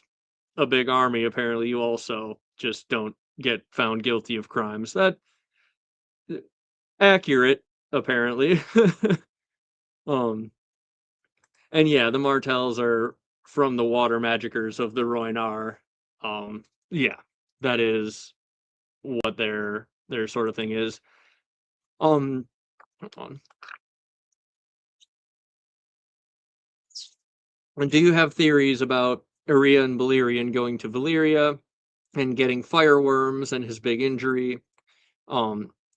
a big army, apparently you also just don't get found guilty of crimes. That accurate, apparently. um and yeah, the Martells are from the water magickers of the Rhoynar. Yeah, that is what their sort of thing is. Um hold on. And do you have theories about Aria and Balerion going to Valyria and getting fireworms and his big injury?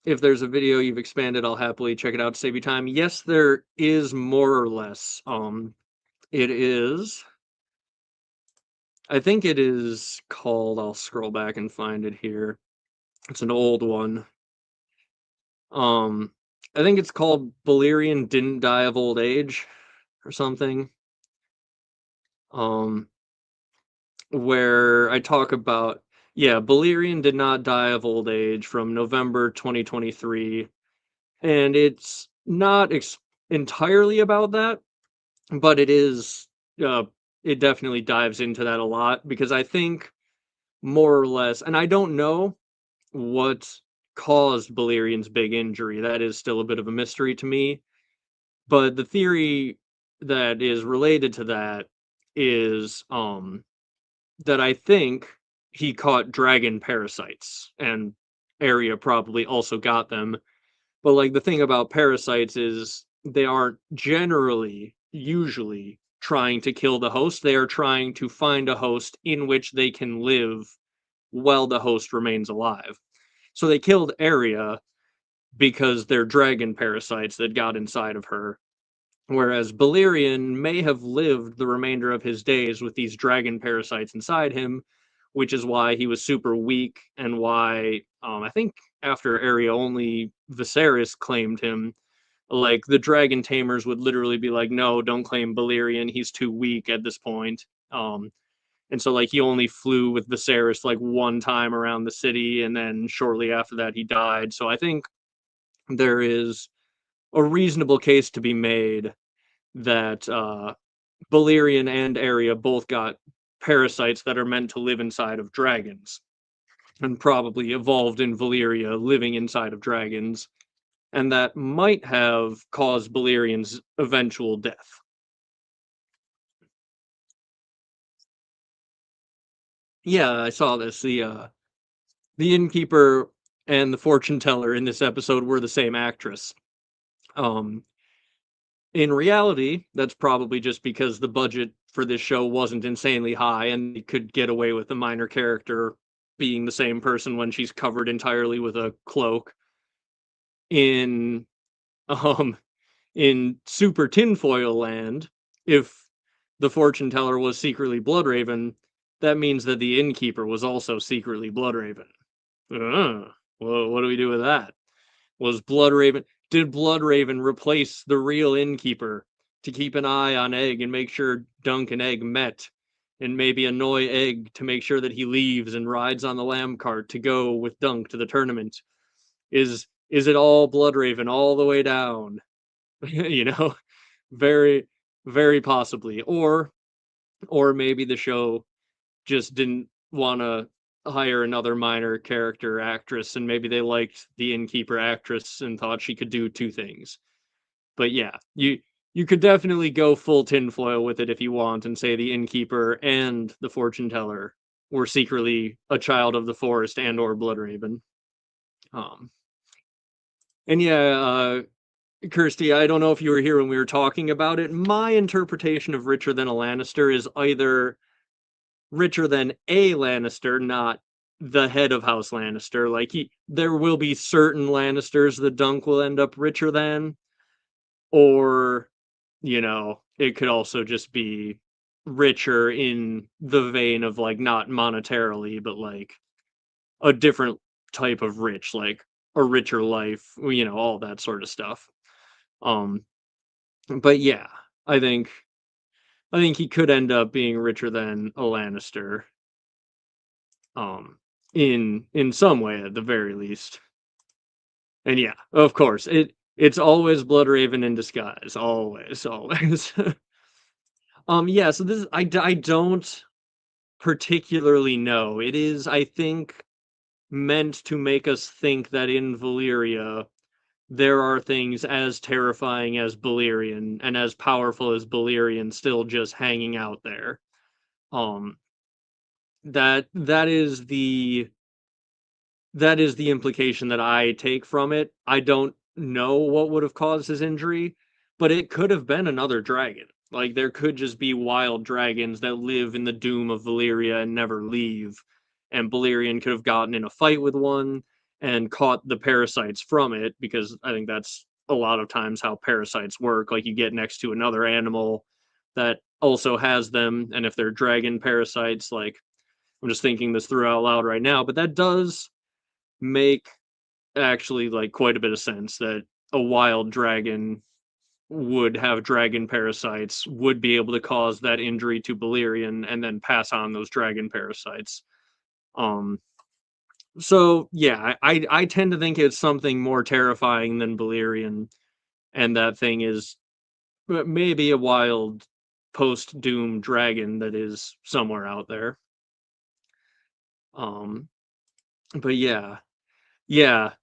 If there's a video you've expanded, I'll happily check it out to save you time. Yes, there is more or less. It is. I think it is called. I'll scroll back and find it here. It's an old one. Um, I think it's called Balerion didn't die of old age or something. Um, where I talk about yeah, Balerion did not die of old age from November 2023, and it's not entirely about that, but it is. Uh, it definitely dives into that a lot because I think more or less, and I don't know what caused Balerion's big injury. That is still a bit of a mystery to me. But the theory that is related to that is that I think he caught dragon parasites and Arya probably also got them. But like the thing about parasites is they aren't generally usually trying to kill the host. They are trying to find a host in which they can live while the host remains alive. So they killed Arya because they're dragon parasites that got inside of her. Whereas Balerion may have lived the remainder of his days with these dragon parasites inside him, which is why he was super weak and why I think after Arya only Viserys claimed him. Like the dragon tamers would literally be like, "No, don't claim Balerion. He's too weak at this point." And so like he only flew with Viserys like one time around the city, and then shortly after that he died. So I think there is a reasonable case to be made that Balerion and Arya both got parasites that are meant to live inside of dragons and probably evolved in Valyria living inside of dragons, and that might have caused Balerion's eventual death. Yeah, I saw this. The innkeeper and the fortune teller in this episode were the same actress. Um, in reality, that's probably just because the budget for this show wasn't insanely high and they could get away with a minor character being the same person when she's covered entirely with a cloak. In um in Super Tinfoil Land, if the fortune teller was secretly Bloodraven, that means that the innkeeper was also secretly Bloodraven. Well, what do we do with that? Was Bloodraven did Bloodraven replace the real innkeeper to keep an eye on Egg and make sure Dunk and Egg met, and maybe annoy Egg to make sure that he leaves and rides on the lamb cart to go with Dunk to the tournament? Is it all Bloodraven all the way down? You know, very very possibly. Or maybe the show just didn't want to hire another minor character actress, and maybe they liked the innkeeper actress and thought she could do two things. But yeah, you could definitely go full tinfoil with it if you want and say the innkeeper and the fortune teller were secretly a child of the forest and or Bloodraven. Um, and yeah, Kirsty, I don't know if you were here when we were talking about it. My interpretation of richer than a Lannister is either richer than a Lannister, not the head of House Lannister. Like there will be certain Lannisters that Dunk will end up richer than, or it could also just be richer in the vein of like not monetarily, but like a different type of rich, like a richer life, all that sort of stuff. Um, but yeah, I think he could end up being richer than a Lannister. In some way at the very least. And yeah, of course, it's always Bloodraven in disguise, always, always. Yeah, so this I don't particularly know. It is, I think, meant to make us think that in Valyria there are things as terrifying as Balerion and as powerful as Balerion still just hanging out there. Um, that is the implication that I take from it. I don't know what would have caused his injury, but it could have been another dragon. Like there could just be wild dragons that live in the doom of Valyria and never leave. And Balerion could have gotten in a fight with one and caught the parasites from it, because I think that's a lot of times how parasites work. Like you get next to another animal that also has them, and if they're dragon parasites, like I'm just thinking this through out loud right now, but that does make actually like quite a bit of sense that a wild dragon would have dragon parasites, would be able to cause that injury to Balerion and then pass on those dragon parasites. Um so yeah, I tend to think it's something more terrifying than Balerion, and that thing is maybe a wild post doom dragon that is somewhere out there. Um but yeah. Yeah.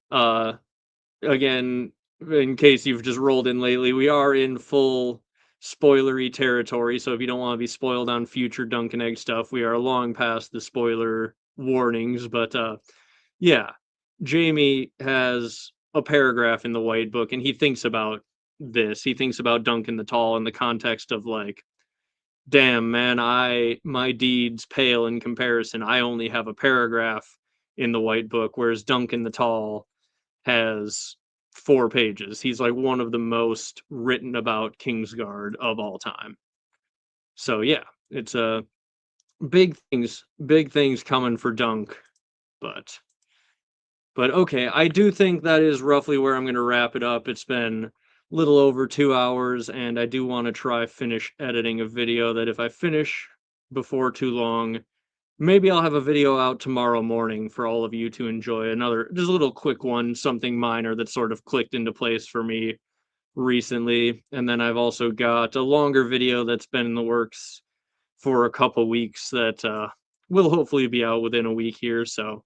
Again, in case you've just rolled in lately, we are in full spoilery territory. So if you don't want to be spoiled on future Dunk and Egg stuff, we are long past the spoiler warnings. But yeah, Jamie has a paragraph in the White Book, and he thinks about this. He thinks about Duncan the Tall in the context of like, damn man, my deeds pale in comparison. I only have a paragraph in the White Book, whereas Duncan the Tall has 4 pages. He's like one of the most written about Kingsguard of all time. So yeah, it's big things coming for Dunk, but okay, I do think that is roughly where I'm going to wrap it up. It's been a little over 2 hours, and I do want to try finish editing a video that if I finish before too long, maybe I'll have a video out tomorrow morning for all of you to enjoy. Another, just a little quick one, something minor that sort of clicked into place for me recently. And then I've also got a longer video that's been in the works for a couple weeks that will hopefully be out within a week here. So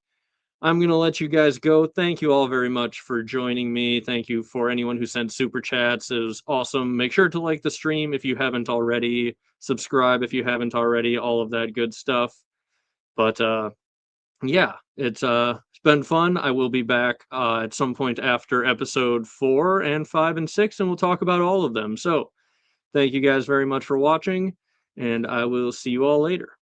I'm going to let you guys go. Thank you all very much for joining me. Thank you for anyone who sent super chats. It was awesome. Make sure to like the stream if you haven't already. Subscribe if you haven't already. All of that good stuff. But yeah, it's been fun. I will be back at some point after episode 4 and 5 and 6, and we'll talk about all of them. So thank you guys very much for watching, and I will see you all later.